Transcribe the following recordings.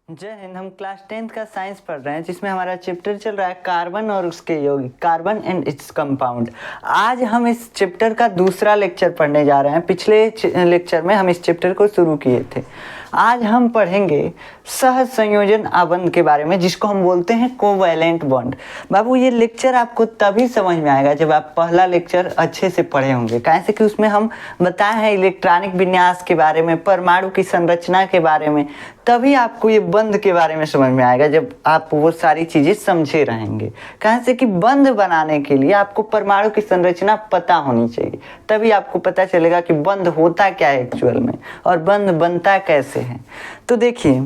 जय हिंद। हम class 10th का साइंस पढ़ रहे हैं जिसमें हमारा चैप्टर चल रहा है कार्बन और उसके यौगिक, कार्बन एंड इट्स कंपाउंड। आज हम इस चैप्टर का दूसरा लेक्चर पढ़ने जा रहे हैं। पिछले लेक्चर में हम इस चैप्टर को शुरू किए थे। आज हम पढ़ेंगे सह संयोजन आबंध के बारे में, जिसको हम बोलते हैं कोवैलेंट बॉन्ड। बाबू, ये लेक्चर आपको तभी समझ में आएगा जब आप पहला लेक्चर अच्छे से पढ़े होंगे। कैसे कि उसमें हम बताए हैं इलेक्ट्रॉनिक विन्यास के बारे में, परमाणु की संरचना के बारे में। तभी आपको ये बंध के बारे में समझ में आएगा जब आप वो सारी चीज़ें समझे रहेंगे। कैसे कि बंध बनाने के लिए आपको परमाणु की संरचना पता होनी चाहिए, तभी आपको पता चलेगा कि बंध होता क्या है एक्चुअल में और बंध बनता कैसे है। तो देखिए,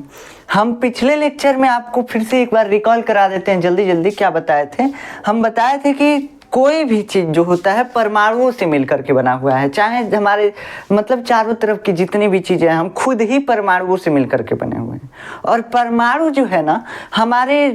हम पिछले लेक्चर में आपको फिर से एक बार रिकॉल करा देते हैं जल्दी जल्दी। क्या बताए थे? हम बताए थे कि कोई भी चीज़ जो होता है परमाणुओं से मिलकर के बना हुआ है। चाहे हमारे मतलब चारों तरफ की जितनी भी चीज़ें हैं, हम खुद ही परमाणुओं से मिलकर के बने हुए हैं। और परमाणु जो है ना, हमारे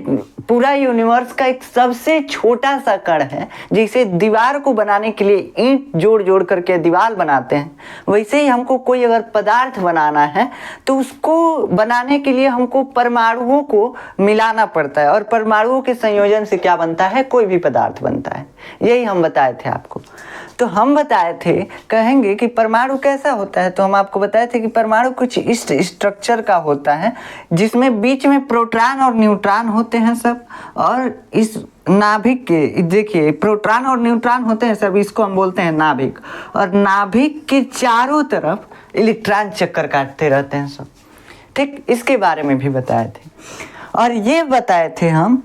पूरा यूनिवर्स का एक सबसे छोटा सा कण है। जैसे दीवार को बनाने के लिए ईंट जोड़ जोड़ करके दीवार बनाते हैं, वैसे ही हमको कोई अगर पदार्थ बनाना है तो उसको बनाने के लिए हमको परमाणुओं को मिलाना पड़ता है। और परमाणुओं के संयोजन से क्या बनता है? कोई भी पदार्थ बनता है। यही हम बताए थे आपको। तो हम बताए थे, कहेंगे कि परमाणु कैसा होता है, तो हम आपको बताए थे कि परमाणु कुछ इस स्ट्रक्चर का होता है जिसमें बीच में प्रोटॉन और न्यूट्रॉन होते हैं सब। और इस नाभिक के देखिए, प्रोटॉन और न्यूट्रॉन होते हैं सब, इसको हम बोलते हैं नाभिक। और नाभिक के चारों तरफ इलेक्ट्रॉन चक्कर काटते रहते हैं सब। ठीक, इसके बारे में भी बताए थे। और ये बताए थे हम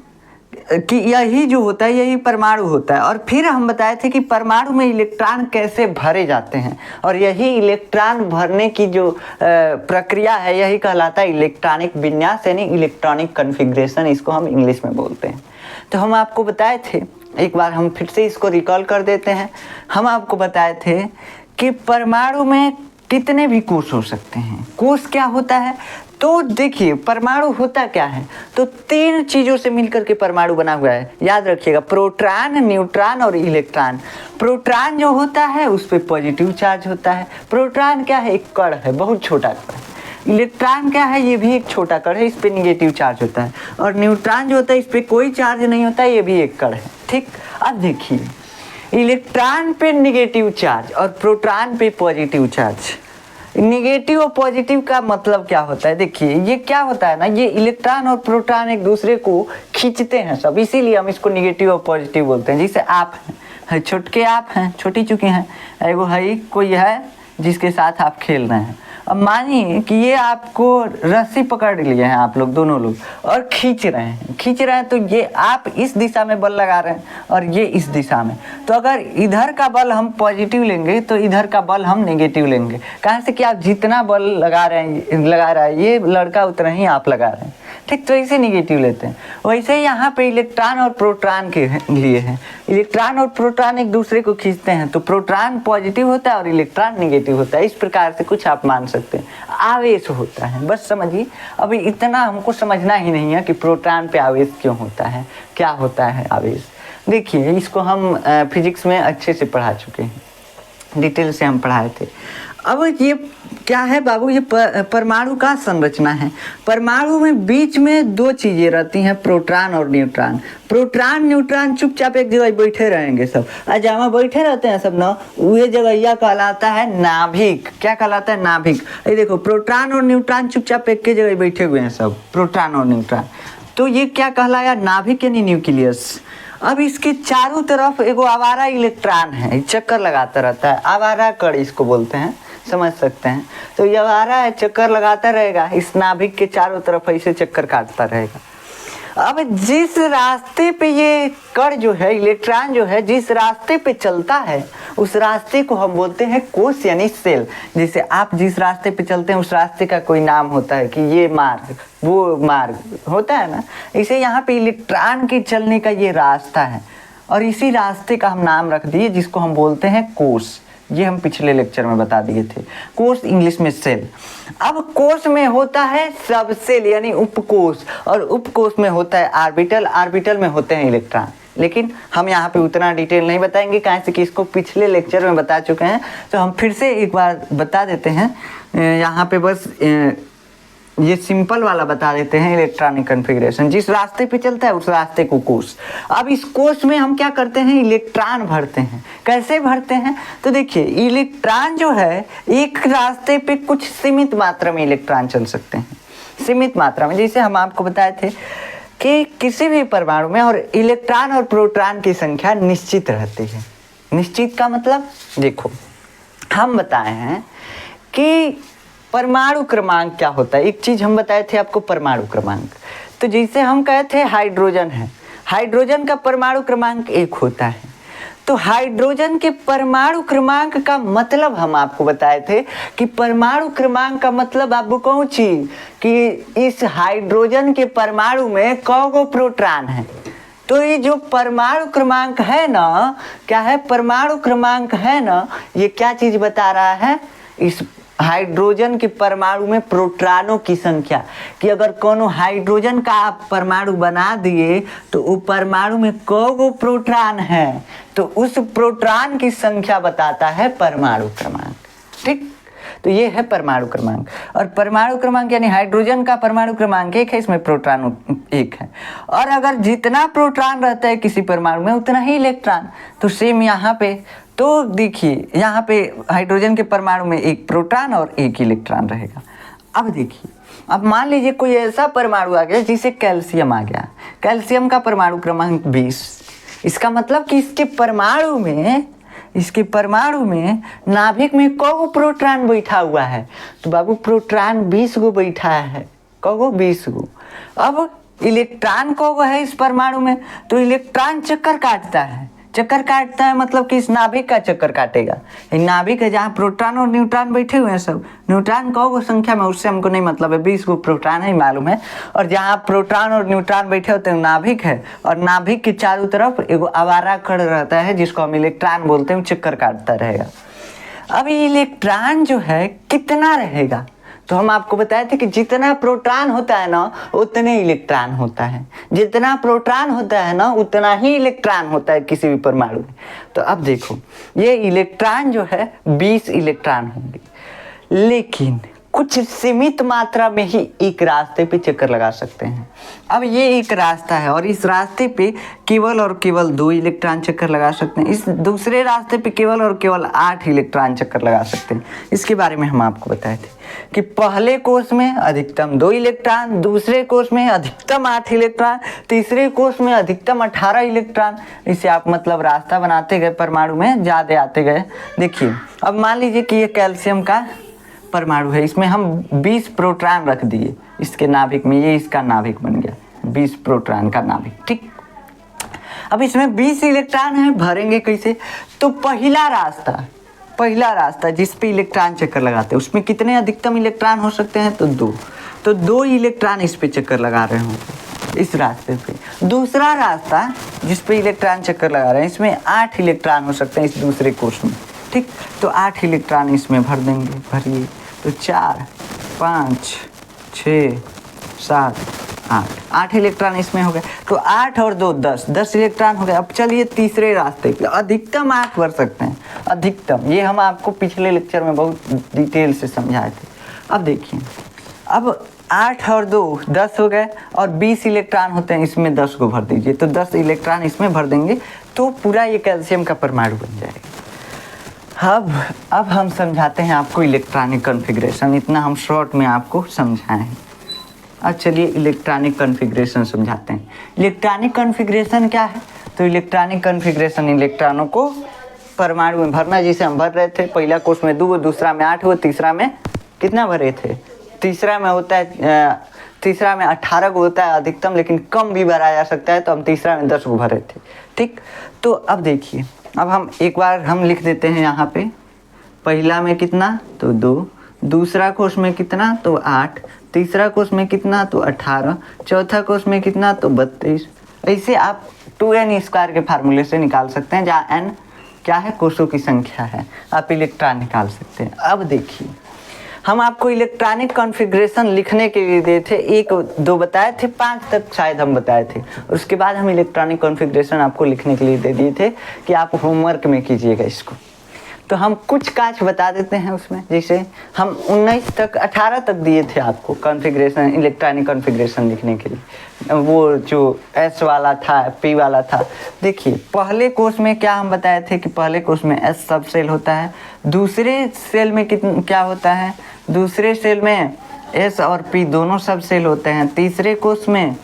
कि यही जो होता है यही परमाणु होता है। और फिर हम बताए थे कि परमाणु में इलेक्ट्रॉन कैसे भरे जाते हैं, और यही इलेक्ट्रॉन भरने की जो प्रक्रिया है यही कहलाता है इलेक्ट्रॉनिक विन्यास, यानी इलेक्ट्रॉनिक कॉन्फ़िगरेशन, इसको हम इंग्लिश में बोलते हैं। तो हम आपको बताए थे, एक बार हम फिर से इसको रिकॉल कर देते हैं। हम आपको बताए थे कि परमाणु में कितने भी कोष हो सकते हैं। कोष क्या होता है? तो देखिए, परमाणु होता क्या है, तो तीन चीज़ों से मिलकर के परमाणु बना हुआ है। याद रखिएगा, प्रोटॉन, न्यूट्रॉन और इलेक्ट्रॉन। प्रोटॉन जो होता है उस पर पॉजिटिव चार्ज होता है। प्रोटॉन क्या है? एक कण है, बहुत छोटा कण। इलेक्ट्रॉन क्या है? ये भी एक छोटा कण है, इस पर निगेटिव चार्ज होता है। और न्यूट्रॉन जो होता है इस पर कोई चार्ज नहीं होता, ये भी एक कण है। ठीक, अब देखिए, इलेक्ट्रॉन पे निगेटिव चार्ज और प्रोटॉन पे पॉजिटिव चार्ज। निगेटिव और पॉजिटिव का मतलब क्या होता है? देखिए, ये क्या होता है ना, ये इलेक्ट्रॉन और प्रोटॉन एक दूसरे को खींचते हैं सब, इसीलिए हम इसको निगेटिव और पॉजिटिव बोलते हैं। जैसे आप हैं, छोटे आप हैं, छोटी चुकी हैं, एगो है कोई है जिसके साथ आप खेल रहे हैं। अब मानिए कि ये आपको रस्सी पकड़ लिए हैं, आप लोग दोनों लोग, और खींच रहे हैं, तो ये आप इस दिशा में बल लगा रहे हैं और ये इस दिशा में। तो अगर इधर का बल हम पॉजिटिव लेंगे तो इधर का बल हम नेगेटिव लेंगे। कहाँ से कि आप जितना बल लगा रहा है ये लड़का, उतना ही आप लगा रहे हैं। ठीक, तो इसे निगेटिव लेते हैं। वैसे ही यहाँ पे इलेक्ट्रॉन और प्रोटॉन के लिए है। इलेक्ट्रॉन और प्रोटॉन एक दूसरे को खींचते हैं, तो प्रोटॉन पॉजिटिव होता है और इलेक्ट्रॉन निगेटिव होता है। इस प्रकार से कुछ आप मान सकते हैं। आवेश होता है, बस समझिए। अभी इतना हमको समझना ही नहीं है कि प्रोटॉन पे आवेश क्यों होता है, क्या होता है आवेश। देखिए, इसको हम फिजिक्स में अच्छे से पढ़ा चुके हैं, डिटेल से हम पढ़ाए थे। अब ये क्या है बाबू? ये परमाणु का संरचना है। परमाणु में बीच में दो चीजें रहती हैं, प्रोटॉन और न्यूट्रॉन। प्रोटॉन न्यूट्रॉन चुपचाप एक जगह बैठे रहेंगे सब, जहाँ बैठे रहते हैं सब ना, वही जगह यह कहलाता है नाभिक। क्या कहलाता है? नाभिक। ये देखो, प्रोटॉन और न्यूट्रॉन चुपचाप एक के जगह बैठे हुए हैं सब, प्रोटॉन और न्यूट्रॉन। तो ये क्या कहलाया? नाभिक यानी न्यूक्लियस। अब इसके चारों तरफ एगो आवारा इलेक्ट्रॉन है, चक्कर लगाता रहता है, आवारा कण इसको बोलते हैं, समझ सकते हैं। तो ये आवारा है, चक्कर लगाता रहेगा, इस नाभिक के चारों तरफ ऐसे चक्कर काटता रहेगा। अब जिस रास्ते पे ये कण जो है, इलेक्ट्रॉन जो है, जिस रास्ते पे चलता है उस रास्ते को हम बोलते हैं कोष यानी सेल। जैसे आप जिस रास्ते पे चलते हैं उस रास्ते का कोई नाम होता है कि ये मार्ग, वो मार्ग होता है ना। इसे यहाँ पे इलेक्ट्रॉन के चलने का ये रास्ता है, और इसी रास्ते का हम नाम रख दिए जिसको हम बोलते हैं कोष। ये हम पिछले लेक्चर में बता दिए थे। कोष इंग्लिश में सेल। अब कोष में होता है सब सेल यानी उपकोष, और उपकोष में होता है ऑर्बिटल, ऑर्बिटल में होते हैं इलेक्ट्रॉन। लेकिन हम यहाँ पे उतना डिटेल नहीं बताएंगे, कैसे कि इसको पिछले लेक्चर में बता चुके हैं। तो हम फिर से एक बार बता देते हैं यहाँ पे, बस ये सिंपल वाला बता देते हैं इलेक्ट्रॉनिक कॉन्फ़िगरेशन। जिस रास्ते पे चलता है उस रास्ते को कोष। अब इस कोष में हम क्या करते हैं, इलेक्ट्रॉन भरते हैं। कैसे भरते हैं, तो देखिए इलेक्ट्रॉन जो है एक रास्ते पे कुछ सीमित मात्रा में इलेक्ट्रॉन चल सकते हैं, सीमित मात्रा में। जैसे हम आपको बताए थे कि किसी भी परमाणु में और इलेक्ट्रॉन और प्रोटॉन की संख्या निश्चित रहती है। निश्चित का मतलब देखो हम बताए हैं कि परमाणु क्रमांक क्या होता है। एक चीज़ हम बताए थे आपको, परमाणु क्रमांक। तो जैसे हम कहे थे हाइड्रोजन है, हाइड्रोजन का परमाणु क्रमांक 1 होता है। तो हाइड्रोजन के परमाणु क्रमांक का मतलब हम आपको बताए थे कि परमाणु क्रमांक का मतलब आपको कौन चीज कि इस हाइड्रोजन के परमाणु में कौगो प्रोटॉन है। तो ये जो परमाणु क्रमांक है ना, क्या है, परमाणु क्रमांक है ना, ये क्या चीज बता रहा है, इस हाइड्रोजन के परमाणु में प्रोटॉनों की संख्या, कि अगर कोनो हाइड्रोजन का आप परमाणु बना दिए तो वो परमाणु में कौगो प्रोटॉन है, तो उस प्रोटॉन की संख्या बताता है परमाणु क्रमांक। ठीक, तो ये है परमाणु क्रमांक। और परमाणु क्रमांक यानी हाइड्रोजन का परमाणु क्रमांक 1 है, इसमें प्रोटॉन 1 है। और अगर जितना प्रोटॉन रहता है किसी परमाणु में उतना ही इलेक्ट्रॉन। तो सेम यहाँ पे, तो देखिए यहाँ पे हाइड्रोजन के परमाणु में 1 प्रोटॉन और 1 इलेक्ट्रॉन रहेगा। अब देखिए, अब मान लीजिए कोई ऐसा परमाणु आ गया जिसे कैल्शियम आ गया। कैल्शियम का परमाणु क्रमांक 20। इसका मतलब कि इसके परमाणु में नाभिक में कौगो प्रोटॉन बैठा हुआ है। तो बाबू प्रोटॉन 20 गो बैठा है, कौगो 20 गो। अब इलेक्ट्रॉन कौगो है इस परमाणु में, तो इलेक्ट्रॉन चक्कर काटता है। चक्कर काटता है मतलब कि इस नाभिक का चक्कर काटेगा। नाभिक है जहाँ प्रोटॉन और न्यूट्रॉन बैठे हुए हैं सब। न्यूट्रॉन कौगो संख्या में उससे हमको नहीं मतलब है, 20 गो प्रोटॉन है मालूम है। और जहाँ प्रोटॉन और न्यूट्रॉन बैठे होते हैं नाभिक है, और नाभिक के चारों तरफ एगो आवारा कण रहता है जिसको हम इलेक्ट्रॉन बोलते हैं, चक्कर काटता रहेगा। अब इलेक्ट्रॉन जो है कितना रहेगा, तो हम आपको बताए थे कि जितना प्रोटॉन होता है ना उतने इलेक्ट्रॉन होता है। जितना प्रोटॉन होता है ना उतना ही इलेक्ट्रॉन होता है किसी भी परमाणु में। तो अब देखो ये इलेक्ट्रॉन जो है 20 इलेक्ट्रॉन होंगे, लेकिन कुछ सीमित मात्रा में ही एक रास्ते पे चक्कर लगा सकते हैं। अब ये एक रास्ता है और इस रास्ते पे केवल और केवल 2 इलेक्ट्रॉन चक्कर लगा सकते हैं। इस दूसरे रास्ते पे केवल और केवल 8 इलेक्ट्रॉन चक्कर लगा सकते हैं। इसके बारे में हम आपको बताए थे कि पहले कोष में अधिकतम 2 इलेक्ट्रॉन, दूसरे कोष में अधिकतम 8 इलेक्ट्रॉन, तीसरे कोष में अधिकतम 18 इलेक्ट्रॉन। इसे आप मतलब रास्ता बनाते गए, परमाणु में ज़्यादा आते गए। देखिए अब मान लीजिए कि ये कैल्शियम का परमाणु है, इसमें हम 20 प्रोटॉन रख दिए इसके नाभिक में, ये इसका नाभिक बन गया 20 प्रोटॉन का नाभिक। ठीक, अब इसमें 20 इलेक्ट्रॉन है, भरेंगे कैसे, तो पहला रास्ता जिस पे इलेक्ट्रॉन चक्कर लगाते हैं उसमें कितने अधिकतम इलेक्ट्रॉन हो सकते हैं, तो 2। तो 2 इलेक्ट्रॉन इस पे चक्कर लगा रहे होंगे इस रास्ते पे। दूसरा रास्ता जिस पे इलेक्ट्रॉन चक्कर लगा रहे हैं इसमें 8 इलेक्ट्रॉन हो सकते हैं इस दूसरे कोष में। ठीक, तो 8 इलेक्ट्रॉन इसमें भर देंगे, भरिए। तो 4, 5, 6, 7, 8 इलेक्ट्रॉन इसमें हो गए। तो 8 और 2 10 इलेक्ट्रॉन हो गए। अब चलिए तीसरे रास्ते पे अधिकतम 8 भर सकते हैं, अधिकतम। ये हम आपको पिछले लेक्चर में बहुत डिटेल से समझाए थे। अब देखिए, अब 8 और 2 10 हो गए और 20 इलेक्ट्रॉन होते हैं, इसमें 10 को भर दीजिए। तो 10 इलेक्ट्रॉन इसमें भर देंगे तो पूरा ये कैल्शियम का परमाणु बन जाएगा। अब हम समझाते हैं आपको इलेक्ट्रॉनिक कॉन्फ़िगरेशन। इतना हम शॉर्ट में आपको समझाए हैं। अब चलिए इलेक्ट्रॉनिक कॉन्फ़िगरेशन समझाते हैं। इलेक्ट्रॉनिक कॉन्फ़िगरेशन क्या है, तो इलेक्ट्रॉनिक कॉन्फ़िगरेशन इलेक्ट्रॉनों को परमाणु में भरना। जैसे हम भर रहे थे, पहला कोष में 2, दूसरा में 8 हुआ, तीसरा में कितना भरे थे, तीसरा में होता है, तीसरा में 18 को होता है अधिकतम, लेकिन कम भी भरा जा सकता है। तो हम तीसरा में 10 को भरे थे। ठीक, तो अब देखिए, अब हम एक बार हम लिख देते हैं यहाँ पे, पहला में कितना, तो 2, दूसरा कोष में कितना, तो 8, तीसरा कोष में कितना, तो 18, चौथा कोष में कितना, तो 32। ऐसे आप 2n² के फार्मूले से निकाल सकते हैं, जहाँ n क्या है, कोषों की संख्या है, आप इलेक्ट्रॉन निकाल सकते हैं। अब देखिए, हम आपको इलेक्ट्रॉनिक कॉन्फ़िगरेशन लिखने के लिए दिए थे, 1 2 बताए थे, 5 तक शायद हम बताए थे। उसके बाद हम इलेक्ट्रॉनिक कॉन्फ़िगरेशन आपको लिखने के लिए दे दिए थे कि आप होमवर्क में कीजिएगा इसको। तो हम कुछ कांच बता देते हैं उसमें। जैसे हम 19 तक 18 तक दिए थे आपको कॉन्फ़िगरेशन, इलेक्ट्रॉनिक कॉन्फ़िगरेशन लिखने के लिए, वो जो एस वाला था, पी वाला था। देखिए पहले कोर्स में क्या हम बताए थे कि पहले कोर्स में एस सब सेल होता है, दूसरे सेल में क्या होता है, दूसरे सेल में एस और पी दोनों सब सेल होते हैं। तीसरे कोर्स में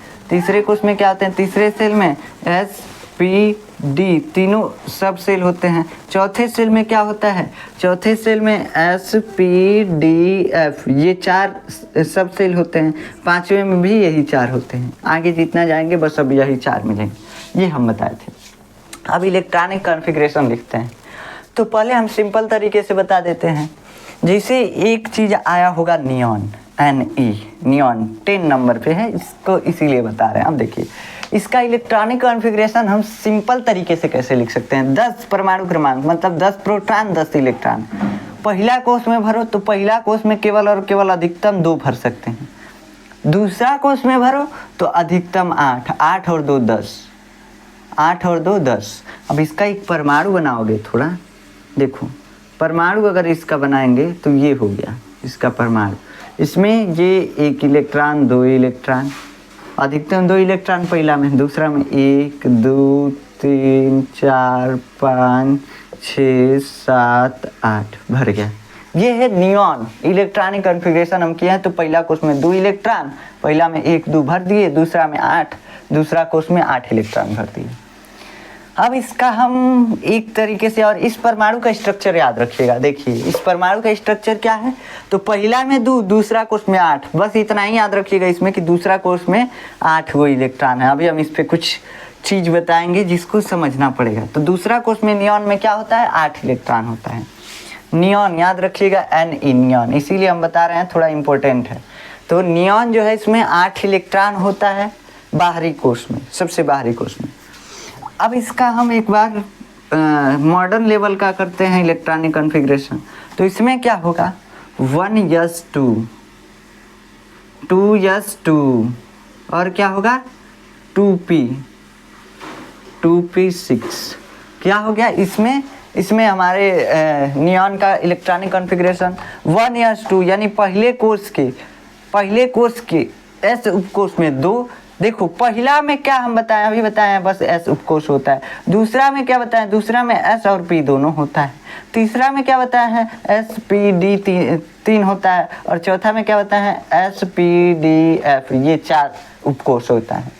क्या होते हैं, तीसरे सेल में एस पी डी तीनों सब सेल होते हैं। चौथे सेल में क्या होता है, चौथे सेल में एस पी डी एफ ये 4 सब सेल होते हैं। पांचवें में भी यही 4 होते हैं। आगे जितना जाएंगे बस अब यही 4 मिलेंगे, ये हम बताए थे। अब इलेक्ट्रॉनिक कॉन्फ़िगरेशन लिखते हैं, तो पहले हम सिंपल तरीके से बता देते हैं। जैसे एक चीज़ आया होगा नियॉन, NE नियॉन 10 नंबर पे है, इसको इसीलिए बता रहे हैं। अब देखिए इसका इलेक्ट्रॉनिक कॉन्फ़िगरेशन हम सिंपल तरीके से कैसे लिख सकते हैं। 10 परमाणु क्रमांक मतलब 10 प्रोटॉन 10 इलेक्ट्रॉन। पहला कोष में भरो तो पहला कोष में केवल और केवल अधिकतम 2 भर सकते हैं। दूसरा कोष में भरो तो अधिकतम 8, 8 और 2 10, 8 और 2 10। अब इसका एक परमाणु बनाओगे, थोड़ा देखो परमाणु अगर इसका बनाएंगे तो ये हो गया इसका परमाणु। इसमें ये 1 इलेक्ट्रॉन 2 इलेक्ट्रॉन, अधिकतम 2 इलेक्ट्रॉन पहला में, दूसरा में 1 2 3 4 5 6 7 8 भर गया। ये है नियॉन इलेक्ट्रॉनिक कॉन्फ़िगरेशन हम किए हैं। तो पहला कोष में 2 इलेक्ट्रॉन, पहला में 1 2 भर दिए, दूसरा में 8, दूसरा कोष में 8 इलेक्ट्रॉन भर दिए। अब इसका हम एक तरीके से, और इस परमाणु का स्ट्रक्चर याद रखिएगा। देखिए इस परमाणु का स्ट्रक्चर क्या है, तो पहला में 2, दूसरा कोष में 8, बस इतना ही याद रखिएगा इसमें कि दूसरा कोष में 8 वो इलेक्ट्रॉन है। अभी हम इस पर कुछ चीज़ बताएंगे जिसको समझना पड़ेगा। तो दूसरा कोष में नियॉन में क्या होता है, 8 इलेक्ट्रॉन होता है। नियॉन याद रखिएगा, NE नियॉन, इसीलिए हम बता रहे हैं, थोड़ा इंपॉर्टेंट है। तो नियॉन जो है इसमें 8 इलेक्ट्रॉन होता है बाहरी कोष में, सबसे बाहरी कोष में। अब इसका हम एक बार मॉडर्न लेवल का करते हैं इलेक्ट्रॉनिक कॉन्फ़िगरेशन। तो इसमें क्या होगा, 1s2 2s2 और क्या होगा 2p 2p6 क्या हो गया इसमें हमारे नियॉन का इलेक्ट्रॉनिक कॉन्फ़िगरेशन 1s2 यानी पहले कोर्स के एस उपकोष में 2। देखो पहला में क्या हम बताएं, अभी बताए हैं बस एस उपकोष होता है। दूसरा में क्या बताएं, दूसरा में एस और पी दोनों होता है। तीसरा में क्या बताया है, एस पी डी 3 होता है। और चौथा में क्या बताया है, एस पी डी एफ ये 4 उपकोष होता है।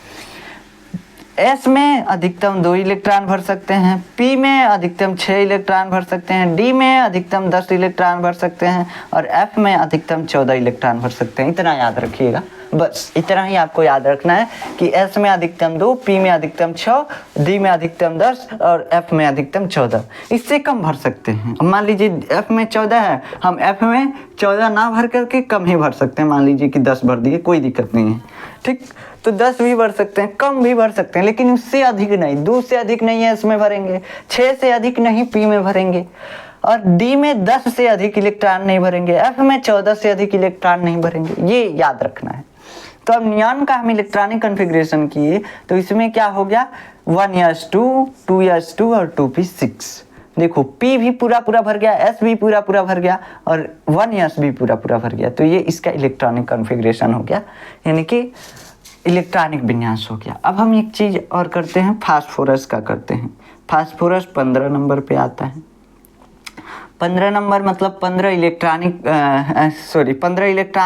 एस में अधिकतम 2 इलेक्ट्रॉन भर सकते हैं, पी में अधिकतम 6 इलेक्ट्रॉन भर सकते हैं, डी में अधिकतम 10 इलेक्ट्रॉन भर सकते हैं और एफ में अधिकतम 14 इलेक्ट्रॉन भर सकते हैं। इतना याद रखिएगा, बस इतना ही आपको याद रखना है कि एस में अधिकतम 2, पी में अधिकतम 6, डी में अधिकतम 10 और एफ में अधिकतम 14। इससे कम भर सकते हैं। मान लीजिए एफ में 14 है, हम एफ में 14 ना भर करके कम ही भर सकते हैं। मान लीजिए कि 10 भर दिए, कोई दिक्कत नहीं है, ठीक। तो 10 भी भर सकते हैं, कम भी भर सकते हैं, लेकिन उससे अधिक नहीं। 2 से अधिक नहीं है इसमें भरेंगे, 6 से अधिक नहीं पी में भरेंगे, और डी में 10 से अधिक इलेक्ट्रॉन नहीं भरेंगे, एफ में 14 से अधिक इलेक्ट्रॉन नहीं भरेंगे। ये याद रखना है। तो अब नियॉन का हम इलेक्ट्रॉनिक कॉन्फ़िगरेशन किए तो इसमें क्या हो गया, 1s2 2s2 और 2p6। देखो P भी पूरा भर गया, S भी पूरा भर गया और 1s भी पूरा भर गया। तो ये इसका इलेक्ट्रॉनिक कॉन्फ़िगरेशन हो गया, यानी कि इलेक्ट्रॉनिक विन्यास हो गया। अब हम एक चीज़ और करते हैं, फास्फोरस का करते हैं। फास्फोरस 15 नंबर पे आता है। 15 नंबर मतलब 15 इलेक्ट्रॉन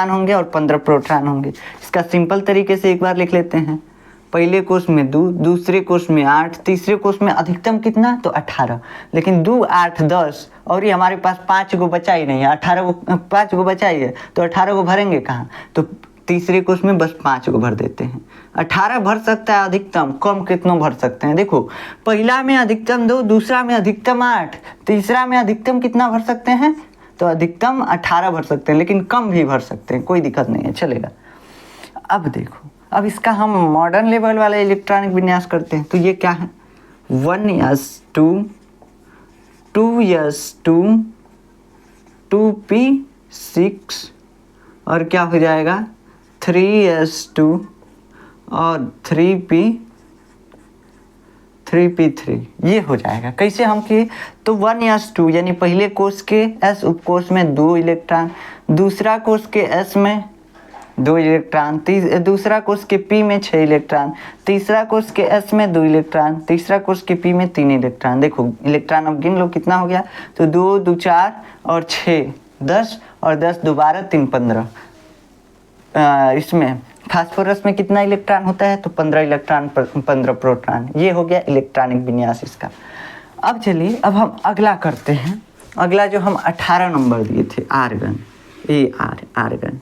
होंगे और 15 प्रोटॉन होंगे। इसका सिंपल तरीके से एक बार लिख लेते हैं। पहले कोष में 2, दूसरे कोष में 8, तीसरे कोष में अधिकतम कितना, तो 18। लेकिन 2 8 10 और ये हमारे पास 5 को बचा ही नहीं है, 5 को बचा ही है, तो 18 को भरेंगे कहाँ, तो तीसरे कोष में बस 5 को भर देते हैं। 18 भर सकता है अधिकतम, कम कितनों भर सकते हैं। देखो पहला में अधिकतम 2, दूसरा में अधिकतम 8, तीसरा में अधिकतम कितना भर सकते हैं, तो अधिकतम 18 भर सकते हैं, लेकिन कम भी भर सकते हैं, कोई दिक्कत नहीं है, चलेगा। अब देखो, अब इसका हम मॉडर्न लेवल वाला इलेक्ट्रॉनिक विन्यास करते हैं। तो ये क्या है, 1s2 2s2 2p6 और क्या हो जाएगा 3s2 और 3p 3p3 ये हो जाएगा। कैसे हम किए तो 1s2 यानी पहले कोष के s उपकोष में 2 इलेक्ट्रॉन, दूसरा कोष के s में 2 इलेक्ट्रॉन, दूसरा कोष के p में 6 इलेक्ट्रॉन, तीसरा कोष के s में 2 इलेक्ट्रॉन, तीसरा कोष के p में 3 इलेक्ट्रॉन। देखो इलेक्ट्रॉन अब गिन लो कितना हो गया, तो 2 2 4 और 6 10 और 10 2 12 3 15। इसमें फास्फोरस में कितना इलेक्ट्रॉन होता है तो 15 इलेक्ट्रॉन 15 प्रोटॉन। ये हो गया इलेक्ट्रॉनिक विन्यास इसका। अब चलिए अब हम अगला करते हैं। अगला जो हम 18 नंबर दिए थे आर्गन, आर्गन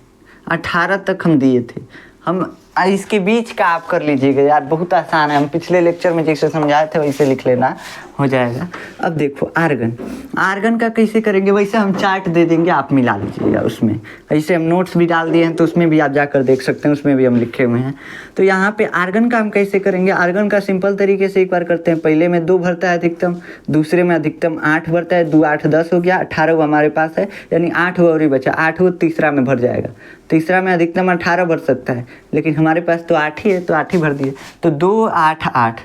18 तक हम दिए थे। हम इसके बीच का आप कर लीजिएगा यार, बहुत आसान है। हम पिछले लेक्चर में जैसे समझाए थे वैसे लिख लेना, हो जाएगा। अब देखो आर्गन का कैसे करेंगे, वैसे हम चार्ट दे देंगे, आप मिला लीजिएगा उसमें। ऐसे हम नोट्स भी डाल दिए हैं तो उसमें भी आप जाकर देख सकते हैं, उसमें भी हम लिखे हुए हैं। तो यहाँ पे आर्गन का हम कैसे करेंगे, आर्गन का सिंपल तरीके से एक बार करते हैं। पहले में 2 भरता है अधिकतम, दूसरे में अधिकतम 8 भरता है, 2 8 10 हो गया, 18 हमारे पास है, यानी 8 और ही बचा, 8 तीसरा में भर जाएगा। तीसरा में अधिकतम 18 भर सकता है, लेकिन हमारे पास तो 8 ही है तो 8 ही भर दिए। तो 2 8 8।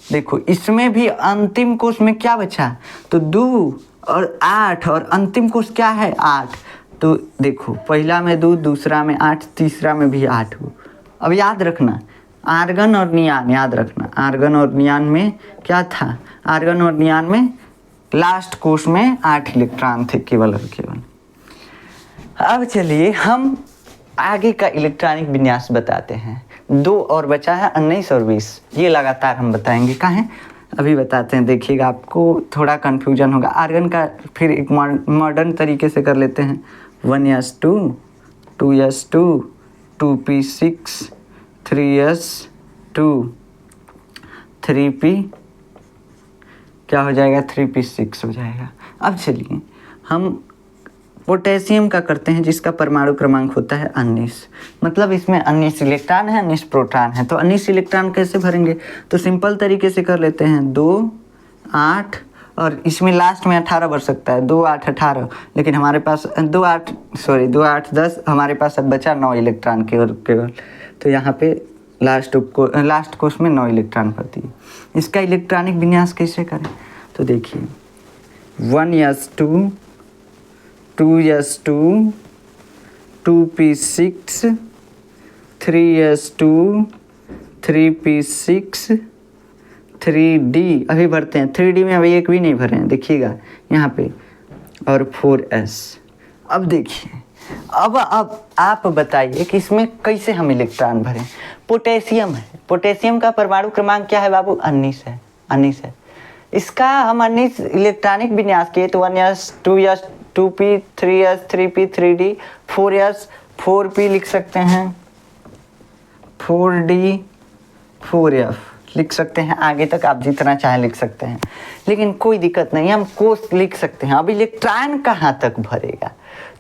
देखो इसमें भी अंतिम कोष में क्या बचा, तो 2 और 8 और अंतिम कोष क्या है 8। तो देखो पहला में 2, दूसरा में 8, तीसरा में भी 8 हो। अब याद रखना आर्गन और नियान, याद रखना आर्गन और नियान में क्या था, आर्गन और नियान में लास्ट कोष में 8 इलेक्ट्रॉन थे केवल और केवल। अब चलिए हम आगे का इलेक्ट्रॉनिक विन्यास बताते हैं। 2 और बचा है 19 और 20, ये लगातार हम बताएंगे। कहाँ अभी बताते हैं, देखिएगा आपको थोड़ा कन्फ्यूजन होगा। आर्गन का फिर एक मॉडर्न तरीके से कर लेते हैं। 1s2 2s2 2p6 3s2 3p क्या हो जाएगा 3p6 हो जाएगा। अब चलिए हम पोटेशियम का करते हैं, जिसका परमाणु क्रमांक होता है 19। मतलब इसमें 19 इलेक्ट्रॉन है, 19 प्रोटॉन है। तो 19 इलेक्ट्रॉन कैसे भरेंगे, तो सिंपल तरीके से कर लेते हैं। 2 8 और इसमें लास्ट में 18 भर सकता है, 2 8 18, लेकिन हमारे पास 2 8 10, हमारे पास अब बचा 9 इलेक्ट्रॉन केवल। तो यहाँ पे लास्ट कोष में 9 इलेक्ट्रॉन भरती है। इसका इलेक्ट्रॉनिक विन्यास कैसे करें, तो देखिए 1s2 2s2 2p6 3s2 3p6 3d अभी भरते हैं। 3d में अभी एक भी नहीं भरे हैं, देखिएगा यहाँ पे, और 4s। अब देखिए अब आप बताइए कि इसमें कैसे हम इलेक्ट्रॉन भरें। पोटेशियम है, पोटेशियम का परमाणु क्रमांक क्या है बाबू 19 है। इसका हम 19 इलेक्ट्रॉनिक विन्यास किए तो 1s 2s 2p 3s 3p 3d 4s 4p लिख सकते हैं, 4d 4f लिख सकते हैं। आगे तक आप जितना चाहे लिख सकते हैं, लेकिन कोई दिक्कत नहीं, हम कोष लिख सकते हैं। अब इलेक्ट्रॉन कहाँ तक भरेगा,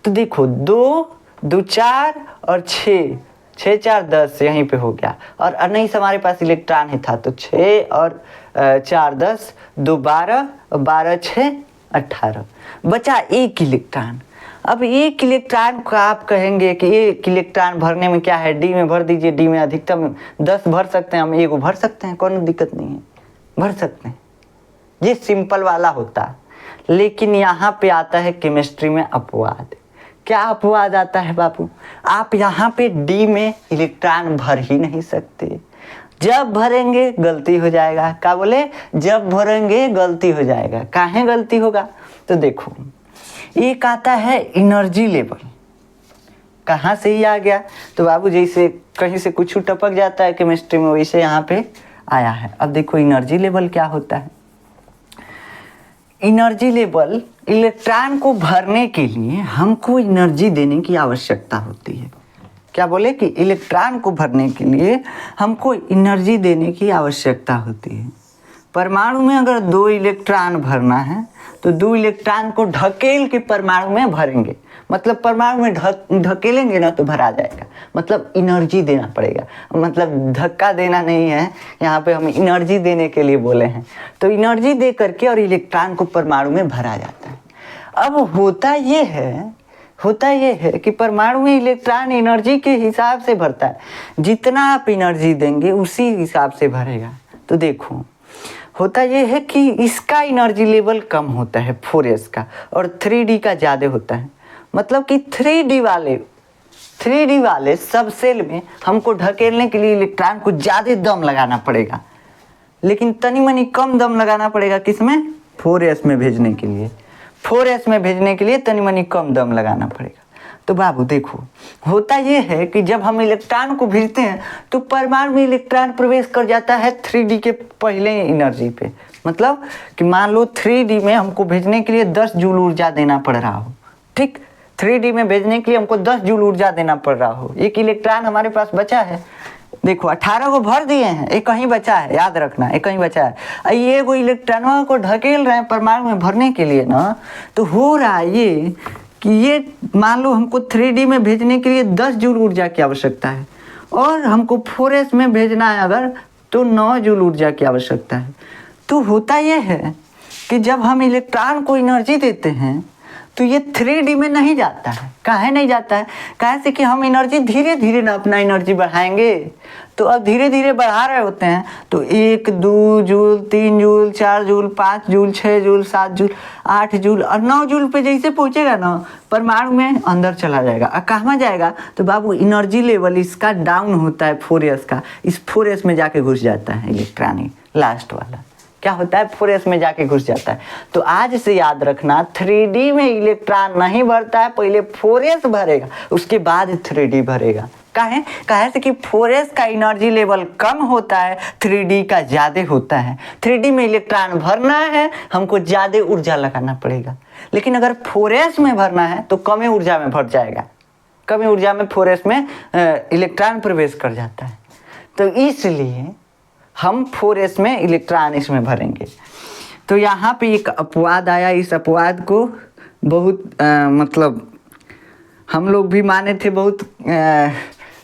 तो देखो 2 2 4 और 6 6 4 10 यहीं पे हो गया। और 19 हमारे पास इलेक्ट्रॉन ही था, तो 6 और 4 10 2 12 और 12 6 18, बचा 1 इलेक्ट्रॉन। अब 1 इलेक्ट्रॉन को आप कहेंगे कि 1 इलेक्ट्रॉन भरने में क्या है, डी में भर दीजिए। डी में अधिकतम 10 भर सकते हैं, हम 1 भर सकते हैं, कोई दिक्कत नहीं है, भर सकते हैं। ये सिंपल वाला होता है। लेकिन यहाँ पे आता है केमिस्ट्री में अपवाद। क्या अपवाद आता है बापू, आप यहाँ पे डी में इलेक्ट्रॉन भर ही नहीं सकते। जब भरेंगे गलती हो जाएगा। क्या बोले, जब भरेंगे गलती हो जाएगा। काहे गलती होगा, तो देखो एक आता है एनर्जी लेवल, कहाँ से ही आ गया, तो बाबू जैसे कहीं से कुछ टपक जाता है केमिस्ट्री में, वैसे यहाँ पे आया है। अब देखो एनर्जी लेवल क्या होता है। एनर्जी लेवल, इलेक्ट्रॉन को भरने के लिए हमको एनर्जी देने की आवश्यकता होती है। क्या बोले कि इलेक्ट्रॉन को भरने के लिए हमको एनर्जी देने की आवश्यकता होती है। परमाणु में अगर 2 इलेक्ट्रॉन भरना है तो 2 इलेक्ट्रॉन को ढकेल के परमाणु में भरेंगे, मतलब परमाणु में ढकेलेंगे ना तो भरा जाएगा, मतलब एनर्जी देना पड़ेगा। मतलब धक्का देना नहीं है, यहाँ पे हम एनर्जी देने के लिए बोले हैं। तो एनर्जी दे करके और इलेक्ट्रॉन को परमाणु में भरा जाता है। अब होता ये है कि परमाणु में इलेक्ट्रॉन एनर्जी के हिसाब से भरता है। जितना आप एनर्जी देंगे उसी हिसाब से भरेगा। तो देखो होता ये है कि इसका एनर्जी लेवल कम होता है 4s का, और 3D का ज़्यादा होता है। मतलब कि 3D वाले सब सेल में हमको ढकेलने के लिए इलेक्ट्रॉन को ज़्यादा दम लगाना पड़ेगा, लेकिन तनी मनी कम दम लगाना पड़ेगा किसमें? 4s में भेजने के लिए। 4s में भेजने के लिए तनी मनी कम दम लगाना पड़ेगा। तो बाबू देखो, होता ये है कि जब हम इलेक्ट्रॉन को भेजते हैं तो परमाणु में इलेक्ट्रॉन प्रवेश कर जाता है 3D के पहले एनर्जी पे। मतलब कि मान लो 3D में हमको भेजने के लिए 10 जूल ऊर्जा देना पड़ रहा हो, ठीक, 3D में भेजने के लिए हमको 10 जूल ऊर्जा देना पड़ रहा हो। एक इलेक्ट्रॉन हमारे पास बचा है, देखो 18 को भर दिए हैं, एक कहीं बचा है, याद रखना एक कहीं बचा है। ये वो इलेक्ट्रॉनों को ढकेल रहे हैं परमाणु में भरने के लिए ना, तो हो रहा है ये कि ये मान लो हमको 3D में भेजने के लिए 10 जूल ऊर्जा की आवश्यकता है, और हमको 4s में भेजना है अगर तो 9 जूल ऊर्जा की आवश्यकता है। तो होता यह है कि जब हम इलेक्ट्रॉन को एनर्जी देते हैं तो ये 3D में नहीं जाता है। काहे नहीं जाता है? काहे से कि हम एनर्जी धीरे धीरे ना अपना एनर्जी बढ़ाएंगे। तो अब धीरे धीरे बढ़ा रहे होते हैं, तो 1 2 joule, 3 joule, 4 joule, 5 joule, 6 joule, 7 joule, 8 joule और 9 जूल पे जैसे पहुंचेगा ना परमाणु में अंदर चला जाएगा। और कहाँ जाएगा? तो बाबू एनर्जी लेवल इसका डाउन होता है 4s का, इस 4s में जाके घुस जाता है इलेक्ट्रॉन, लास्ट वाला क्या होता है 4s में जाके घुस जाता है। तो आज से याद रखना 3D में इलेक्ट्रॉन नहीं भरता है, पहले 4s भरेगा उसके बाद 3D भरेगा। काहे से कि 4s का एनर्जी लेवल कम होता है, 3D का ज़्यादा होता है। 3D में इलेक्ट्रॉन भरना है हमको ज़्यादा ऊर्जा लगाना पड़ेगा, लेकिन अगर 4s में भरना है तो कम ऊर्जा में भर जाएगा। कम ऊर्जा में 4s में इलेक्ट्रॉन प्रवेश कर जाता है। तो इसलिए हम 4s में इलेक्ट्रॉन इसमें भरेंगे। तो यहाँ पे एक अपवाद आया, इस अपवाद को बहुत मतलब हम लोग भी माने थे, बहुत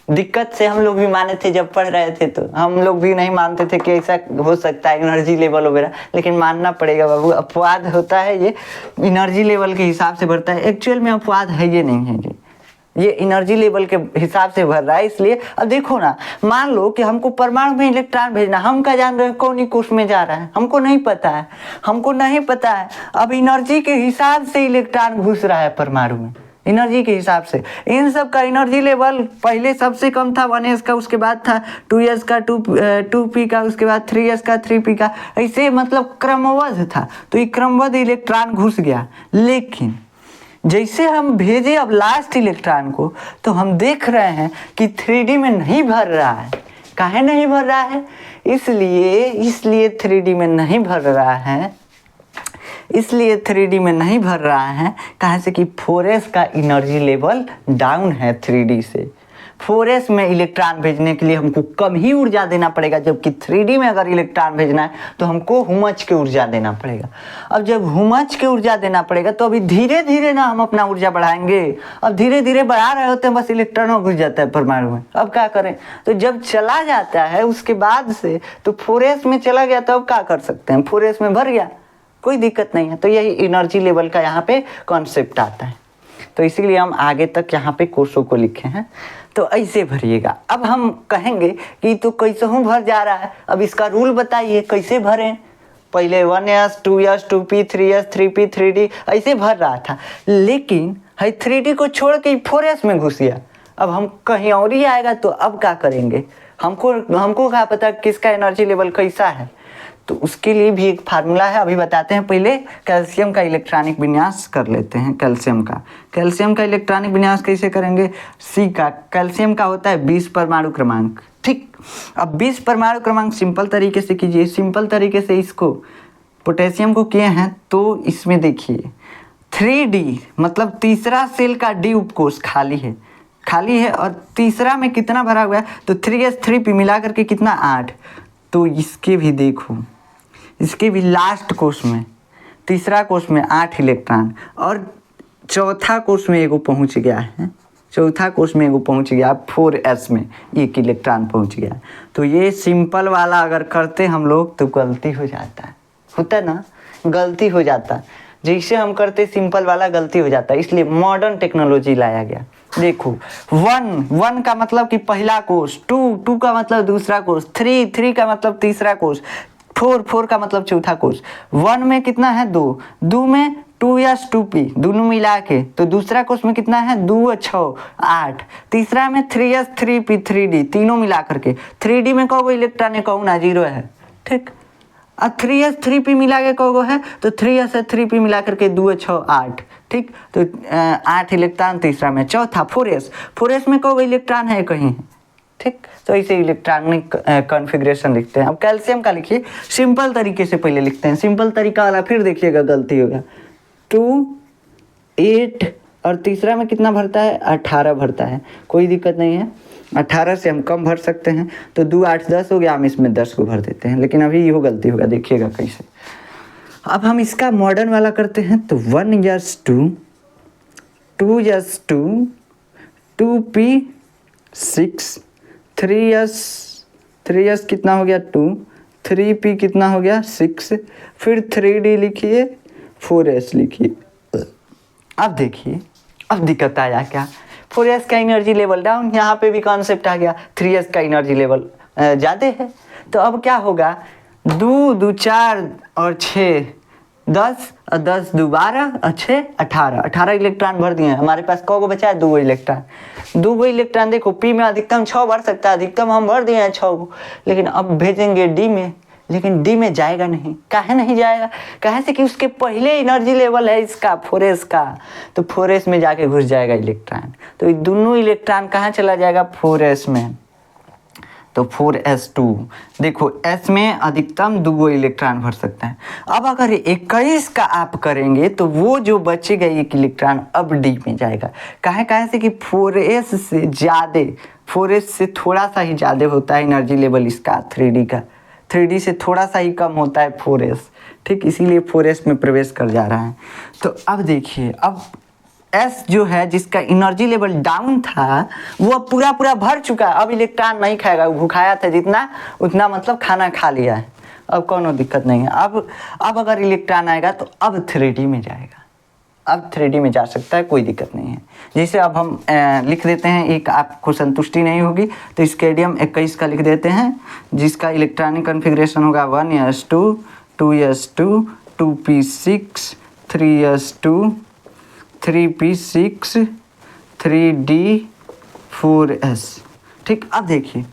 दिक्कत से हम लोग भी माने थे जब पढ़ रहे थे। तो हम लोग भी नहीं मानते थे कि ऐसा हो सकता है एनर्जी लेवल वगैरह, लेकिन मानना पड़ेगा बाबू, अपवाद होता है, ये एनर्जी लेवल के हिसाब से भरता है। एक्चुअल में अपवाद है ये नहीं है, ये एनर्जी लेवल के हिसाब से भर रहा है। इसलिए अब देखो ना, मान लो कि हमको परमाणु में इलेक्ट्रॉन भेजना, हम क्या जान रहे हैं कौन कोष में जा रहा है, हमको नहीं पता है, हमको नहीं पता है। अब एनर्जी के हिसाब से इलेक्ट्रॉन घुस रहा है परमाणु में, एनर्जी के हिसाब से। इन सब का एनर्जी लेवल पहले सबसे कम था 1s का, उसके बाद था 2s का 2p का, उसके बाद 3s का 3p का, ऐसे मतलब क्रमबद्ध था। तो ये क्रमबद्ध इलेक्ट्रॉन घुस गया। लेकिन जैसे हम भेजे अब लास्ट इलेक्ट्रॉन को, तो हम देख रहे हैं कि 3D में नहीं भर रहा है। काहे नहीं भर रहा है? इसलिए 3D में नहीं भर रहा है, इसलिए 3D में नहीं भर रहा है कहाँ से कि 4s का एनर्जी लेवल डाउन है 3D से। 4s में इलेक्ट्रॉन भेजने के लिए हमको कम ही ऊर्जा देना पड़ेगा, जबकि 3D में अगर इलेक्ट्रॉन भेजना है तो हमको हुमच के ऊर्जा देना पड़ेगा। अब जब हुमच के ऊर्जा देना पड़ेगा तो अभी धीरे धीरे ना हम अपना ऊर्जा बढ़ाएंगे। अब धीरे धीरे बढ़ा रहे होते हैं, बस इलेक्ट्रॉनों घुस जाता है परमाणु में। अब क्या करें? तो जब चला जाता है उसके बाद से, तो 4s में चला गया तो अब क्या कर सकते हैं, 4s में भर गया, कोई दिक्कत नहीं है। तो यही एनर्जी लेवल का यहाँ पे कॉन्सेप्ट आता है। तो इसीलिए हम आगे तक यहाँ पे कोर्सों को लिखे हैं। तो ऐसे भरिएगा। अब हम कहेंगे कि तो कैसे हूँ भर जा रहा है, अब इसका रूल बताइए कैसे भरें। पहले 1s 2s 2p 3s 3p 3d ऐसे भर रहा था, लेकिन है 3d को छोड़ के 4s में घुस गया। अब हम कहीं और ही आएगा, तो अब क्या करेंगे? हमको क्या पता किसका एनर्जी लेवल कैसा है। तो उसके लिए भी एक फार्मूला है, अभी बताते हैं। पहले कैल्शियम का इलेक्ट्रॉनिक विन्यास कर लेते हैं। कैल्शियम का इलेक्ट्रॉनिक विन्यास कैसे करेंगे? C का, कैल्शियम का होता है 20 परमाणु क्रमांक, ठीक। अब 20 परमाणु क्रमांक सिंपल तरीके से कीजिए। सिंपल तरीके से इसको पोटेशियम को किए हैं, तो इसमें देखिए 3D मतलब तीसरा सेल का D उपकोष खाली है, और तीसरा में कितना भरा हुआ है? तो 3s 3p मिला करके कितना 8। तो इसके भी देखो, इसके भी लास्ट कोष में, तीसरा कोष में 8 इलेक्ट्रॉन, और चौथा कोष में एगो पहुंच गया है, 4s में 1 इलेक्ट्रॉन पहुंच गया। तो ये सिंपल वाला अगर करते हम लोग तो गलती हो जाता है ना, गलती हो जाता। जैसे हम करते सिंपल वाला गलती हो जाता है, इसलिए मॉडर्न टेक्नोलॉजी लाया गया। देखो 1 का मतलब कि पहला कोष, 2 का मतलब दूसरा कोष, 3 का मतलब तीसरा कोष, 4 का मतलब चौथा कोष। 1 में कितना है 2, 2 में 2s 2p दोनों मिला के, तो दूसरा कोष में कितना है 2 और 6 8, तीसरा में 3s 3p 3d तीनों मिला करके, 3d में कौन इलेक्ट्रॉन है कहूँ ना 0 है, ठीक। अब 3s 3p मिला के कौन है, तो 3s है 3p मिला करके 2 और 6 8, ठीक। तो 8 इलेक्ट्रॉन तीसरा में। चौथा 4s में कौन इलेक्ट्रॉन है कहीं, ठीक। तो इसे इलेक्ट्रॉनिक कॉन्फ़िगरेशन लिखते हैं। अब कैल्शियम का लिखिए सिंपल तरीके से, पहले लिखते हैं सिंपल तरीका वाला, फिर देखिएगा गलती होगा। 2 8 और तीसरा में कितना भरता है 18 भरता है, कोई दिक्कत नहीं है। 18 से हम कम भर सकते हैं, तो 2 8 10 हो गया, हम इसमें 10 को भर देते हैं, लेकिन अभी ये गलती होगा, देखिएगा कैसे। अब हम इसका मॉडर्न वाला करते हैं, तो 1s 2 2s 2 2p 6 3s कितना हो गया 2, 3p कितना हो गया 6, फिर 3d लिखिए 4s लिखिए। अब देखिए अब दिक्कत आया क्या, 4s का एनर्जी लेवल डाउन, यहाँ पे भी कॉन्सेप्ट आ गया, 3s का एनर्जी लेवल ज़्यादा है। तो अब क्या होगा, 2 2 4 और 6 10 और 10 2 12 और 6 18 इलेक्ट्रॉन भर दिए हैं। हमारे पास कौ बचा है 2 इलेक्ट्रॉन। 2 इलेक्ट्रॉन देखो, पी में अधिकतम 6 भर सकता है, अधिकतम हम भर दिए हैं 6 को, लेकिन अब भेजेंगे डी में, लेकिन डी में जाएगा नहीं। काहे नहीं जाएगा, कहे से कि उसके पहले एनर्जी लेवल है इसका 4s का, तो 4s में जाके घुस जाएगा इलेक्ट्रॉन। तो ये दोनों इलेक्ट्रॉन कहाँ चला जाएगा 4s में, तो 4s2। देखो s में अधिकतम 2 इलेक्ट्रॉन भर सकते हैं। अब अगर 21 का आप करेंगे तो वो जो बचेगा एक इलेक्ट्रॉन अब डी में जाएगा। कहे से कि 4s से ज़्यादा, 4s से थोड़ा सा ही ज़्यादा होता है एनर्जी लेवल इसका 3d का, 3d से थोड़ा सा ही कम होता है 4s, ठीक। इसीलिए 4s में प्रवेश कर जा रहा है। तो अब देखिए, अब S जो है जिसका एनर्जी लेवल डाउन था वो अब पूरा भर चुका है, अब इलेक्ट्रॉन नहीं खाएगा, भूखाया था जितना उतना, मतलब खाना खा लिया है, अब कोनो दिक्कत नहीं है। अब अगर इलेक्ट्रॉन आएगा तो अब 3D में जाएगा, अब 3D में जा सकता है, कोई दिक्कत नहीं है। जैसे अब हम लिख देते हैं, एक आपको संतुष्टि नहीं होगी तो स्केडियम 21 का लिख देते हैं, जिसका इलेक्ट्रॉनिक कॉन्फ़िगरेशन होगा 1s2 2s2 2p6 3s2 3p6 3d 4s, ठीक। अब देखिए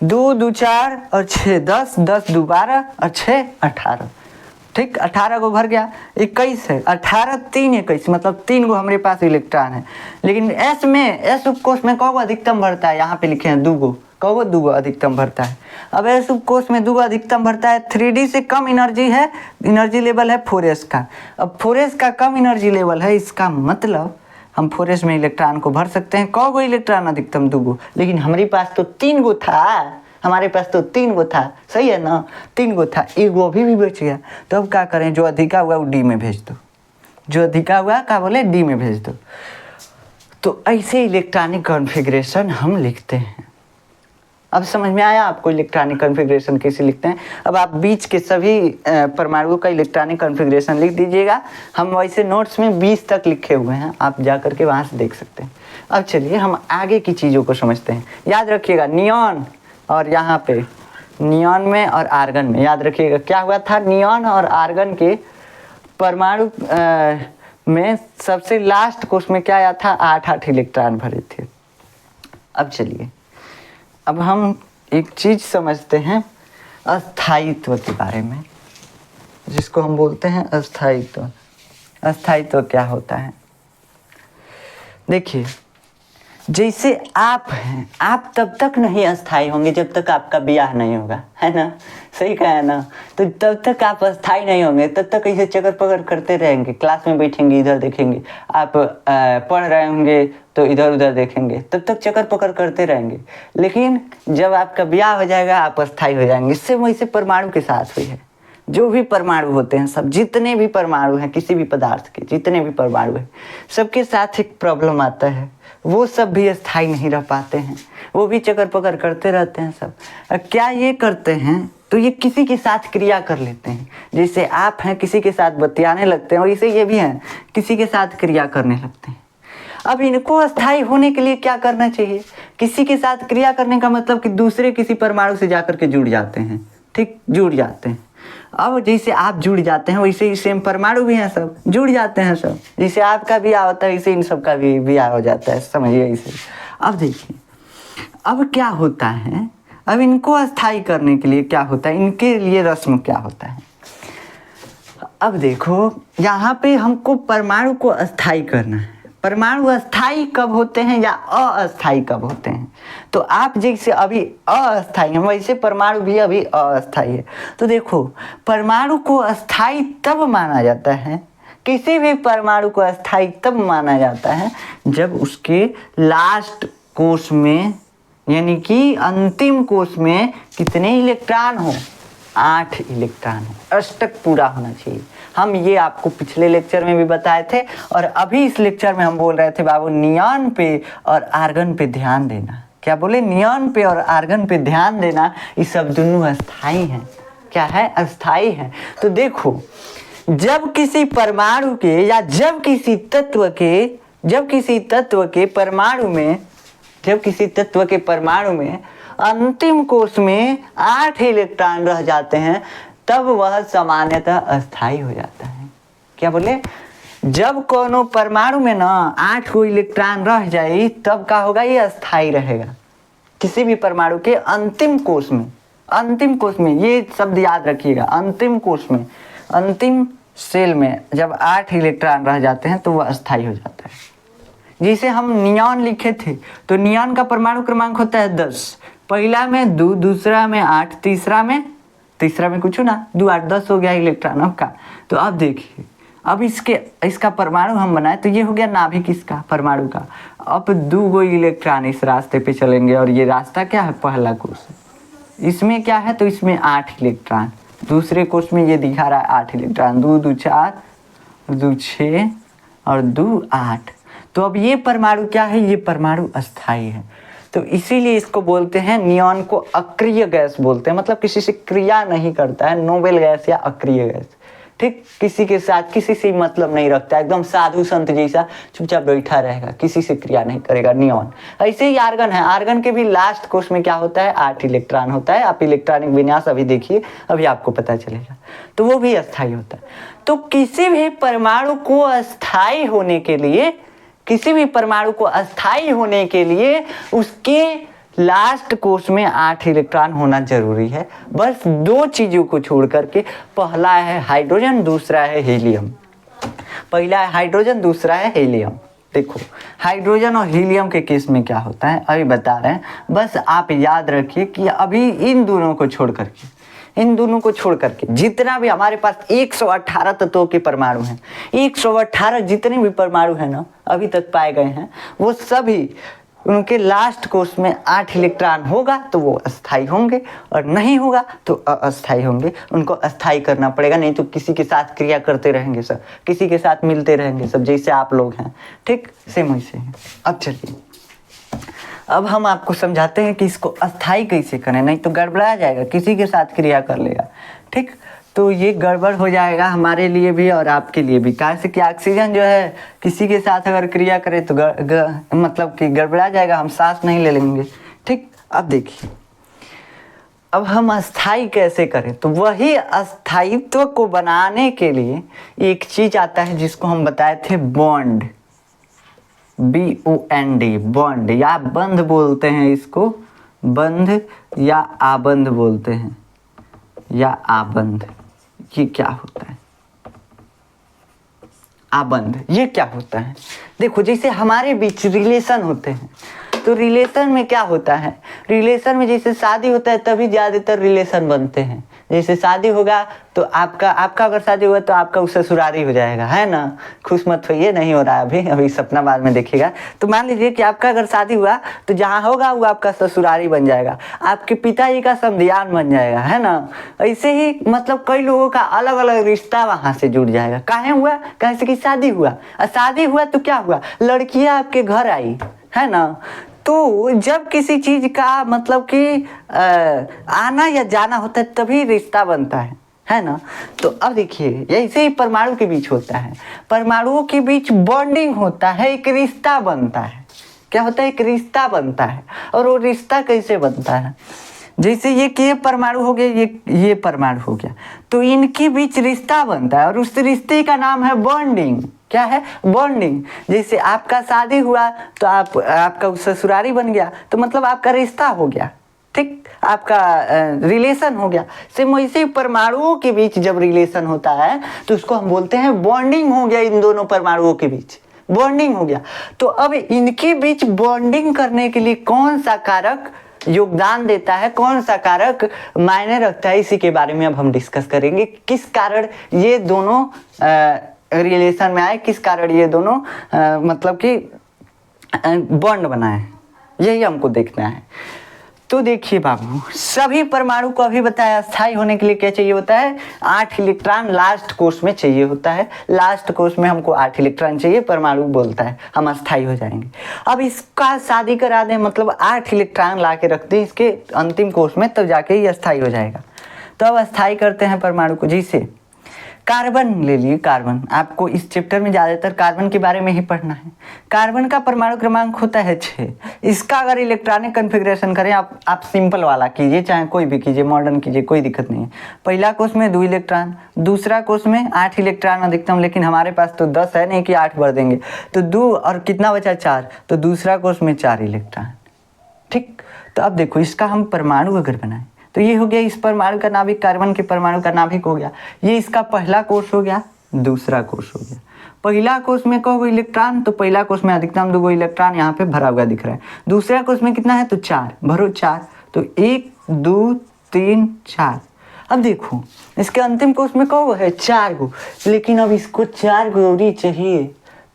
2 2 4 और 6 10 10 2 12 और 6 18, ठीक। 18 को भर गया, 21 है, 18 3 21 मतलब 3 गो हमारे पास इलेक्ट्रॉन है। लेकिन S में, S उपकोष में कौन अधिकतम भरता है, यहाँ पे लिखे हैं 2 गो, कौन 2 गो अधिकतम भरता है। अब S उपकोष में 2 गो अधिकतम भरता है, 3D से कम एनर्जी है, एनर्जी लेवल है 4s का। अब 4s का कम एनर्जी लेवल है, इसका मतलब हम 4s में इलेक्ट्रॉन को भर सकते हैं। कौ गो इलेक्ट्रॉन अधिकतम 2 गो, लेकिन हमारे पास तो 3 गो था, हमारे पास तो 3 गो था, सही है ना, 3 गो था, एक गो भी बच गया। तो अब क्या करें, जो अधिका हुआ वो डी में भेज दो, जो अधिका हुआ क्या बोले डी में भेज दो। तो ऐसे इलेक्ट्रॉनिक कॉन्फ़िगरेशन हम लिखते हैं। अब समझ में आया आपको इलेक्ट्रॉनिक कॉन्फ़िगरेशन कैसे लिखते हैं। अब आप बीच के सभी परमाणुओं का इलेक्ट्रॉनिक कॉन्फ़िगरेशन लिख दीजिएगा। हम वैसे नोट्स में 20 तक लिखे हुए हैं, आप जा करके वहाँ से देख सकते हैं। अब चलिए हम आगे की चीज़ों को समझते हैं। याद रखिएगा नियॉन और यहाँ पे नियॉन में और आर्गन में, याद रखिएगा क्या हुआ था, नियॉन और आर्गन के परमाणु में सबसे लास्ट कोष में क्या आया था, 8 इलेक्ट्रॉन भरे थे। अब चलिए अब हम एक चीज़ समझते हैं अस्थायित्व के बारे में, जिसको हम बोलते हैं अस्थायित्व। अस्थायित्व क्या होता है, देखिए जैसे आप हैं, आप तब तक नहीं अस्थायी होंगे जब तक आपका ब्याह नहीं होगा, है ना, सही कहा है ना। तो तब तक आप अस्थायी नहीं होंगे, तब तक ऐसे चक्कर पकड़ करते रहेंगे, क्लास में बैठेंगे इधर देखेंगे, आप पढ़ रहे होंगे तो इधर उधर देखेंगे, तब तक चक्कर पकड़ करते रहेंगे। लेकिन जब आपका ब्याह हो जाएगा आप अस्थायी हो जाएंगे। इससे वैसे परमाणु के साथ हुई है, जो भी परमाणु होते हैं सब, जितने भी परमाणु हैं किसी भी पदार्थ के, जितने भी परमाणु हैं सबके साथ एक प्रॉब्लम आता है, वो सब भी अस्थायी नहीं रह पाते हैं, वो भी चक्कर पकड़ करते रहते हैं सब। क्या ये करते हैं, तो ये किसी के साथ क्रिया कर लेते हैं। जैसे आप हैं किसी के साथ बतियाने लगते हैं, वैसे ये भी हैं किसी के साथ क्रिया करने लगते हैं। अब इनको अस्थायी होने के लिए क्या करना चाहिए, किसी के साथ क्रिया करने का मतलब कि दूसरे किसी परमाणु से जाकर के जुड़ जाते हैं, ठीक, जुड़ जाते हैं। अब जैसे आप जुड़ जाते हैं वैसे ही सेम परमाणु भी हैं, सब जुड़ जाते हैं सब। जैसे आपका ब्याह होता है वैसे इन सब का भी ब्याह हो जाता है, समझिए इसे। अब देखिए अब क्या होता है, अब इनको अस्थाई करने के लिए क्या होता है, इनके लिए रस्म क्या होता है। अब देखो यहाँ पे हमको परमाणु को अस्थाई करना है। परमाणु अस्थाई कब होते हैं या अस्थाई कब होते हैं, तो आप जैसे अभी अस्थाई है वैसे परमाणु भी अभी अस्थाई है। तो देखो परमाणु को अस्थाई तब माना जाता है, किसी भी परमाणु को अस्थाई तब माना जाता है जब उसके लास्ट कोष में यानी कि अंतिम कोष में कितने इलेक्ट्रॉन हो, 8 इलेक्ट्रॉन हो, अष्टक पूरा होना चाहिए। हम ये आपको पिछले लेक्चर में भी बताए थे और अभी इस लेक्चर में हम बोल रहे थे बाबू नियॉन पे और आर्गन पे ध्यान देना। क्या बोले, नियॉन पे और आर्गन पे ध्यान देना, ये सब दोनों अस्थाई हैं। क्या है, अस्थाई हैं। तो देखो जब किसी परमाणु के या जब किसी तत्व के परमाणु में अंतिम कोष में 8 इलेक्ट्रॉन रह जाते हैं तब वह सामान्यतः अस्थाई हो जाता है। क्या बोले, जब कोनो परमाणु में ना 8 को इलेक्ट्रॉन रह जाए तब क्या होगा, ये अस्थाई रहेगा। किसी भी परमाणु के अंतिम कोष में ये शब्द याद रखिएगा, अंतिम कोष में, अंतिम सेल में जब 8 इलेक्ट्रॉन रह जाते हैं तो वह अस्थाई हो जाता है। जिसे हम नियॉन लिखे थे तो नियॉन का परमाणु क्रमांक होता है 10। पहला में 2, दूसरा में 8, तीसरा में कुछ ना 2 8 10 हो गया इलेक्ट्रॉनों का। तो अब देखिए अब इसका परमाणु हम बनाए तो ये हो गया नाभिक इसका परमाणु का। अब 2 इलेक्ट्रॉन इस रास्ते पे चलेंगे और ये रास्ता क्या है, पहला कोष। इसमें क्या है, तो इसमें 8 इलेक्ट्रॉन, दूसरे कोष में ये दिखा रहा है 8 इलेक्ट्रॉन, 2 2 4, 2 6 और 2 8। तो अब ये परमाणु क्या है, ये परमाणु अस्थाई है। तो इसीलिए इसको बोलते हैं, नियॉन को अक्रिय गैस बोलते हैं, मतलब किसी से क्रिया नहीं करता है, नोबेल गैस या अक्रिय गैस। ठीक, किसी के साथ किसी से मतलब नहीं रखता, एकदम साधु संत जैसा चुपचाप बैठा रहेगा, किसी से क्रिया नहीं करेगा नियॉन। ऐसे ही आर्गन है, आर्गन के भी लास्ट कोष में क्या होता है, 8 इलेक्ट्रॉन होता है। आप इलेक्ट्रॉनिक विन्यास अभी देखिए, अभी आपको पता चलेगा। तो वो भी अस्थाई होता है। तो किसी भी परमाणु को अस्थाई होने के लिए उसके लास्ट कोष में 8 इलेक्ट्रॉन होना जरूरी है। बस 2 चीजों को छोड़ करके, पहला है हाइड्रोजन, दूसरा है हीलियम। पहला है हाइड्रोजन, दूसरा है हीलियम। देखो हाइड्रोजन और हीलियम के केस में क्या होता है अभी बता रहे हैं, बस आप याद रखिए कि अभी इन दोनों को छोड़ करके जितना भी हमारे पास 118 तत्वों के परमाणु हैं, 118 जितने भी परमाणु हैं ना अभी तक पाए गए हैं, वो सभी उनके लास्ट कोष में 8 इलेक्ट्रॉन होगा तो वो अस्थाई होंगे और नहीं होगा तो अस्थाई होंगे। उनको अस्थाई करना पड़ेगा, नहीं तो किसी के साथ क्रिया करते रहेंगे सब, किसी के साथ मिलते रहेंगे सब, जैसे आप लोग हैं। ठीक, सेम वैसे हैं। अब चलिए अब हम आपको समझाते हैं कि इसको अस्थाई कैसे करें, नहीं तो गड़बड़ा जाएगा, किसी के साथ क्रिया कर लेगा। ठीक, तो ये गड़बड़ हो जाएगा हमारे लिए भी और आपके लिए भी। कैसे कि ऑक्सीजन जो है किसी के साथ अगर क्रिया करे तो मतलब कि गड़बड़ा जाएगा, हम सांस नहीं ले लेंगे। ठीक, अब देखिए अब हम अस्थाई कैसे करें, तो वही अस्थायित्व को बनाने के लिए एक चीज आता है जिसको हम बताए थे बॉन्ड, BOND, बॉन्ड या बंध बोलते हैं इसको, बंध या आबंध बोलते हैं, या आबंध। ये क्या होता है आबंध, ये क्या होता है? देखो जैसे हमारे बीच रिलेशन होते हैं तो रिलेशन में क्या होता है, रिलेशन में जैसे शादी होता है तभी ज़्यादातर रिलेशन बनते हैं। जैसे शादी होगा तो आपका अगर शादी हुआ तो आपका ससुरारी हो जाएगा, है ना। खुश मत होइए, नहीं हो रहा है अभी सपना बाद में देखिएगा। तो मान लीजिए कि आपका अगर शादी हुआ तो जहाँ होगा वो आपका ससुरारी बन जाएगा, आपके पिताजी का समधियान बन जाएगा, है ना। ऐसे ही मतलब कई लोगों का अलग अलग रिश्ता वहाँ से जुड़ जाएगा। काहे हुआ, कैसे कि शादी हुआ, और शादी हुआ तो क्या हुआ, लड़कियाँ आपके घर आई, है ना। तो जब किसी चीज का मतलब कि आना या जाना होता है तभी रिश्ता बनता है ना। तो अब देखिए ऐसे ही परमाणु के बीच होता है, परमाणुओं के बीच बॉन्डिंग होता है, एक रिश्ता बनता है। क्या होता है, एक रिश्ता बनता है। और वो रिश्ता कैसे बनता है, जैसे ये कि ये परमाणु हो गया, ये परमाणु हो गया, तो इनके बीच रिश्ता बनता है और उस रिश्ते का नाम है बॉन्डिंग। क्या है? बॉन्डिंग। जैसे आपका शादी हुआ तो आपका ससुरारी बन गया, तो मतलब आपका रिश्ता हो गया, ठीक, आपका रिलेशन हो गया। सेम वैसे परमाणुओं के बीच जब रिलेशन होता है तो उसको हम बोलते हैं बॉन्डिंग हो गया। इन दोनों परमाणुओं के बीच बॉन्डिंग हो गया। तो अब इनके बीच बॉन्डिंग करने के लिए कौन सा कारक योगदान देता है, कौन सा कारक मायने रखता है, इसी के बारे में अब हम डिस्कस करेंगे। किस कारण ये दोनों रिलेशन में आए, किस कारण ये दोनों मतलब कि बॉन्ड बनाए, यही हमको देखना है। तो देखिए बाबू, सभी परमाणु को अभी बताया स्थायी होने के लिए क्या चाहिए होता है? 8 इलेक्ट्रॉन लास्ट कोष में चाहिए होता है। लास्ट कोष में हमको 8 इलेक्ट्रॉन चाहिए, परमाणु बोलता है हम अस्थायी हो जाएंगे। अब इसका शादी करा दें, मतलब 8 इलेक्ट्रॉन ला के रख दें इसके अंतिम कोष में, तब जाके ये अस्थायी हो जाएगा। तो अब अस्थायी करते हैं परमाणु को। जैसे कार्बन ले लिए, कार्बन, आपको इस चैप्टर में ज़्यादातर कार्बन के बारे में ही पढ़ना है। कार्बन का परमाणु क्रमांक होता है 6। इसका अगर इलेक्ट्रॉनिक कन्फिग्रेशन करें, आप सिंपल वाला कीजिए, चाहे कोई भी कीजिए, मॉडर्न कीजिए, कोई दिक्कत नहीं है। पहला कोष में 2 इलेक्ट्रॉन, दूसरा कोष में 8 इलेक्ट्रॉन अधिकतम, लेकिन हमारे पास तो 10 है नहीं कि 8 भर देंगे, तो 2 और कितना बचा 4, तो दूसरा कोष में 4 इलेक्ट्रॉन, ठीक। तो अब देखो इसका हम परमाणु अगर बनाएं तो ये हो गया इस परमाणु का नाभिक, कार्बन के परमाणु का नाभिक हो गया। ये इसका पहला कोष हो गया, दूसरा कोष हो गया। पहला कोष में कौ इलेक्ट्रॉन, तो पहला कोष में अधिकतम 2 इलेक्ट्रॉन यहाँ पे भरा हुआ दिख रहा है। दूसरा कोष में कितना है, तो 4, भरो 4, तो 1 2 3 4। अब देखो इसके अंतिम कोष में कौ है, 4 गो, लेकिन अब इसको 4 गौरी चाहिए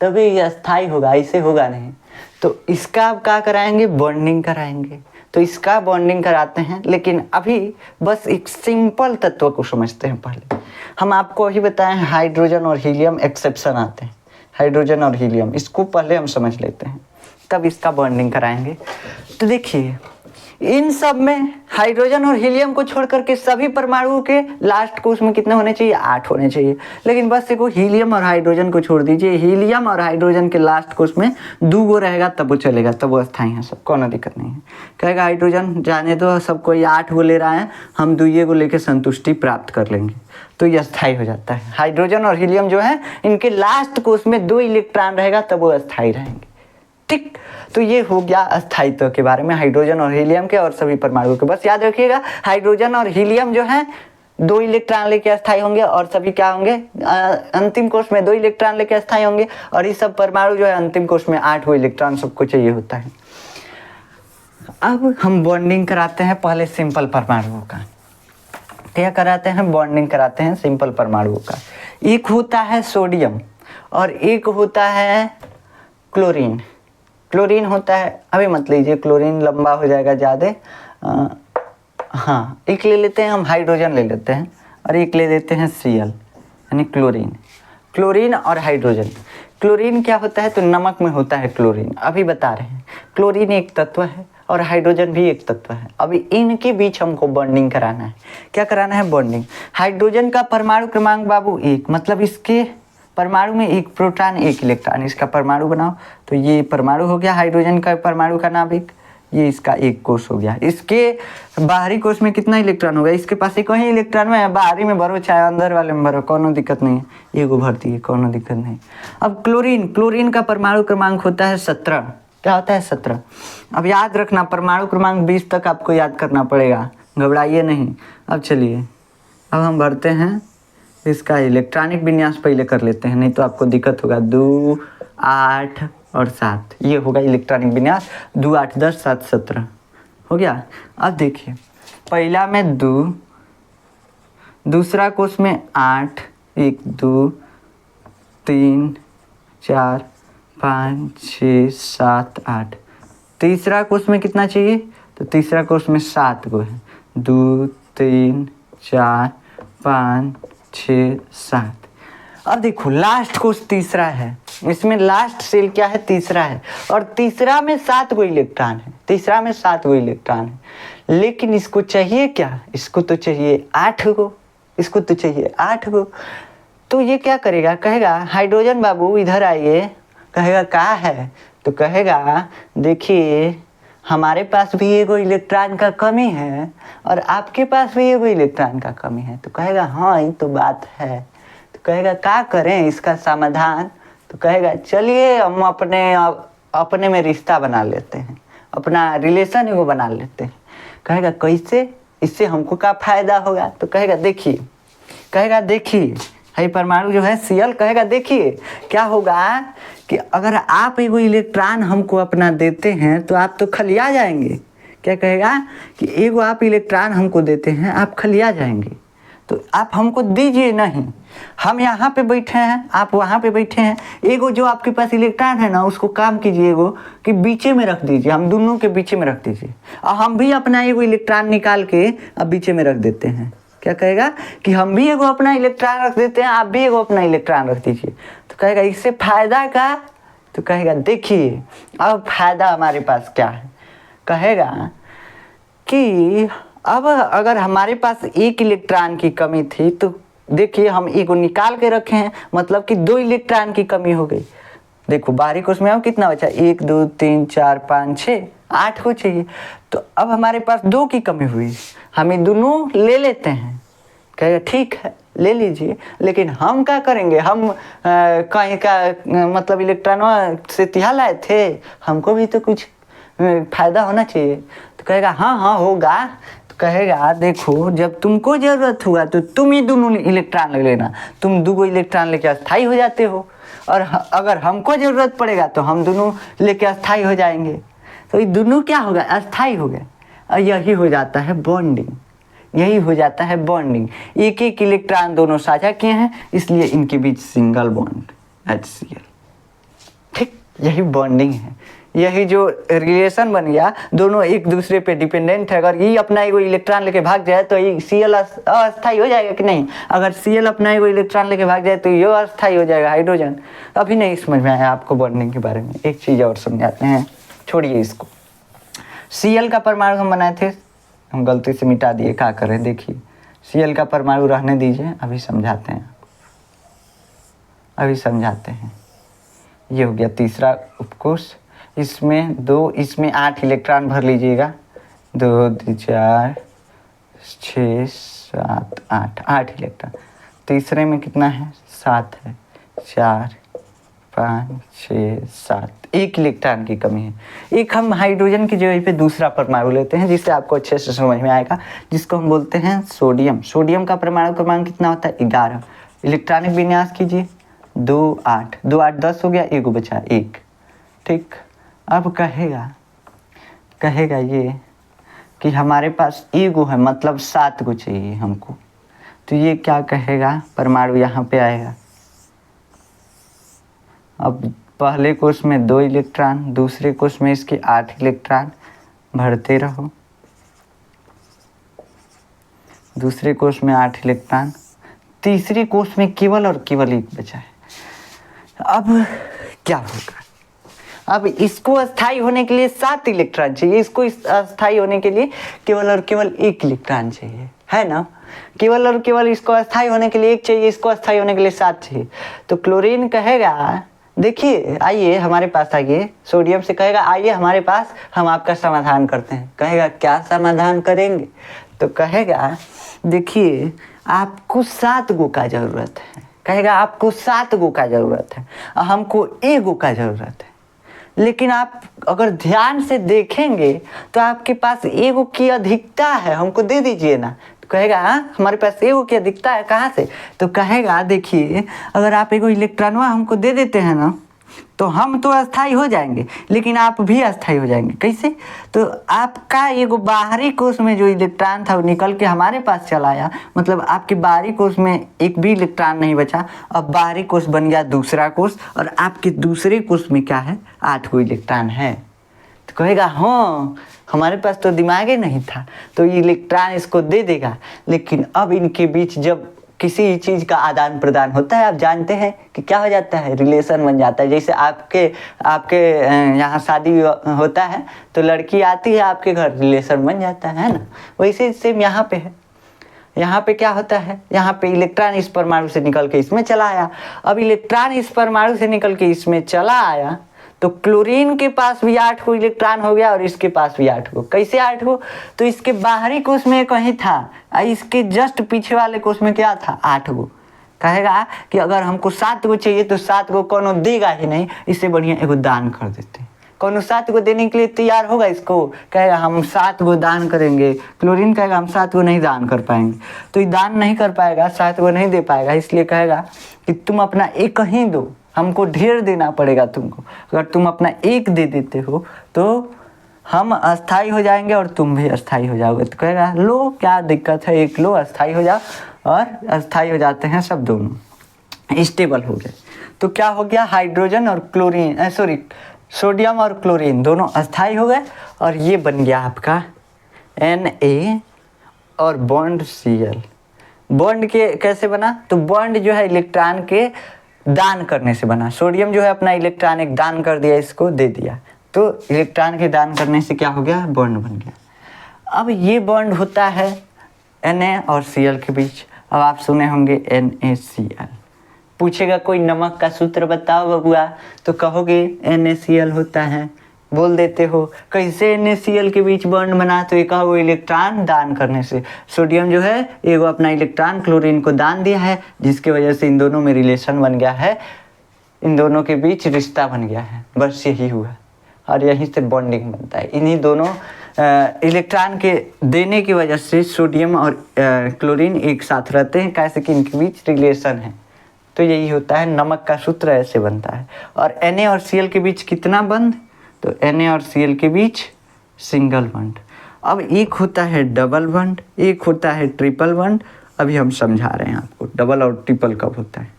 तभी ये अस्थायी होगा, ऐसे होगा नहीं। तो इसका अब क्या कराएंगे, बॉन्डिंग कराएंगे। तो इसका बॉन्डिंग कराते हैं, लेकिन अभी बस एक सिंपल तत्व को समझते हैं। पहले हम आपको अभी बताएं हाइड्रोजन और हीलियम एक्सेप्शन आते हैं, हाइड्रोजन और हीलियम, इसको पहले हम समझ लेते हैं, तब इसका बॉन्डिंग कराएंगे। तो देखिए इन सब में हाइड्रोजन और हीलियम को छोड़ करके सभी परमाणुओं के लास्ट कोष में कितने होने चाहिए, 8 होने चाहिए। लेकिन बस देखो हीलियम और हाइड्रोजन को छोड़ दीजिए, हीलियम और हाइड्रोजन के लास्ट कोष में 2 गो रहेगा, तब वो चलेगा, तब वो अस्थायी है, सब कोई दिक्कत नहीं है। कहेगा हाइड्रोजन जाने दो, सब कोई 8 गो ले रहा है, हम 2 गो लेके संतुष्टि प्राप्त कर लेंगे, तो ये अस्थायी हो जाता है। हाइड्रोजन और हीलियम जो है इनके लास्ट कोष में 2 इलेक्ट्रॉन रहेगा, तब वो अस्थायी रहेंगे, ठीक। तो ये हो गया अस्थायित्व के बारे में हाइड्रोजन और हीलियम के और सभी परमाणुओं के। बस याद रखिएगा हाइड्रोजन और हीलियम जो है 2 इलेक्ट्रॉन लेके अस्थायी होंगे, और सभी क्या होंगे, अंतिम कोष में 2 इलेक्ट्रॉन लेके अस्थायी होंगे, और ये सब परमाणु जो है अंतिम कोष में 8 इलेक्ट्रॉन सबको चाहिए होता है। अब हम बॉन्डिंग कराते हैं पहले सिंपल परमाणुओं का। क्या कराते हैं, बॉन्डिंग कराते हैं सिंपल परमाणुओं का। एक होता है सोडियम और एक होता है क्लोरीन। क्लोरीन होता है, अभी मत लीजिए, क्लोरीन लंबा हो जाएगा ज़्यादा। हाँ, एक ले लेते हैं हम, हाइड्रोजन ले लेते हैं, और एक ले लेते हैं Cl यानी क्लोरीन। क्लोरीन और हाइड्रोजन। क्लोरीन क्या होता है, तो नमक में होता है क्लोरीन, अभी बता रहे हैं। क्लोरीन एक तत्व है और हाइड्रोजन भी एक तत्व है। अभी इनके बीच हमको बॉन्डिंग कराना है। क्या कराना है, बॉन्डिंग। हाइड्रोजन का परमाणु क्रमांक बाबू 1, मतलब इसके परमाणु में 1 प्रोटॉन 1 इलेक्ट्रॉन, इसका परमाणु बनाओ, तो ये परमाणु हो गया हाइड्रोजन का परमाणु का नाभिक, ये इसका एक कोष हो गया। इसके बाहरी कोष में कितना इलेक्ट्रॉन होगा, इसके पास एक ही इलेक्ट्रॉन में, बाहरी में भरो चाहे अंदर वाले में भरो, कोनो दिक्कत नहीं है, एगो भरती है, कोनो दिक्कत नहीं। अब क्लोरीन, क्लोरीन का परमाणु क्रमांक होता है 17। क्या होता है, 17। अब याद रखना परमाणु क्रमांक 20 तक आपको याद करना पड़ेगा, घबराइए नहीं। अब चलिए, अब हम भरते हैं इसका इलेक्ट्रॉनिक विन्यास, पहले कर लेते हैं, नहीं तो आपको दिक्कत होगा। 2 8 और 7, ये होगा इलेक्ट्रॉनिक विन्यास। 2 8 10 7 17 हो गया। अब देखिए पहला में 2, दूसरा कोष में 8, 1 2 3 4 5 6 7 8। तीसरा कोष में कितना चाहिए, तो तीसरा कोष में 7 गो है, 2 3 4 5 6 7। अब देखो लास्ट कोष तीसरा है, इसमें लास्ट सेल क्या है, तीसरा है, और तीसरा में 7 गो इलेक्ट्रॉन है, तीसरा में 7 गो इलेक्ट्रॉन है। लेकिन इसको चाहिए क्या, इसको तो चाहिए 8 गो, इसको तो चाहिए 8 गो। तो ये क्या करेगा, कहेगा हाइड्रोजन बाबू इधर आइए, कहेगा क्या है, तो कहेगा देखिए हमारे पास भी एगो इलेक्ट्रॉन का कमी है और आपके पास भी एगो इलेक्ट्रॉन का कमी है। तो कहेगा हाँ ये तो बात है। तो कहेगा क्या करें इसका समाधान? तो कहेगा चलिए हम अपने में रिश्ता बना लेते हैं, अपना रिलेशन एगो बना लेते हैं। कहेगा कैसे, इससे हमको क्या फायदा होगा? तो कहेगा देखिए है परमाणु जो है Cl, कहेगा देखिए क्या होगा कि अगर आप एगो इलेक्ट्रॉन हमको अपना देते हैं तो आप तो खलिया जाएंगे। क्या कहेगा कि एगो आप इलेक्ट्रॉन हमको देते हैं, आप खलिया जाएंगे, तो आप हमको दीजिए नहीं। हम यहाँ पे बैठे हैं, आप वहाँ पे बैठे हैं, एगो जो आपके पास इलेक्ट्रॉन है ना उसको काम कीजिए एगो कि बीचे में रख दीजिए, हम दोनों के बीचे में रख दीजिए। और हम भी अपना एगो इलेक्ट्रॉन निकाल के अब बीचे में रख देते हैं। क्या कहेगा कि हम भी एगो अपना इलेक्ट्रॉन रख देते हैं, आप भी एगो अपना इलेक्ट्रॉन रख दीजिए। तो कहेगा इससे फायदा का? तो कहेगा देखिए अब फायदा हमारे पास क्या है। कहेगा कि अब अगर हमारे पास एक इलेक्ट्रॉन की कमी थी तो देखिए हम एगो निकाल के रखे हैं, मतलब कि 2 इलेक्ट्रॉन की कमी हो गई। देखो बाहरी कोश में अब कितना बचा, 1 2 3 4 5 6 8 को चाहिए, तो अब हमारे पास 2 की कमी हुई, हम ये दोनों ले लेते हैं। कहेगा ठीक है ले लीजिए, लेकिन हम क्या करेंगे, हम कहीं का मतलब इलेक्ट्रॉन से तिहा लाए थे, हमको भी तो कुछ फायदा होना चाहिए। तो कहेगा हाँ होगा। तो कहेगा देखो जब तुमको जरूरत हुआ तो तुम ही दोनों इलेक्ट्रॉन ले लेना, तुम 2 इलेक्ट्रॉन लेके अस्थायी हो जाते हो, और अगर हमको जरूरत पड़ेगा तो हम दोनों लेके अस्थायी हो जाएंगे। तो ये दोनों क्या होगा, अस्थायी हो गए। और यही हो जाता है बॉन्डिंग, यही हो जाता है बॉन्डिंग। एक एक इलेक्ट्रॉन दोनों साझा किए हैं, इसलिए इनके बीच सिंगल बॉन्ड HCl। ठीक, यही बॉन्डिंग है, यही जो रिलेशन बन गया, दोनों एक दूसरे पे डिपेंडेंट है। अगर ये अपना एगो इलेक्ट्रॉन लेके भाग जाए तो ये Cl अस्थायी हो जाएगा कि नहीं? अगर Cl अपना एगो इलेक्ट्रॉन लेके भाग जाए तो ये अस्थायी हो जाएगा, हाइड्रोजन। अभी नहीं समझ में आया आपको बॉन्डिंग के बारे में, एक चीज़ और समझाते हैं, छोड़िए इसको। Cl का परमाणु हम बनाए थे, हम गलती से मिटा दिए, क्या करें। देखिए Cl का परमाणु रहने दीजिए, अभी समझाते हैं। ये हो गया तीसरा उपकोष, इसमें 2, इसमें 8 इलेक्ट्रॉन भर लीजिएगा, 2 2 4 6 7 8 इलेक्ट्रॉन। तीसरे में कितना है, 7 है, 4 5 6 7, 1 इलेक्ट्रॉन की कमी है। एक हम हाइड्रोजन की जगह पे दूसरा परमाणु लेते हैं जिससे आपको अच्छे से समझ में आएगा, जिसको हम बोलते हैं सोडियम। सोडियम का परमाणु क्रमांक कितना होता है, 11। इलेक्ट्रॉनिक विन्यास कीजिए, 2 8 2 8 10 हो गया, एगो बचा 1। ठीक, अब कहेगा ये कि हमारे पास एगो है, मतलब 7 को चाहिए हमको। तो ये क्या कहेगा, परमाणु यहाँ पे आएगा। अब पहले कोष में 2 इलेक्ट्रॉन, दूसरे कोष में इसके 8 इलेक्ट्रॉन, भरते रहो। दूसरे कोष में 8 इलेक्ट्रॉन, तीसरे कोष में केवल और केवल 1 बचा है। अब क्या होगा, अब इसको अस्थायी होने के लिए 7 इलेक्ट्रॉन चाहिए, इसको अस्थायी होने के लिए केवल और केवल 1 इलेक्ट्रॉन चाहिए, है ना। केवल और केवल इसको अस्थायी होने के लिए 1 चाहिए, इसको अस्थायी होने के लिए 7 चाहिए। तो क्लोरीन कहेगा देखिए आइए हमारे पास आइए, सोडियम से कहेगा आइए हमारे पास, हम आपका समाधान करते हैं। कहेगा क्या समाधान करेंगे? तो कहेगा देखिए आपको 7 गो का ज़रूरत है। कहेगा आपको 7 गो का ज़रूरत है और हमको 1 गो का ज़रूरत है, लेकिन आप अगर ध्यान से देखेंगे तो आपके पास 1 गो की अधिकता है, हमको दे दीजिए ना। तो कहेगा हाँ हमारे पास 1 गो की अधिकता है, कहाँ से? तो कहेगा देखिए अगर आप 1 गो इलेक्ट्रॉनवा हमको दे देते हैं ना तो हम तो अस्थायी हो जाएंगे, लेकिन आप भी अस्थायी हो जाएंगे। कैसे? तो आपका एगो बाहरी कोष में जो इलेक्ट्रॉन था वो निकल के हमारे पास चला आया, मतलब आपके बाहरी कोष में एक भी इलेक्ट्रॉन नहीं बचा। अब बाहरी कोष बन गया दूसरा कोष, और आपके दूसरे कोष में क्या है, 8 गो इलेक्ट्रॉन है। तो कहेगा हाँ हमारे पास तो दिमाग ही नहीं था, तो इलेक्ट्रॉन इसको दे देगा। लेकिन अब इनके बीच जब किसी चीज़ का आदान प्रदान होता है, आप जानते हैं कि क्या हो जाता है, रिलेशन बन जाता है। जैसे आपके यहाँ शादी होता है तो लड़की आती है आपके घर, रिलेशन बन जाता है ना। वैसे सेम यहाँ पे है। यहाँ पे क्या होता है, यहाँ पे इलेक्ट्रॉन इस परमाणु से निकल के इसमें चला आया। अब इलेक्ट्रॉन इस परमाणु से निकल के इसमें चला आया तो क्लोरीन के पास भी 8 को इलेक्ट्रॉन हो गया और इसके पास भी 8 को। कैसे 8 को? तो इसके बाहरी कोष में कहीं था और इसके जस्ट पीछे वाले कोष में क्या था? 8 को। कहेगा कि अगर हमको 7 को चाहिए तो 7 को कोनो देगा ही नहीं, इससे बढ़िया एगो दान कर देते हैं। कोनो 7 को देने के लिए तैयार होगा इसको? कहेगा हम 7 को दान करेंगे। क्लोरीन कहेगा हम 7 को नहीं दान कर पाएंगे। तो ये दान नहीं कर पाएगा, 7 को नहीं दे पाएगा, इसलिए कहेगा कि तुम अपना एक ही दो, हमको ढेर देना पड़ेगा तुमको। अगर तुम अपना एक दे देते हो तो हम अस्थाई हो जाएंगे और तुम भी अस्थाई हो जाओगे। तो कहेगा लो क्या दिक्कत है, एक लो अस्थाई हो जाओ, और अस्थाई हो जाते हैं सब दोनों, स्टेबल हो गए। तो क्या हो गया? हाइड्रोजन और क्लोरीन सोडियम और क्लोरीन दोनों अस्थाई हो गए और ये बन गया आपका Na और बॉन्ड Cl। बॉन्ड के कैसे बना? तो बॉन्ड जो है इलेक्ट्रॉन के दान करने से बना। सोडियम जो है अपना इलेक्ट्रॉन एक दान कर दिया, इसको दे दिया, तो इलेक्ट्रॉन के दान करने से क्या हो गया? बॉन्ड बन गया। अब ये बॉन्ड होता है Na और Cl के बीच। अब आप सुने होंगे NaCl। पूछेगा कोई नमक का सूत्र बताओ बबुआ, तो कहोगे NaCl होता है, बोल देते हो। कैसे NaCl के बीच बॉन्ड बना? तो ये कहो इलेक्ट्रॉन दान करने से। सोडियम जो है एगो अपना इलेक्ट्रॉन क्लोरीन को दान दिया है, जिसकी वजह से इन दोनों में रिलेशन बन गया है, इन दोनों के बीच रिश्ता बन गया है। बस यही हुआ और यहीं से बॉन्डिंग बनता है। इन्हीं दोनों इलेक्ट्रॉन के देने की वजह से सोडियम और क्लोरीन एक साथ रहते हैं, कैसे कि इनके बीच रिलेशन है। तो यही होता है, नमक का सूत्र ऐसे बनता है। और Na और Cl के बीच कितना बंद? तो Na और Cl के बीच सिंगल बंड। अब एक होता है डबल बंड, एक होता है ट्रिपल बंड। अभी हम समझा रहे हैं आपको डबल और ट्रिपल कब होता है।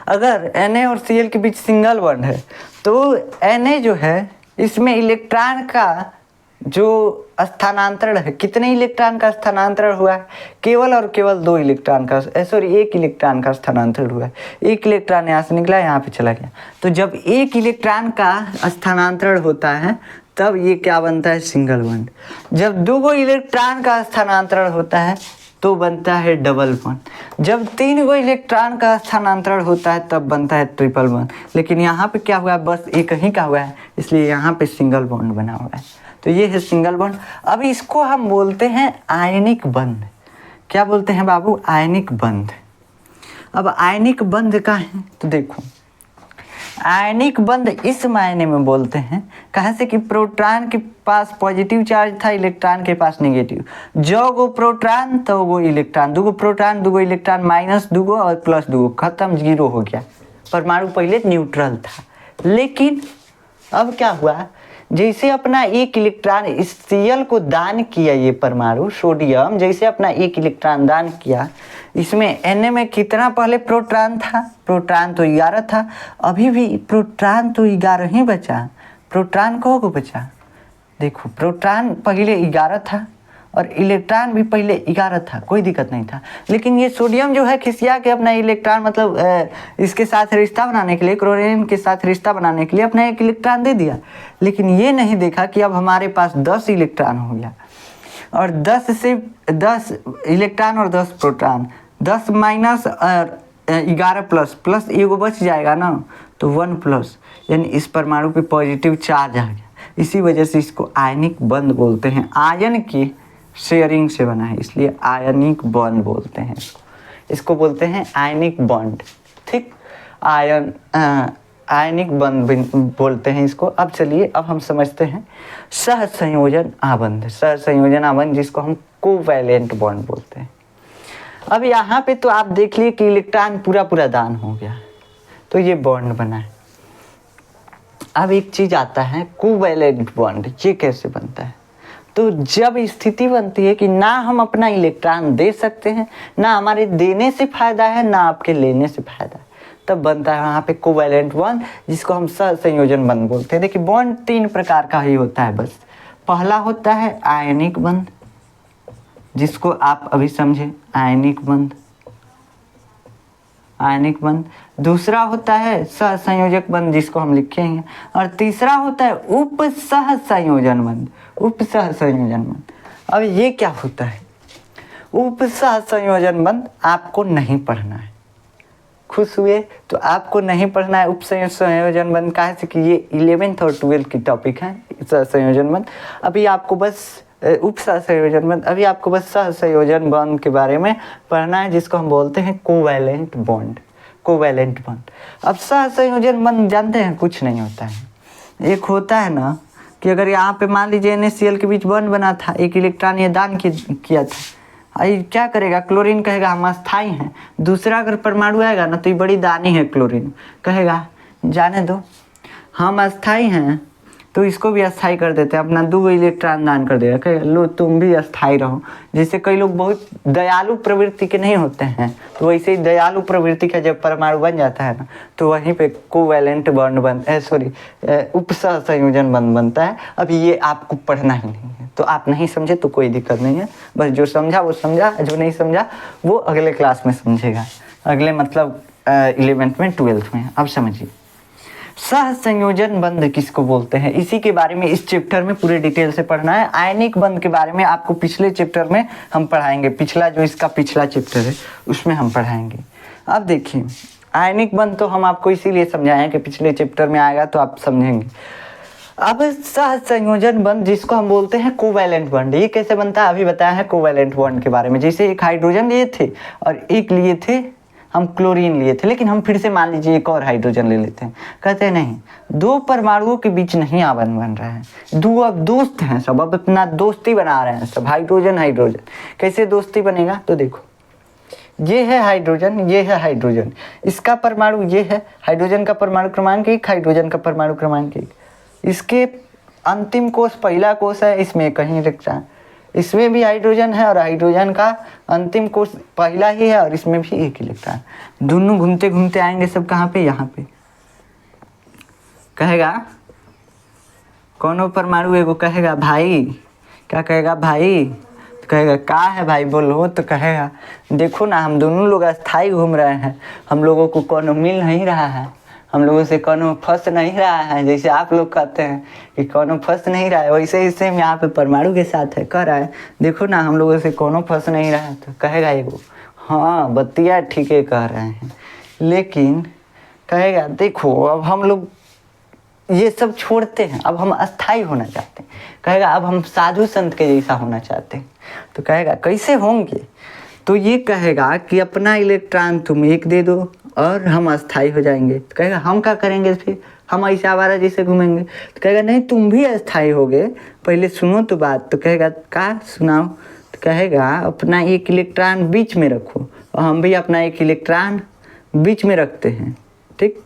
अगर Na और Cl के बीच सिंगल बंड है तो Na जो है इसमें इलेक्ट्रॉन का जो स्थानांतरण है, कितने इलेक्ट्रॉन का स्थानांतरण हुआ है? केवल और केवल 2 इलेक्ट्रॉन का, एक इलेक्ट्रॉन का स्थानांतरण हुआ है। एक इलेक्ट्रॉन यहाँ से निकला, यहाँ पे चला गया। तो जब एक इलेक्ट्रॉन का स्थानांतरण होता है तब ये क्या बनता है? Single bond. जब 2 इलेक्ट्रॉन का स्थानांतरण होता है तो बनता है डबल बॉन्ड। जब 3 इलेक्ट्रॉन का स्थानांतरण होता है तब बनता है ट्रिपल बॉन्ड। लेकिन यहाँ पे क्या हुआ है? बस एक ही का हुआ है, इसलिए यहाँ पे सिंगल बॉन्ड बना हुआ है। तो ये है सिंगल बॉन्ड। अब इसको हम बोलते हैं आयनिक बंध। क्या बोलते हैं बाबू? आयनिक बंध। अब आयनिक बंध का है तो देखो, आयनिक बंध इस मायने में बोलते हैं कहाँ से कि प्रोटॉन के पास पॉजिटिव चार्ज था, इलेक्ट्रॉन के पास नेगेटिव। जो गो प्रोटॉन तो वो इलेक्ट्रॉन, 2 प्रोटॉन 2 इलेक्ट्रॉन, माइनस 2 और प्लस 2, खत्म, 0 हो गया। परमाणु पहले न्यूट्रल था। लेकिन अब क्या हुआ? जैसे अपना एक इलेक्ट्रॉन इस Cl को दान किया, ये परमाणु सोडियम जैसे अपना एक इलेक्ट्रॉन दान किया, इसमें Na में कितना पहले प्रोटॉन था? प्रोटॉन तो 11 था। अभी भी प्रोटॉन तो 11 ही बचा। प्रोटॉन को बचा? देखो प्रोटॉन पहले 11 था और इलेक्ट्रॉन भी पहले 11 था, कोई दिक्कत नहीं था। लेकिन ये सोडियम जो है खिसिया के अपना इलेक्ट्रॉन मतलब इसके साथ रिश्ता बनाने के लिए, क्लोरीन के साथ रिश्ता बनाने के लिए अपना एक इलेक्ट्रॉन दे दिया। लेकिन ये नहीं देखा कि अब हमारे पास 10 इलेक्ट्रॉन हो गया और 10 से 10 इलेक्ट्रॉन और 10 प्रोटॉन, 10 माइनस 11 प्लस एगो बच जाएगा ना, तो 1 प्लस, यानी इस परमाणु पे पॉजिटिव चार्ज आ गया। इसी वजह से इसको आयनिक बंध बोलते हैं। आयन की शेयरिंग से बना है, इसलिए आयनिक बॉन्ड बोलते हैं इसको बोलते हैं आयनिक बॉन्ड। ठीक, आयनिक बंध बोलते हैं इसको। अब चलिए, अब हम समझते हैं सहसंयोजन आबंध। सहसंयोजन आबंध जिसको हम कोवैलेंट बॉन्ड बोलते हैं। अब यहाँ पे तो आप देख लिए कि इलेक्ट्रॉन पूरा दान हो गया, तो ये बॉन्ड बना है। अब एक चीज आता है कोवैलेंट बॉन्ड। ये कैसे बनता है? तो जब स्थिति बनती है कि ना हम अपना इलेक्ट्रॉन दे सकते हैं, ना हमारे देने से फायदा है, ना आपके लेने से फायदा है, तब बनता है वहाँ पे कोवैलेंट बॉन्ड, जिसको हम सहसंयोजन बंध बोलते हैं। देखिए बॉन्ड 3 प्रकार का ही होता है बस। पहला होता है आयनिक बंध, जिसको आप अभी समझे, आयनिक बंध, आयनिक बंध। दूसरा होता है सहसंयोजक बंध, जिसको हम लिखेंगे। और तीसरा होता है उप सहसंयोजन बंध, उप सहसंयोजन बंध। अब ये क्या होता है? उप सहसंयोजन बंध आपको नहीं पढ़ना है, खुश हुए। तो आपको नहीं पढ़ना है उप संयोजन बंध का है कि ये 11th और 12th की टॉपिक है संयोजन बंध। अभी आपको बस उप संयोजन बंध, अभी आपको बस सह संयोजन बंध के बारे में पढ़ना है, जिसको हम बोलते हैं कोवैलेंट बॉन्ड। Covalent bond. अब सह संयोजन बंध जानते हैं, कुछ नहीं होता है। एक होता है ना कि अगर यहाँ पे मान लीजिए NaCl के बीच बॉन्ड बना था, एक इलेक्ट्रॉन ये दान किया था, आई क्या करेगा, क्लोरीन कहेगा हम अस्थाई हैं। दूसरा अगर परमाणु आएगा ना तो ये बड़ी दानी है, क्लोरीन कहेगा जाने दो हम अस्थाई हैं, तो इसको भी अस्थाई कर देते हैं, अपना 2 इलेक्ट्रॉन दान कर देगा, कहेगा लो तुम भी अस्थाई रहो। जैसे कई लोग बहुत दयालु प्रवृत्ति के नहीं होते हैं, तो वैसे ही दयालु प्रवृत्ति का जब परमाणु बन जाता है ना तो वहीं पे कोवैलेंट बॉन्ड उप संयोजन बंध बनता है। अब ये आपको पढ़ना ही नहीं है, तो आप नहीं समझे तो कोई दिक्कत नहीं है, बस जो समझा वो समझा, जो नहीं समझा वो अगले क्लास में समझेगा, अगले मतलब 11th में 12th में। अब समझिए सह संयोजन बंध किसको बोलते हैं, इसी के बारे में इस चैप्टर में पूरे डिटेल से पढ़ना है। आयनिक बंध के बारे में आपको पिछले चैप्टर में हम पढ़ाएंगे, पिछला जो इसका पिछला चैप्टर है उसमें हम पढ़ाएंगे। अब देखिए आयनिक बंध तो हम आपको इसीलिए समझाएं कि पिछले चैप्टर में आएगा तो आप समझेंगे। अब सह संयोजन बंध जिसको हम बोलते हैं कोवैलेंट बॉन्ड, ये कैसे बनता है अभी बताया है कोवैलेंट बॉन्ड के बारे में। जैसे एक हाइड्रोजन लिए थे और एक लिए थे हम क्लोरीन लिए थे, लेकिन हम फिर से मान लीजिए एक और हाइड्रोजन ले लेते हैं, कहते हैं नहीं 2 परमाणुओं के बीच नहीं आवन बन रहा है, 2 अब दोस्त हैं सब, अब अपना दोस्ती बना रहे हैं सब, हाइड्रोजन हाइड्रोजन। कैसे दोस्ती बनेगा, तो देखो ये है हाइड्रोजन, ये है हाइड्रोजन, इसका परमाणु ये है, हाइड्रोजन का परमाणु क्रमांक 1, हाइड्रोजन का परमाणु क्रमांक 1, इसके अंतिम कोष पहला कोष है, इसमें कहीं इलेक्ट्रॉन, इसमें भी हाइड्रोजन है और हाइड्रोजन का अंतिम कोष पहला ही है और इसमें भी 1 इलेक्ट्रॉन। दोनों घूमते घूमते आएंगे सब कहाँ पे, यहाँ पे। कहेगा कौन परमाणु एगो कहेगा भाई, क्या कहेगा भाई, तो कहेगा का है भाई बोलो, तो कहेगा देखो ना हम दोनों लोग अस्थाई घूम रहे हैं, हम लोगों को कौन मिल नहीं रहा है, हम लोगों से कौन फंस नहीं रहा है, जैसे आप लोग कहते हैं कि कौन फंस नहीं रहा है, वैसे ही सेम यहाँ पे परमाणु के साथ है, कह रहा है देखो ना हम लोगों से कौन फंस नहीं रहा है। तो कहेगा एगो हाँ बतिया ठीक है कह रहे हैं, लेकिन कहेगा देखो अब हम लोग ये सब छोड़ते हैं, अब हम अस्थाई होना चाहते हैं। कहेगा अब हम साधु संत के जैसा होना चाहते हैं। तो कहेगा कैसे होंगे, तो ये कहेगा कि अपना इलेक्ट्रॉन तुम 1 दे दो और हम अस्थाई हो जाएंगे। तो कहेगा हम क्या करेंगे फिर, हम ऐसे आवारा जैसे घूमेंगे। तो कहेगा नहीं तुम भी अस्थाई होगे, पहले सुनो तो बात। तो कहेगा का सुनाओ, तो कहेगा अपना 1 इलेक्ट्रॉन बीच में रखो और हम भी अपना 1 इलेक्ट्रॉन बीच में रखते हैं, ठीक।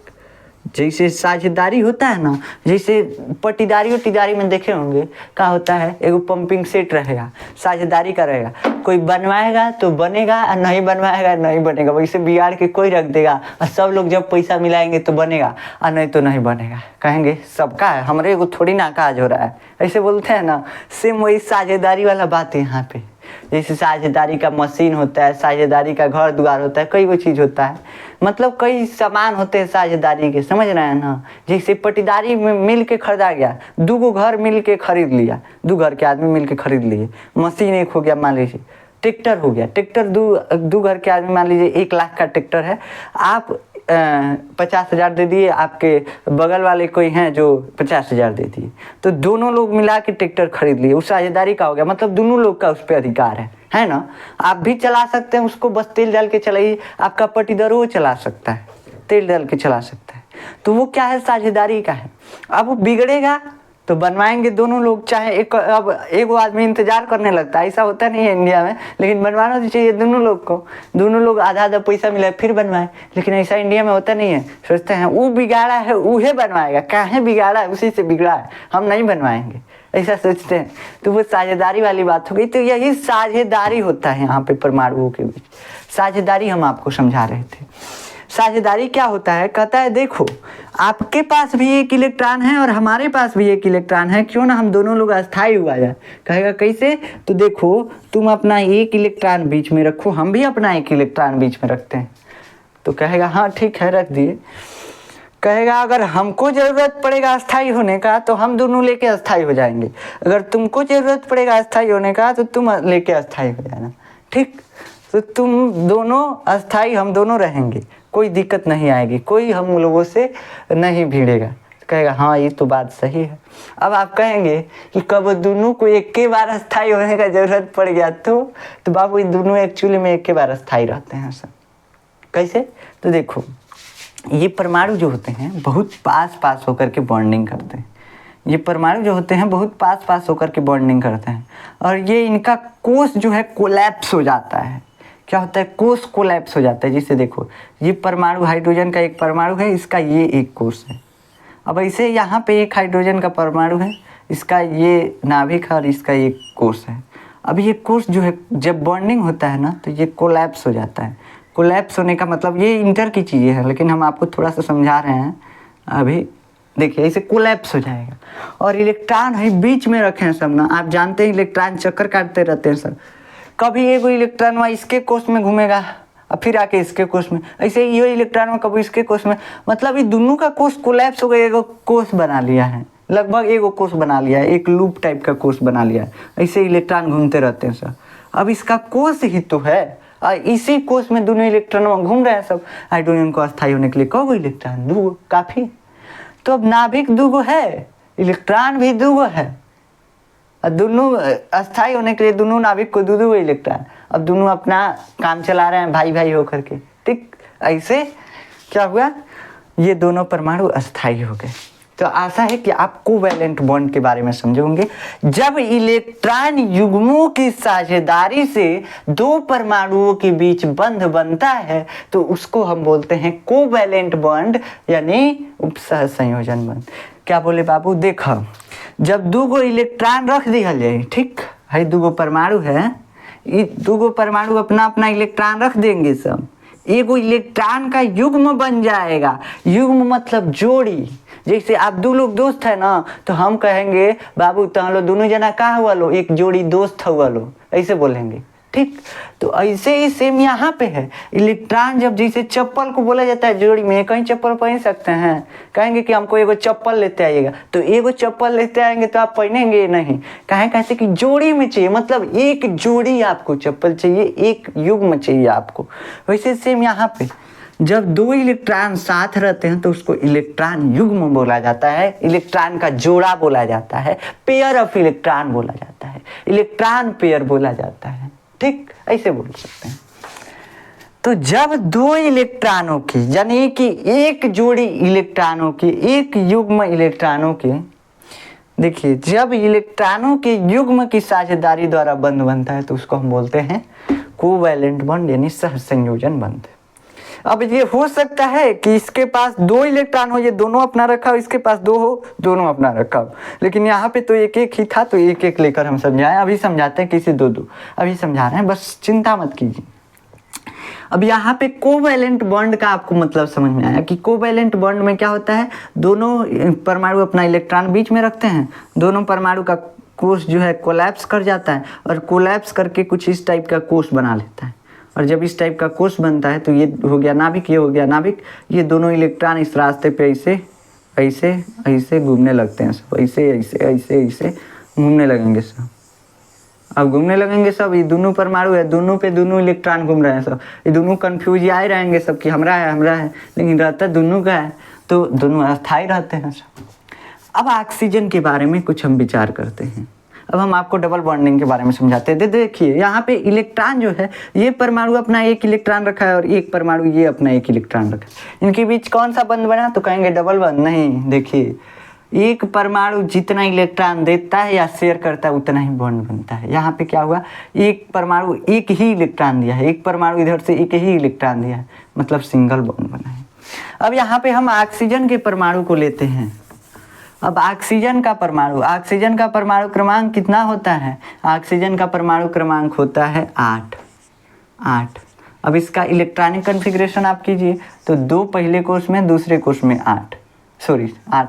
जैसे साझेदारी होता है ना, जैसे पटीदारी वटीदारी में देखे होंगे क्या होता है, एगो पंपिंग सेट रहेगा, साझेदारी का रहेगा, कोई बनवाएगा तो बनेगा और नहीं बनवाएगा नहीं बनेगा, वैसे बिगाड़ के कोई रख देगा और सब लोग जब पैसा मिलाएंगे तो बनेगा और नहीं तो नहीं बनेगा। कहेंगे सबका है, हमारे को थोड़ी ना काज हो रहा है, ऐसे बोलते हैं ना। सेम वही साझेदारी वाला बात है यहाँ पे। जैसे साझेदारी का मशीन होता है, साझेदारी का घर द्वार होता है, कई वो चीज़ होता है, मतलब कई सामान होते हैं साझेदारी के, समझ रहे हैं ना। जैसे पटीदारी में मिल के खरीदा गया, 2 घर मिल के खरीद लिया, 2 घर के आदमी मिल के खरीद लिए, मशीन एक हो गया, मान लीजिए ट्रैक्टर हो गया, ट्रैक्टर 2 घर के आदमी, मान लीजिए 1 लाख का ट्रैक्टर है, आप 50,000 दे दिए, आपके बगल वाले कोई हैं जो 50,000 दे दिए, तो दोनों लोग मिला के ट्रैक्टर खरीद लिए, उस साझेदारी का हो गया, मतलब दोनों लोग का उस पर अधिकार है ना। आप भी चला सकते हैं उसको, बस तेल डाल के चलाइए, आपका पटीदार वो चला सकता है, तेल डाल के चला सकता है, तो वो क्या है साझेदारी का है। अब वो बिगड़ेगा तो बनवाएंगे दोनों लोग, चाहे एक, अब एक आदमी इंतजार करने लगता है, ऐसा होता नहीं है इंडिया में, लेकिन बनवाना तो चाहिए दोनों लोग को, दोनों लोग आधा आधा पैसा मिला फिर बनवाए, लेकिन ऐसा इंडिया में होता नहीं है। सोचते हैं वो बिगाड़ा है उहे बनवाएगा, काहे बिगाड़ा है उसी से बिगड़ा है, हम नहीं बनवाएंगे, ऐसा सोचते हैं। तो वो साझेदारी वाली बात हो गई। तो यही साझेदारी होता है यहाँ पे परमाणुओं के बीच, साझेदारी हम आपको समझा रहे थे। साझेदारी क्या होता है, कहता है देखो आपके पास भी 1 इलेक्ट्रॉन है और हमारे पास भी 1 इलेक्ट्रॉन है, क्यों ना हम दोनों लोग अस्थाई हुआ जाए। कहेगा कैसे, तो देखो तुम अपना 1 इलेक्ट्रॉन बीच में रखो, हम भी अपना 1 इलेक्ट्रॉन बीच में रखते हैं। तो कहेगा हाँ ठीक है रख दिए। कहेगा अगर हमको ज़रूरत पड़ेगा अस्थाई होने का तो हम दोनों लेके अस्थाई हो जाएंगे, अगर तुमको ज़रूरत पड़ेगा अस्थाई होने का तो तुम लेके अस्थाई हो जाना, ठीक। तो तुम दोनों अस्थाई, हम दोनों रहेंगे, कोई दिक्कत नहीं आएगी, कोई हम लोगों से नहीं भिड़ेगा। कहेगा हाँ ये तो बात सही है। अब आप कहेंगे कि कब दोनों को एक के बार अस्थाई होने का जरूरत पड़ गया तो बाबू ये दोनों एक्चुअली में एक के बार अस्थाई रहते हैं सब। कैसे? तो देखो ये परमाणु जो होते हैं बहुत पास पास होकर के बॉन्डिंग करते हैं। ये परमाणु जो होते हैं बहुत पास पास होकर के बॉन्डिंग करते हैं और ये इनका कोष जो है कोलैप्स हो जाता है। क्या होता है? कोष कोलैप्स हो जाता है। जिससे देखो ये परमाणु हाइड्रोजन का एक परमाणु है, इसका ये एक कोष है। अब ऐसे यहाँ पे एक हाइड्रोजन का परमाणु है, इसका ये नाभिक है और इसका ये कोष है। अब ये कोष जो है जब बॉन्डिंग होता है ना तो ये कोलैप्स हो जाता है। कोलैप्स होने का मतलब ये इंटर की चीज़ें हैं लेकिन हम आपको थोड़ा सा समझा रहे हैं अभी। देखिए ऐसे कोलैप्स हो जाएगा और इलेक्ट्रॉन है बीच में रखे हैं सब ना। आप जानते हैं इलेक्ट्रॉन चक्कर काटते रहते हैं सर। कभी एक इलेक्ट्रॉन वहाँ इसके कोष में घूमेगा और फिर आके इसके कोष में, ऐसे ये इलेक्ट्रॉन में कभी इसके कोष में, मतलब ये दोनों का कोष कोलैप्स हो गया, एक कोष बना लिया है, लगभग एक कोष बना लिया है, एक लूप टाइप का कोष बना लिया है। ऐसे इलेक्ट्रॉन घूमते रहते हैं सर। अब इसका कोष ही तो है और इसी कोष में दोनों इलेक्ट्रॉन घूम रहे हैं सब। हाइड्रोजन को अस्थायी होने के लिए कौगो इलेक्ट्रॉन? दो काफ़ी। तो अब नाभिक दूगो है, इलेक्ट्रॉन भी दूगो है और दोनों अस्थायी होने के लिए दोनों नाभिक को दो इलेक्ट्रॉन। अब दोनों अपना काम चला रहे हैं भाई भाई होकर के। ठीक ऐसे क्या हुआ? ये दोनों परमाणु अस्थायी हो गए। तो आशा है कि आप कोवैलेंट बॉन्ड के बारे में समझे होंगे। जब इलेक्ट्रॉन युग्मों की साझेदारी से दो परमाणुओं के बीच बंध बनता है तो उसको हम बोलते हैं कोवैलेंट बॉन्ड यानी उपसह संयोजन बॉन्ड। क्या बोले बाबू? देखो जब दूगो इलेक्ट्रॉन रख दिया जाए, ठीक है, दूगो परमाणु है, ये दूगो परमाणु अपना अपना इलेक्ट्रॉन रख देंगे सब, एगो इलेक्ट्रॉन का युग्म बन जाएगा। युग्म मतलब जोड़ी। जैसे आप दो लोग दोस्त है ना तो हम कहेंगे बाबू तुम लोग दोनों जना का हुआ लो, एक जोड़ी दोस्त हुआ लो, ऐसे बोलेंगे। ठीक, तो ऐसे ही सेम यहाँ पे है। इलेक्ट्रॉन जब जैसे चप्पल को बोला जाता है जोड़ी में, कहीं चप्पल पहन सकते हैं, कहेंगे कि हमको एगो चप्पल लेते आइएगा, तो एगो चप्पल लेते आएंगे तो आप पहनेंगे नहीं, कहें कैसे कि जोड़ी में चाहिए, मतलब एक जोड़ी आपको चप्पल चाहिए, एक युग्म चाहिए आपको। वैसे सेम यहाँ पे जब दो इलेक्ट्रॉन साथ रहते हैं तो उसको इलेक्ट्रॉन युग्म बोला जाता है, इलेक्ट्रॉन का जोड़ा बोला जाता है, पेयर ऑफ इलेक्ट्रॉन बोला जाता है, इलेक्ट्रॉन पेयर बोला जाता है। ठीक, ऐसे बोल सकते हैं। तो जब दो इलेक्ट्रॉनों की यानी कि एक जोड़ी इलेक्ट्रॉनों की, एक युग्म इलेक्ट्रॉनों की, देखिए जब इलेक्ट्रॉनों के युग्म की साझेदारी द्वारा बंध बनता है तो उसको हम बोलते हैं कोवैलेंट बॉन्ड यानी सहसंयोजन बंध। अब ये हो सकता है कि इसके पास दो इलेक्ट्रॉन हो, ये दोनों अपना रखा हो, इसके पास दो हो, दोनों अपना रखा हो, लेकिन यहाँ पे तो एक एक ही था तो एक एक लेकर हम समझाएं। अभी समझाते हैं किसी दो दो, अभी समझा रहे हैं, बस चिंता मत कीजिए। अब यहाँ पे कोवैलेंट बॉन्ड का आपको मतलब समझ में आया कि कोवैलेंट बॉन्ड में क्या होता है, दोनों परमाणु अपना इलेक्ट्रॉन बीच में रखते हैं, दोनों परमाणु का कोष जो है कोलैप्स कर जाता है और कोलैप्स करके कुछ इस टाइप का कोष बना लेता है। और जब इस टाइप का कोष बनता है तो ये हो गया नाभिक, ये हो गया नाभिक। ये दोनों इलेक्ट्रॉन इस रास्ते पे ऐसे ऐसे ऐसे घूमने लगते हैं सब, ऐसे ऐसे ऐसे ऐसे घूमने लगेंगे सब। अब घूमने लगेंगे सब, ये दोनों परमाणु है, दोनों पे दोनों इलेक्ट्रॉन घूम रहे हैं सब, ये दोनों कन्फ्यूज आए रहेंगे सब कि हमरा है, लेकिन रहता दोनों का है तो दोनों अस्थायी रहते हैं सब। अब ऑक्सीजन के बारे में कुछ हम विचार करते हैं। अब हम आपको डबल बॉन्डिंग के बारे में समझाते हैं। देखिए यहाँ पे इलेक्ट्रॉन जो है, ये परमाणु अपना एक इलेक्ट्रॉन रखा है और एक परमाणु ये अपना एक इलेक्ट्रॉन रखा है, इनके बीच कौन सा बंध बना? तो कहेंगे डबल बंध। नहीं, देखिए एक परमाणु जितना इलेक्ट्रॉन देता है या शेयर करता है उतना ही बॉन्ड बनता है। यहाँ पे क्या हुआ, एक परमाणु एक ही इलेक्ट्रॉन दिया है, एक परमाणु इधर से एक ही इलेक्ट्रॉन दिया है, मतलब सिंगल बॉन्ड बना है। अब यहाँ पे हम ऑक्सीजन के परमाणु को लेते हैं। अब ऑक्सीजन का परमाणु क्रमांक कितना होता है? ऑक्सीजन का परमाणु क्रमांक होता है 8। अब इसका इलेक्ट्रॉनिक कॉन्फ़िगरेशन आप कीजिए तो दो पहले कोष में, दूसरे कोष में 8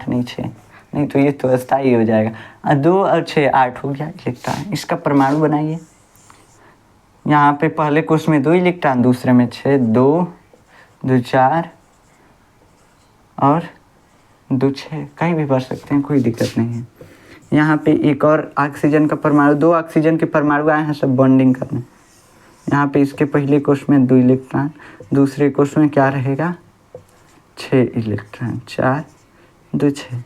नहीं 6, नहीं तो ये तो अस्थायी हो जाएगा। 2 और 6 8 हो गया इलेक्ट्रॉन। इसका परमाणु बनाइए। यहाँ पे पहले कोष में 2 इलेक्ट्रॉन, दूसरे में 6, 2 2 4 और 2 6, कहीं भी भर सकते हैं, कोई दिक्कत नहीं है। यहाँ पे एक और ऑक्सीजन का परमाणु, 2 ऑक्सीजन के परमाणु आए हैं सब बॉन्डिंग करने। यहाँ पे इसके पहले कोष में 2 इलेक्ट्रॉन, दूसरे कोष में क्या रहेगा 6 इलेक्ट्रॉन, 4 2 6।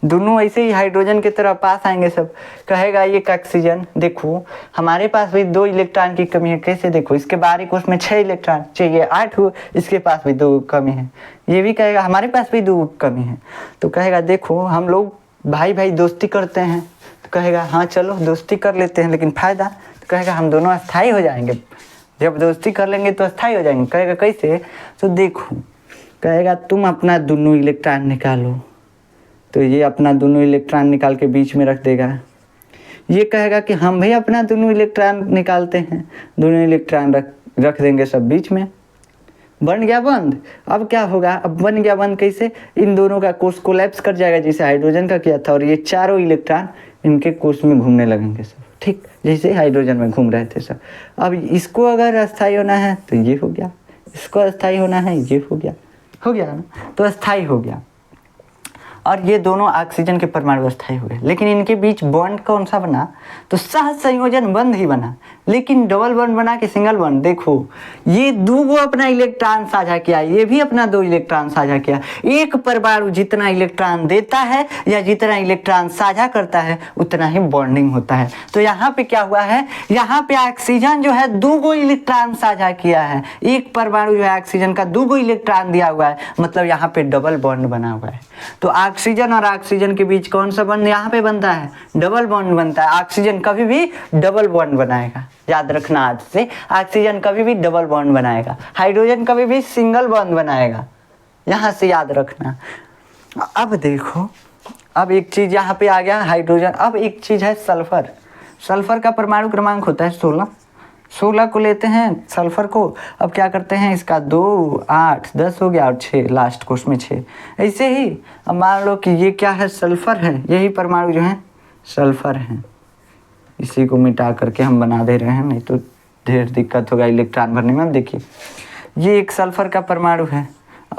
दोनों ऐसे ही हाइड्रोजन की तरह पास आएंगे सब। कहेगा ये ऑक्सीजन, देखो हमारे पास भी 2 इलेक्ट्रॉन की कमी है। कैसे देखो, इसके बाहरी कोष में 6 इलेक्ट्रॉन चाहिए, 8 हुए, इसके पास भी 2 कमी है। ये भी कहेगा हमारे पास भी 2 कमी है। तो कहेगा देखो हम लोग भाई भाई दोस्ती करते हैं। तो कहेगा हाँ चलो दोस्ती कर लेते हैं, लेकिन फ़ायदा, तो कहेगा हम दोनों अस्थाई हो जाएंगे। जब दोस्ती कर लेंगे तो अस्थाई हो जाएंगे। कहेगा कैसे, तो देखो कहेगा तुम अपना दोनों इलेक्ट्रॉन निकालो, तो ये अपना दोनों इलेक्ट्रॉन निकाल के बीच में रख देगा। ये कहेगा कि हम भी अपना दोनों इलेक्ट्रॉन निकालते हैं, दोनों इलेक्ट्रॉन रख देंगे सब बीच में। बन गया बंद। अब क्या होगा, अब बन गया बंद कैसे, इन दोनों का कोष कोलैप्स कर जाएगा जैसे हाइड्रोजन का किया था, और ये चारों इलेक्ट्रॉन इनके कोष में घूमने लगेंगे सब, ठीक जैसे हाइड्रोजन में घूम रहे थे सब। अब इसको अगर अस्थाई होना है तो ये हो गया, इसको अस्थाई होना है ये हो गया ना, तो अस्थाई हो गया। और ये दोनों ऑक्सीजन के परमाणु अस्थाई हो गए, लेकिन इनके बीच बॉन्ड कौन सा बना, तो सह संयोजन बंध ही बना, लेकिन डबल बॉन्ड बना कि सिंगल बॉन्ड। देखो ये 2 अपना इलेक्ट्रॉन साझा किया, ये भी अपना 2 इलेक्ट्रॉन साझा किया। एक परमाणु जितना इलेक्ट्रॉन देता है या जितना इलेक्ट्रॉन साझा करता है उतना ही बॉन्डिंग होता है। तो यहाँ पे क्या हुआ है, यहाँ पे ऑक्सीजन जो है 2 इलेक्ट्रॉन साझा किया है, एक परमाणु जो है ऑक्सीजन का 2 इलेक्ट्रॉन दिया हुआ है, मतलब यहाँ पे डबल बॉन्ड बना हुआ है। तो ऑक्सीजन और ऑक्सीजन के बीच कौन सा बॉन्ड यहाँ पे बनता है, डबल बॉन्ड बनता है। ऑक्सीजन कभी भी डबल बॉन्ड बनाएगा, याद रखना आज से, ऑक्सीजन कभी भी डबल बॉन्ड बनाएगा, हाइड्रोजन कभी भी सिंगल बॉन्ड बनाएगा, यहाँ से याद रखना। अब देखो, अब एक चीज यहाँ पे आ गया हाइड्रोजन। अब एक चीज है सल्फर। सल्फर का परमाणु क्रमांक होता है 16 को लेते हैं सल्फर को। अब क्या करते हैं, इसका 2 8 10 हो गया, और 6 लास्ट कोष में 6। ऐसे ही अब मान लो कि ये क्या है, सल्फर है, यही परमाणु जो है सल्फर है। इसी को मिटा करके हम बना दे रहे हैं, नहीं तो ढेर दिक्कत होगा इलेक्ट्रॉन भरने में। अब देखिए ये एक सल्फर का परमाणु है,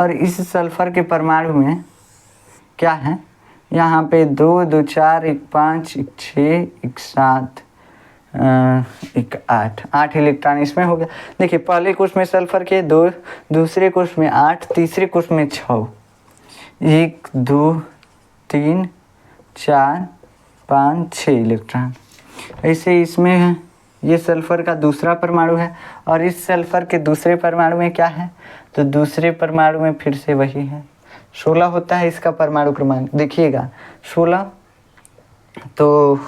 और इस सल्फर के परमाणु में क्या है, यहाँ पे 2 2 4 1 5 1 6 1 7 1 8 इलेक्ट्रॉन इसमें हो गया। देखिए पहले कोष में सल्फर के 2, दूसरे कोष में 8, तीसरे कोष में 6, 1 2 3 4 5 6 इलेक्ट्रॉन। ऐसे इसमें है, ये सल्फर का दूसरा परमाणु है, और इस सल्फर के दूसरे परमाणु में क्या है, तो दूसरे परमाणु में फिर से वही है, 16 होता है इसका परमाणु क्रमांक। देखिएगा 16, तो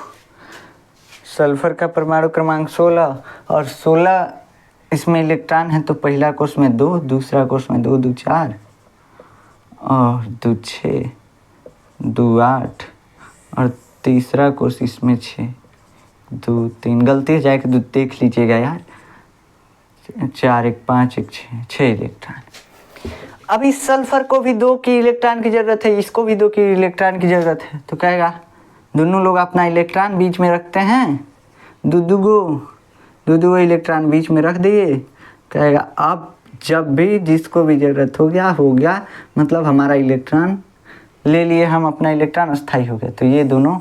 सल्फर का परमाणु क्रमांक 16, और 16 इसमें इलेक्ट्रॉन है, तो पहला कोष में 2, दूसरा कोष में 2 2 4 और 2 6 2 8, और तीसरा कोष इसमें 6 2 3, गलती हो जाएगी तो देख लीजिएगा यार, 4 1 5 1 6 इलेक्ट्रॉन। अब इस सल्फर को भी 2 की इलेक्ट्रॉन की जरूरत है, इसको भी 2 की इलेक्ट्रॉन की जरूरत है। तो कहेगा दोनों लोग अपना इलेक्ट्रॉन बीच में रखते हैं, दो इलेक्ट्रॉन बीच में रख दिए। कहेगा अब जब भी जिसको भी जरूरत हो गया, मतलब हमारा इलेक्ट्रॉन ले लिए हम, अपना इलेक्ट्रॉन अस्थाई हो गया। तो ये दोनों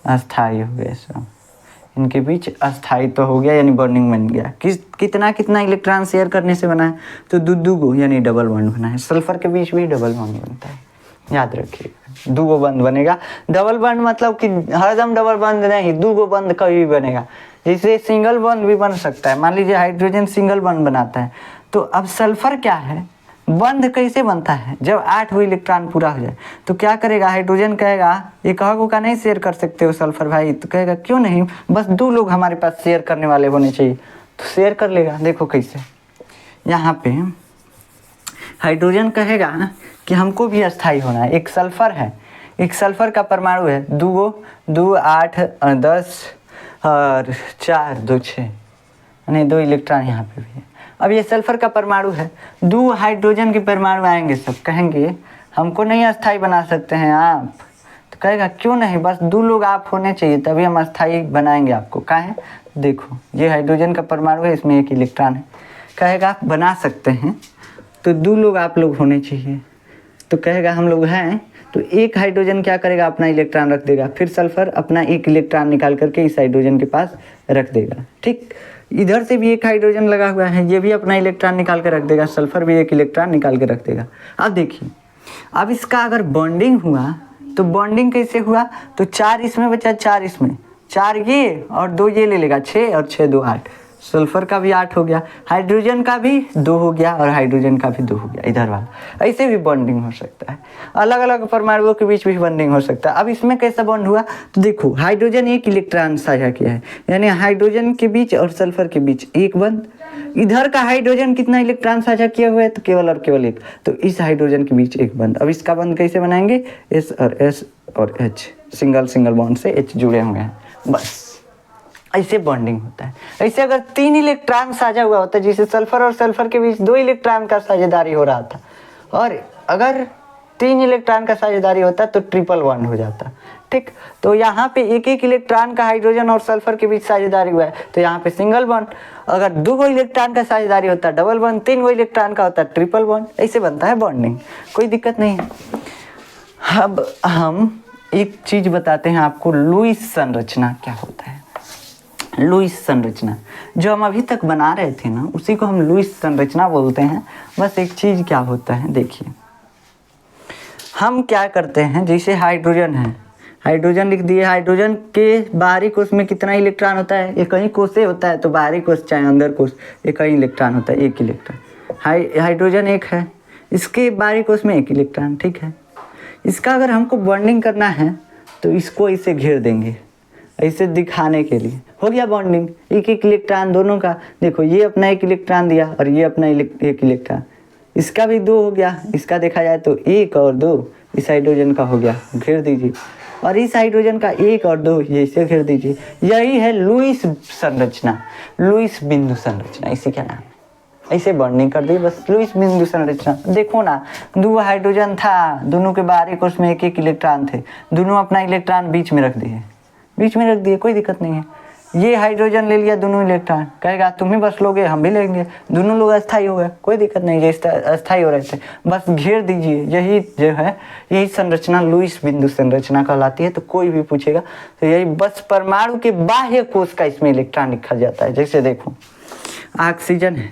अस्थाई हो गए, सब इनके बीच अस्थाई तो हो गया, यानी बॉन्डिंग बन गया। कितना इलेक्ट्रॉन शेयर करने से बना है, तो 2 यानी डबल बॉन्ड बना है। सल्फर के बीच भी डबल बॉन्ड बनता है, याद रखिएगा 2 बंद बनेगा। डबल बॉन्ड मतलब कि हरदम डबल बॉन्ड नहीं, 2 बंद कभी भी बनेगा। जैसे सिंगल बॉन्ड भी बन सकता है, मान लीजिए हाइड्रोजन सिंगल बॉन्ड बनाता है, तो अब सल्फर क्या है, बंध कैसे बनता है, जब 8 इलेक्ट्रॉन पूरा हो जाए तो क्या करेगा, हाइड्रोजन कहेगा ये कहो का नहीं शेयर कर सकते हो सल्फर भाई, तो कहेगा क्यों नहीं, बस 2 लोग हमारे पास शेयर करने वाले होने चाहिए, तो शेयर कर लेगा। देखो कैसे, यहाँ पे हाइड्रोजन कहेगा कि हमको भी अस्थाई होना है। एक सल्फर है, एक सल्फर का परमाणु है 2 8 10 और 4 2 6, यानी 2 इलेक्ट्रॉन यहाँ पे भी है। अब ये सल्फर का परमाणु है, 2 हाइड्रोजन के परमाणु आएंगे, सब कहेंगे हमको नहीं अस्थाई बना सकते हैं आप, तो कहेगा क्यों नहीं, बस 2 लोग आप होने चाहिए तभी हम अस्थाई बनाएंगे आपको। काहे, देखो ये हाइड्रोजन का परमाणु है, इसमें 1 इलेक्ट्रॉन है, कहेगा बना सकते हैं तो 2 लोग आप लोग होने चाहिए, तो कहेगा हम लोग हैं, तो एक हाइड्रोजन क्या करेगा, अपना इलेक्ट्रॉन रख देगा, फिर सल्फर अपना 1 इलेक्ट्रॉन निकाल करके इस हाइड्रोजन के पास रख देगा, ठीक। इधर से भी एक हाइड्रोजन लगा हुआ है, ये भी अपना इलेक्ट्रॉन निकाल के रख देगा, सल्फर भी एक इलेक्ट्रॉन निकाल के रख देगा। अब देखिए, अब इसका अगर बॉन्डिंग हुआ तो बॉन्डिंग कैसे हुआ, तो 4 इसमें बचा, 4 इसमें, 4 ये और 2 ये ले लेगा, 6 और 6 2 8। सल्फर का भी 8 हो गया, हाइड्रोजन का भी 2 हो गया और हाइड्रोजन का भी 2 हो गया इधर वाला। ऐसे भी बॉन्डिंग हो सकता है, अलग अलग परमाणुओं के बीच भी बॉन्डिंग हो सकता है। अब इसमें कैसा बॉन्ड हुआ, तो देखो हाइड्रोजन एक इलेक्ट्रॉन साझा किया है, यानी हाइड्रोजन के बीच और सल्फर के बीच एक बंद। इधर का हाइड्रोजन कितना इलेक्ट्रॉन साझा किया हुआ है, तो केवल और केवल एक, तो इस हाइड्रोजन के बीच एक बंद। अब इसका बंद कैसे बनाएंगे, S और H, सिंगल सिंगल बॉन्ड से H जुड़े हुए हैं, बस ऐसे बॉन्डिंग होता है। ऐसे अगर 3 इलेक्ट्रॉन साझा हुआ होता है, जैसे सल्फर और सल्फर के बीच 2 इलेक्ट्रॉन का साझेदारी हो रहा था, और अगर 3 इलेक्ट्रॉन का साझेदारी होता तो ट्रिपल बॉन्ड हो जाता, ठीक। तो यहाँ पे एक एक इलेक्ट्रॉन का हाइड्रोजन और सल्फर के बीच साझेदारी हुआ है, तो यहाँ पे सिंगल बॉन्ड। अगर 2 इलेक्ट्रॉन का साझेदारी होता है डबल बॉन्ड, 3 इलेक्ट्रॉन का होता है ट्रिपल बॉन्ड, ऐसे बनता है बॉन्डिंग, कोई दिक्कत नहीं है। अब हम एक चीज बताते हैं आपको, लुईस संरचना क्या होता है। लुईस संरचना जो हम अभी तक बना रहे थे ना, उसी को हम लुईस संरचना बोलते हैं। बस एक चीज क्या होता है, देखिए हम क्या करते हैं, जैसे हाइड्रोजन है, हाइड्रोजन लिख दिए, हाइड्रोजन के बाहरी कोश में कितना इलेक्ट्रॉन होता है, एक ही कोश से होता है, तो बाहरी कोश चाहे अंदर कोश एक ही इलेक्ट्रॉन होता है, एक इलेक्ट्रॉन। हाइड्रोजन एक है, इसके बाहरी कोश में एक इलेक्ट्रॉन, ठीक है। इसका अगर हमको बॉन्डिंग करना है तो इसको इसे घेर देंगे, ऐसे दिखाने के लिए, हो गया बॉन्डिंग। एक एक इलेक्ट्रॉन दोनों का, देखो ये अपना एक इलेक्ट्रॉन दिया और ये अपना एक इलेक्ट्रॉन, इसका भी 2 हो गया, इसका देखा जाए तो 1 और 2 इस हाइड्रोजन का हो गया, घेर दीजिए, और इस हाइड्रोजन का 1 और 2 ये इसे घेर दीजिए। यही है लुईस संरचना, लुईस बिंदु संरचना, इसी का नाम है। ऐसे बॉन्डिंग कर दी, बस लुईस बिंदु संरचना। देखो ना, 2 हाइड्रोजन था, दोनों के बाहरी कोश में एक एक इलेक्ट्रॉन थे, दोनों अपना इलेक्ट्रॉन बीच में रख दिए, बीच में रख दिए, कोई दिक्कत नहीं है। ये हाइड्रोजन ले लिया दोनों इलेक्ट्रॉन, कहेगा तुम ही बस लोगे हम भी लेंगे, दोनों लोग अस्थाई हो गए, कोई दिक्कत नहीं, जैसे अस्थाई हो रहे थे बस घेर दीजिए। यही जो है, यही संरचना लुईस बिंदु संरचना कहलाती है। तो कोई भी पूछेगा तो यही, बस परमाणु के बाह्य कोश का इसमें इलेक्ट्रॉन लिखा जाता है। जैसे देखो ऑक्सीजन है,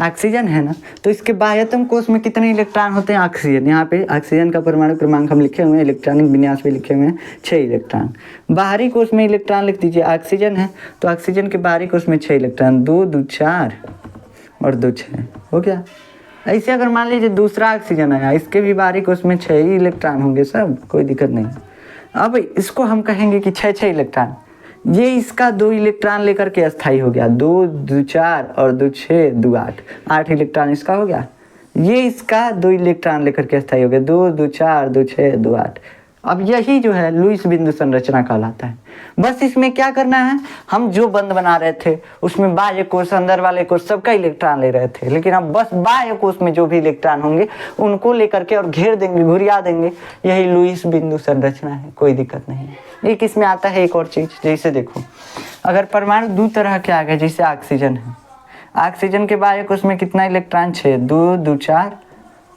ऑक्सीजन है ना, तो इसके बाह्यतम कोश में कितने इलेक्ट्रॉन होते हैं, ऑक्सीजन। यहाँ पे ऑक्सीजन का परमाणु क्रमांक हम लिखे हुए हैं, इलेक्ट्रॉनिक विन्यास भी लिखे हुए हैं, 6 इलेक्ट्रॉन। बाहरी कोश में इलेक्ट्रॉन लिख दीजिए, ऑक्सीजन है तो ऑक्सीजन के बाहरी कोश में 6 इलेक्ट्रॉन, 2 2 4 और 2 6, हो गया। ऐसे अगर मान लीजिए दूसरा ऑक्सीजन आया, इसके भी बाहरी कोश में 6 ही इलेक्ट्रॉन होंगे सब, कोई दिक्कत नहीं। अब इसको हम कहेंगे कि 6 इलेक्ट्रॉन, ये इसका 2 इलेक्ट्रॉन लेकर के अस्थाई हो गया, 2 2 4 और 2 6 2 8, 8 इलेक्ट्रॉन इसका हो गया। ये इसका 2 इलेक्ट्रॉन लेकर के अस्थाई हो गया, 2 2 4 2 6 2 8। अब यही जो है लुईस बिंदु संरचना कहलाता है। बस इसमें क्या करना है, हम जो बंद बना रहे थे उसमें बाह्य कोश, अंदर वाले कोश सबका इलेक्ट्रॉन ले रहे थे, लेकिन अब बस बाह्य कोश में जो भी इलेक्ट्रॉन होंगे उनको लेकर के और घेर देंगे, घुरिया देंगे। यही लुईस बिंदु संरचना है, कोई दिक्कत नहीं है। एक इसमें आता है एक और चीज, जैसे देखो अगर परमाणु 2 तरह के आ गए, जैसे ऑक्सीजन है, ऑक्सीजन के बाह्य कोश में कितना इलेक्ट्रॉन, 6, 2 2 4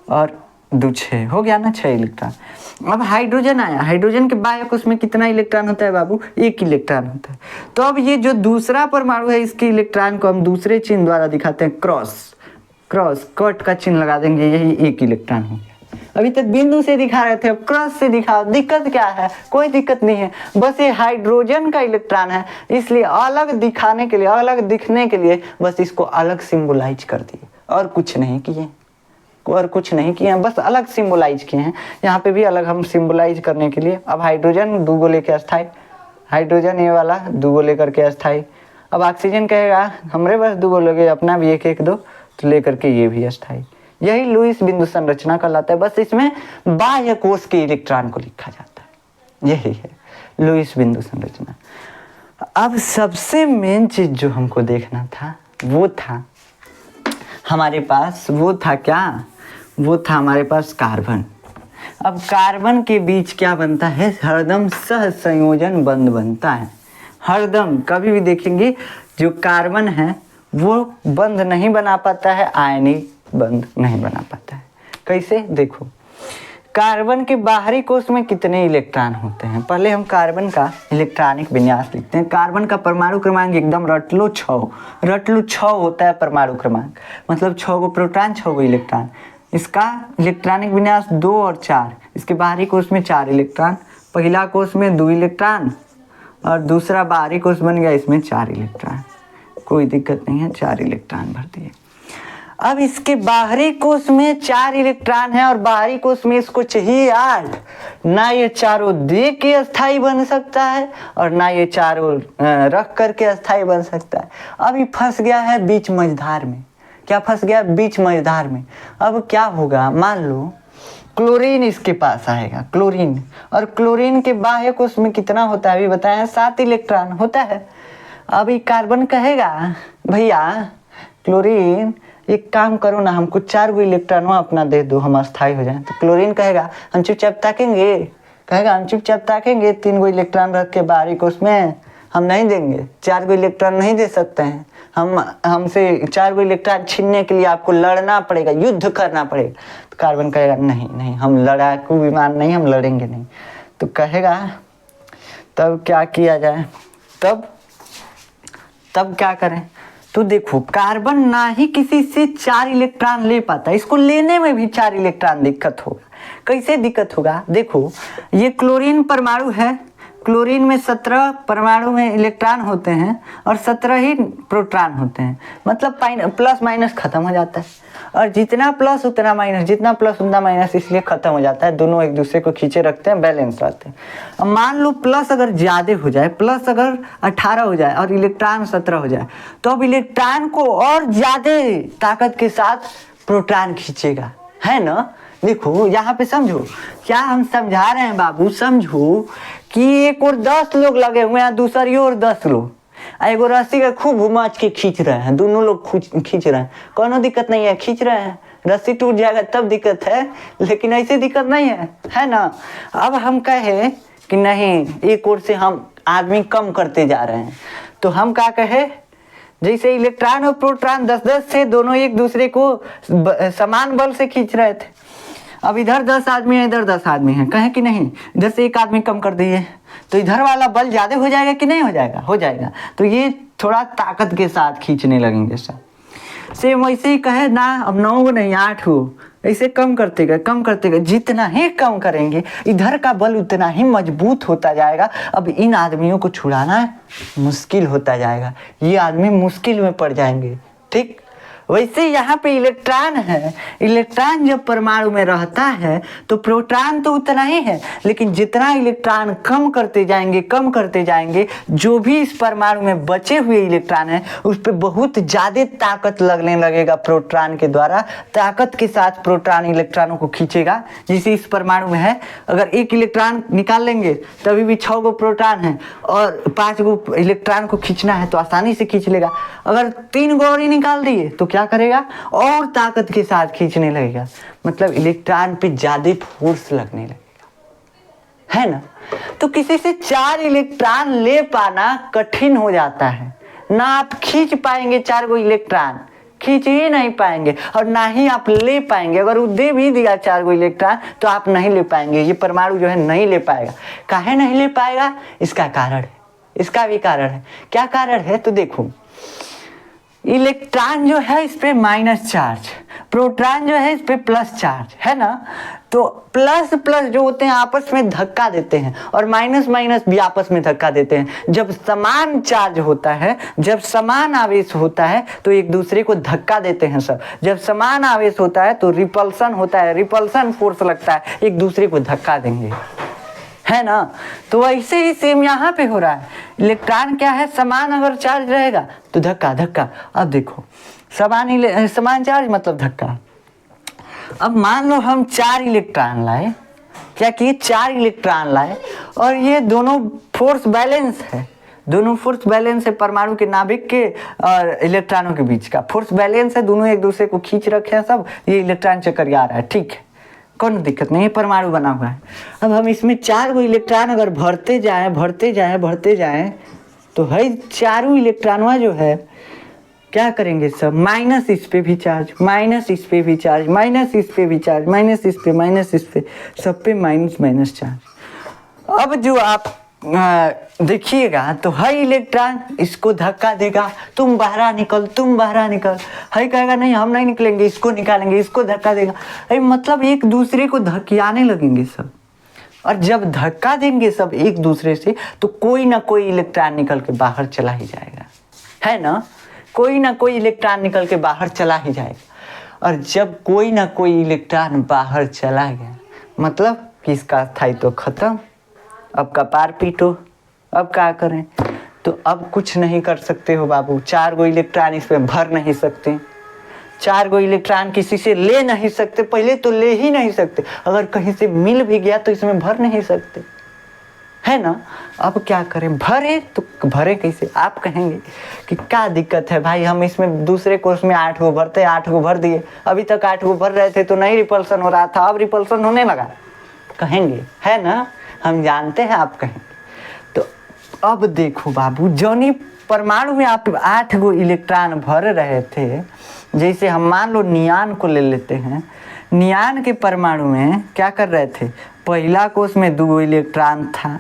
और 2 6, हो गया ना 6 इलेक्ट्रॉन। अब हाइड्रोजन आया, हाइड्रोजन के बाह्य कोश में कितना इलेक्ट्रॉन होता है बाबू, 1 इलेक्ट्रॉन होता है। तो अब ये जो दूसरा परमाणु है, इसके इलेक्ट्रॉन को हम दूसरे चिन्ह द्वारा दिखाते हैं, क्रॉस, कट का चिन्ह लगा देंगे, यही 1 इलेक्ट्रॉन हो गया। अभी तक बिंदु से दिखा रहे थे, अब क्रॉस से दिखाओ, दिक्कत क्या है, कोई दिक्कत नहीं है। बस ये हाइड्रोजन का इलेक्ट्रॉन है, इसलिए अलग दिखाने के लिए, अलग दिखने के लिए बस इसको अलग सिंबलाइज कर दिए, और कुछ नहीं किए, बस अलग सिंबलाइज किए हैं। यहाँ पे भी अलग हम सिंबलाइज करने के लिए, अब हाइड्रोजन 2 लेके अस्थाई, हाइड्रोजन ये वाला 2 लेकर के अस्थाई। अब ऑक्सीजन कहेगा हमरे बस 2 लोगे, अपना भी 1 1 2 तो लेकर के ये भी अस्थाई। यही लुईस बिंदु संरचना कहलाता है। बस इसमें बाह्य कोश के इलेक्ट्रॉन को लिखा जाता है, यही है लुईस बिंदु संरचना। अब सबसे मेन चीज जो हमको देखना था वो था हमारे पास, वो था क्या, वो था हमारे पास कार्बन। अब कार्बन के बीच क्या बनता है, हरदम सह संयोजन बंध बनता है। हरदम कभी भी देखेंगे जो कार्बन है वो बंध नहीं बना पाता है, आयनिक बंध नहीं बना पाता है। कैसे, देखो कार्बन के बाहरी कोश में कितने इलेक्ट्रॉन होते हैं? पहले हम कार्बन का इलेक्ट्रॉनिक विन्यास लिखते हैं। कार्बन का परमाणु क्रमांक एकदम रट लो 6 होता है परमाणु क्रमांक, मतलब 6 गो प्रोटॉन 6 गो इलेक्ट्रॉन। इसका इलेक्ट्रॉनिक विन्यास 2 और 4। इसके बाहरी कोश में 4 इलेक्ट्रॉन, पहला कोश में 2 इलेक्ट्रॉन और दूसरा बाहरी कोश बन गया, इसमें 4 इलेक्ट्रॉन। कोई दिक्कत नहीं है, 4 इलेक्ट्रॉन भर दिए। अब इसके बाहरी कोश में 4 इलेक्ट्रॉन है और बाहरी कोश में इसको चाहिए 8। ना ये चारों दे के अस्थाई बन सकता है और ना ये चारों रख करके अस्थाई बन सकता है। अब ये फंस गया है बीच मझधार में। क्या फंस गया? बीच मझधार में। अब क्या होगा? मान लो क्लोरीन इसके पास आएगा, क्लोरीन, और क्लोरीन के बाह्य कोश में कितना होता है अभी बताया? 7 इलेक्ट्रॉन होता है। अभी कार्बन कहेगा भैया क्लोरीन एक काम करो ना, हमको 4 गो इलेक्ट्रॉन अपना दे दो, हम अस्थाई हो जाए। तो क्लोरीन कहेगा हम चुपचाप ताकेंगे, कहेगा हम चुपचाप ताकेंगे, 3 गो इलेक्ट्रॉन रख के बाहरी कोश में हम नहीं देंगे, 4 गो इलेक्ट्रॉन नहीं दे सकते हैं, हमसे 4 गो इलेक्ट्रॉन छीनने के लिए आपको लड़ना पड़ेगा, युद्ध करना पड़ेगा। तो कार्बन कहेगा नहीं नहीं, हम लड़ाकू विमान नहीं, हम लड़ेंगे नहीं। तो कहेगा तब क्या किया जाए? तब क्या करें? तो देखो कार्बन ना ही किसी से 4 इलेक्ट्रॉन ले पाता, इसको लेने में भी 4 इलेक्ट्रॉन दिक्कत होगा। कैसे दिक्कत होगा? देखो ये क्लोरीन परमाणु है, क्लोरीन में 17 परमाणु में इलेक्ट्रॉन होते हैं और 17 ही प्रोटॉन होते हैं, मतलब प्लस माइनस खत्म हो जाता है। और जितना प्लस उतना माइनस, जितना प्लस उतना माइनस, इसलिए खत्म हो जाता है। दोनों एक दूसरे को खींचे रखते हैं, बैलेंस रहते हैं। अब मान लो प्लस अगर ज़्यादा हो जाए, प्लस अगर 18 हो जाए और इलेक्ट्रॉन 17 हो जाए, तो अब इलेक्ट्रॉन को और ज़्यादा ताकत के साथ प्रोटॉन खींचेगा, है ना। देखो यहाँ पे समझो, क्या हम समझा रहे हैं बाबू? समझो कि एक और 10 लोग लगे हुए हैं, दूसरी और 10 लोग, एगो रस्सी का खूब घुमाच के खींच रहे हैं, दोनों लोग खींच रहे हैं, कोनो दिक्कत नहीं है, खींच रहे हैं। रस्सी टूट जाएगा तब दिक्कत है, लेकिन ऐसे दिक्कत नहीं है ना। अब हम कहे कि नहीं, एक ओर से हम आदमी कम करते जा रहे हैं, तो हम क्या कहे, जैसे इलेक्ट्रॉन और प्रोटॉन 10-10 से दोनों एक दूसरे को समान बल से खींच रहे थे। अब इधर 10 आदमी है, इधर 10 आदमी है, कहें कि नहीं इधर से एक आदमी कम कर दिए तो इधर वाला बल ज़्यादा हो जाएगा कि नहीं हो जाएगा? हो जाएगा। तो ये थोड़ा ताकत के साथ खींचने लगेंगे सब। सेम वैसे ही कहे ना, अब 9 नहीं 8 हो, ऐसे कम करते गए, जितना ही कम करेंगे इधर का बल उतना ही मजबूत होता जाएगा। अब इन आदमियों को छुड़ाना मुश्किल होता जाएगा, ये आदमी मुश्किल में पड़ जाएंगे। ठीक वैसे यहाँ पे इलेक्ट्रॉन है, इलेक्ट्रॉन जब परमाणु में रहता है तो प्रोटॉन तो उतना ही है, लेकिन जितना इलेक्ट्रॉन कम करते जाएंगे, जो भी इस परमाणु में बचे हुए इलेक्ट्रॉन है उस पर बहुत ज़्यादा ताकत लगने लगेगा प्रोटॉन के द्वारा। ताकत के साथ प्रोटॉन इलेक्ट्रॉनों को खींचेगा। जैसे इस परमाणु में है, अगर एक इलेक्ट्रॉन निकाल लेंगे तभी भी 6 गो प्रोटॉन है और 5 गो इलेक्ट्रॉन को खींचना है तो आसानी से खींच लेगा। अगर 3 गो और ही निकाल दिए तो क्या करेगा? और ताकत के साथ खींचने लगेगा, मतलब इलेक्ट्रॉन पे ज्यादा फोर्स लगने लगेगा, है ना। तो किसी से 4 इलेक्ट्रॉन ले पाना कठिन हो जाता है, ना आप खींच पाएंगे 4 गो इलेक्ट्रॉन, खींच ही नहीं पाएंगे, और ना ही आप ले पाएंगे। अगर वो दे भी दिया 4 गो इलेक्ट्रॉन तो आप नहीं ले पाएंगे, ये परमाणु जो है नहीं ले पाएगा। काहे नहीं ले पाएगा? इसका कारण है, इसका भी कारण है। क्या कारण है? तो देखो इलेक्ट्रॉन जो है इस पे माइनस चार्ज, प्रोटॉन जो है इस पे प्लस चार्ज, है ना। तो प्लस प्लस जो होते हैं आपस में धक्का देते हैं और माइनस माइनस भी आपस में धक्का देते हैं। जब समान चार्ज होता है, जब समान आवेश होता है तो एक दूसरे को धक्का देते हैं सब। जब समान आवेश होता है तो रिपल्सन होता है, रिपल्सन फोर्स लगता है, एक दूसरे को धक्का देंगे, है ना। तो ऐसे ही सेम यहाँ पे हो रहा है। इलेक्ट्रॉन क्या है? समान अगर चार्ज रहेगा तो धक्का धक्का। अब देखो समान चार्ज मतलब धक्का। अब मान लो हम 4 इलेक्ट्रॉन लाए, क्या किए? 4 इलेक्ट्रॉन लाए और ये दोनों फोर्स बैलेंस है, दोनों फोर्स बैलेंस है, परमाणु के नाभिक के और इलेक्ट्रॉनों के बीच का फोर्स बैलेंस है, दोनों एक दूसरे को खींच रखे हैं सब, ये इलेक्ट्रॉन चक्कर आ रहा है, ठीक है, कोई दिक्कत नहीं है, परमाणु बना हुआ है। अब हम इसमें 4 गो इलेक्ट्रॉन अगर भरते जाएं तो है 4 इलेक्ट्रॉनवा जो है क्या करेंगे सब, माइनस इस पे भी चार्ज, माइनस इस पे भी चार्ज, माइनस इस पे भी चार्ज, माइनस इस पे, माइनस इस पे, सब पे माइनस माइनस चार्ज। अब जो आप देखिएगा तो है इलेक्ट्रॉन इसको धक्का देगा, तुम बाहर निकल, तुम बाहर निकल, है कहेगा नहीं हम नहीं निकलेंगे, इसको निकालेंगे, इसको धक्का देगा, मतलब एक दूसरे को धक्याने लगेंगे सब। और जब धक्का देंगे सब एक दूसरे से तो कोई ना कोई इलेक्ट्रॉन निकल के बाहर चला ही जाएगा, है ना, कोई ना कोई इलेक्ट्रॉन निकल के बाहर चला ही जाएगा। और जब कोई ना कोई इलेक्ट्रॉन बाहर चला गया मतलब कि इसका स्थायित्व खत्म, अब कपार पीटो, अब क्या करें, तो अब कुछ नहीं कर सकते हो बाबू, 4 गो इलेक्ट्रॉन इसमें भर नहीं सकते, 4 गो इलेक्ट्रॉन किसी से ले नहीं सकते, पहले तो ले ही नहीं सकते, अगर कहीं से मिल भी गया तो इसमें भर नहीं सकते, है ना। अब क्या करें, भरे तो भरे कैसे, आप कहेंगे कि क्या दिक्कत है भाई, हम इसमें दूसरे कोर्स में 8 गो भरते, 8 गो भर दिए, अभी तक 8 गो भर रहे थे तो नहीं रिपल्सन हो रहा था, अब रिपल्सन होने लगा, कहेंगे, है ना, हम जानते हैं आप कहेंगे। तो अब देखो बाबू, जौनी परमाणु में आप 8 गो इलेक्ट्रॉन भर रहे थे, जैसे हम मान लो नियान को ले लेते हैं, नियान के परमाणु में क्या कर रहे थे, पहला कोष में 2 गो इलेक्ट्रॉन था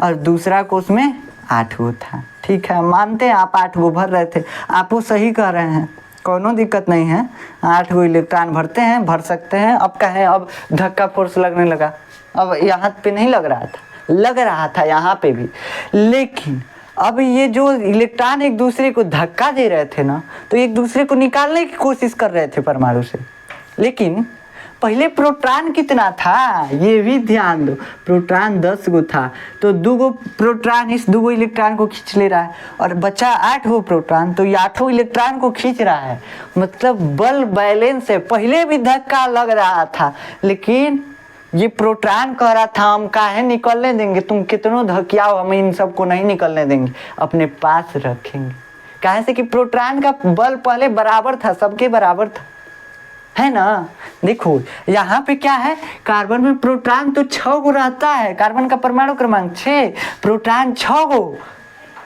और दूसरा कोष में 8 गो था, ठीक है, मानते हैं आप 8 गो भर रहे थे, आप वो सही कह रहे हैं, कोनो दिक्कत नहीं है, 8 गो इलेक्ट्रॉन भरते हैं, भर सकते हैं। अब कहें अब धक्का फोर्स लगने लगा, अब यहाँ पे नहीं लग रहा था, लग रहा था यहाँ पे भी, लेकिन अब ये जो इलेक्ट्रॉन एक दूसरे को धक्का दे रहे थे ना, तो एक दूसरे को निकालने की कोशिश कर रहे थे परमाणु से, लेकिन पहले प्रोटॉन कितना था ये भी ध्यान दो, प्रोटॉन 10 गो था, तो 2 गो प्रोटॉन इस 2 गो इलेक्ट्रॉन को खींच ले रहा है और बचा 8 गो प्रोटॉन, तो ये 8 इलेक्ट्रॉन को खींच रहा है, मतलब बल बैलेंस है, पहले भी धक्का लग रहा था लेकिन ये प्रोटॉन कह रहा था हम काहे निकलने देंगे, तुम कितनों धकियाओ हम इन सबको नहीं निकलने देंगे, अपने पास रखेंगे, काहे से कि प्रोटॉन का बल पहले बराबर था, सबके बराबर था, है ना। देखो यहाँ पे क्या है, कार्बन में प्रोटॉन तो 6 गो रहता है, कार्बन का परमाणु क्रमांक 6, प्रोटॉन 6 गो,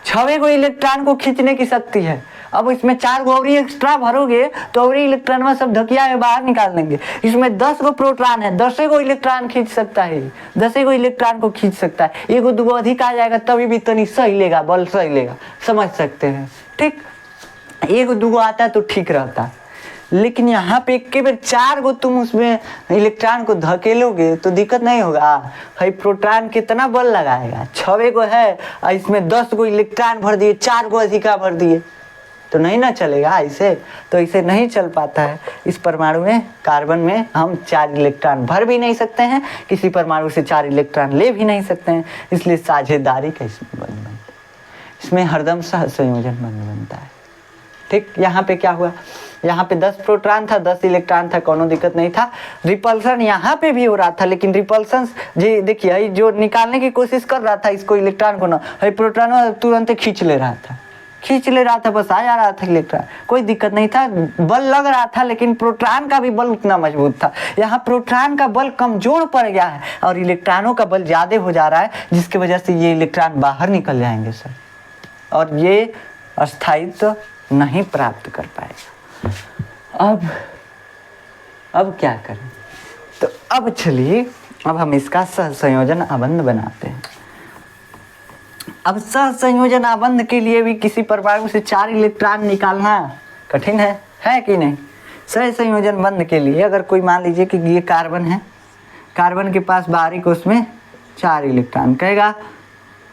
6 गो इलेक्ट्रॉन को खींचने की शक्ति है। अब इसमें 4 गो और एक्स्ट्रा भरोगे तो और इलेक्ट्रॉन में सब धकिया में बाहर निकाल देंगे। इसमें 10 गो प्रोटॉन है, 10 गो इलेक्ट्रॉन खींच सकता है, 10 गो इलेक्ट्रॉन को खींच सकता है, 1 गो 2 गो अधिक आ जाएगा तभी भी तनी सही लेगा, बल सही लेगा, समझ सकते हैं, ठीक, 1 गो 2 गो आता तो ठीक रहता, लेकिन यहाँ पे एक के बार 4 गो तुम उसमें इलेक्ट्रॉन को धकेलोगे तो दिक्कत नहीं होगा, भाई प्रोटॉन कितना बल लगाएगा, 6 गो है और इसमें 10 गो इलेक्ट्रॉन भर दिए, 4 गो अधिका भर दिए तो नहीं ना चलेगा ऐसे, तो इसे नहीं चल पाता है। इस परमाणु में कार्बन में हम 4 इलेक्ट्रॉन भर भी नहीं सकते हैं, किसी परमाणु से 4 इलेक्ट्रॉन ले भी नहीं सकते हैं, इसलिए साझेदारी का इसमें बंध बनता है, इसमें हरदम सहसंयोजन बंध बनता है, ठीक। यहाँ पे क्या हुआ, यहाँ पे 10 प्रोटॉन था, 10 इलेक्ट्रॉन था, कोनो दिक्कत नहीं था, रिपल्सन यहाँ पे भी हो रहा था, लेकिन रिपल्सन जी देखिए जो निकालने की कोशिश कर रहा था इसको इलेक्ट्रॉन को ना, प्रोटॉन तुरंत खींच ले रहा था, खींच ले रहा था, बस आ जा रहा था इलेक्ट्रॉन, कोई दिक्कत नहीं था, बल लग रहा था, लेकिन प्रोटॉन का भी बल उतना मजबूत था। यहाँ प्रोटॉन का बल कमजोर पड़ गया है और इलेक्ट्रॉनों का बल ज़्यादा हो जा रहा है, जिसकी वजह से ये इलेक्ट्रॉन बाहर निकल जाएंगे सर, और ये स्थायित्व नहीं प्राप्त कर पाएगा। अब क्या करें, तो अब चलिए अब हम इसका सहसंयोजन आबंध बनाते हैं। अब सहसंयोजन आबंध के लिए भी किसी परमाणु से 4 इलेक्ट्रॉन निकालना कठिन है कि नहीं। सहसंयोजन बंध के लिए अगर कोई मान लीजिए कि ये कार्बन है, कार्बन के पास बाहरी कोष में 4 इलेक्ट्रॉन, कहेगा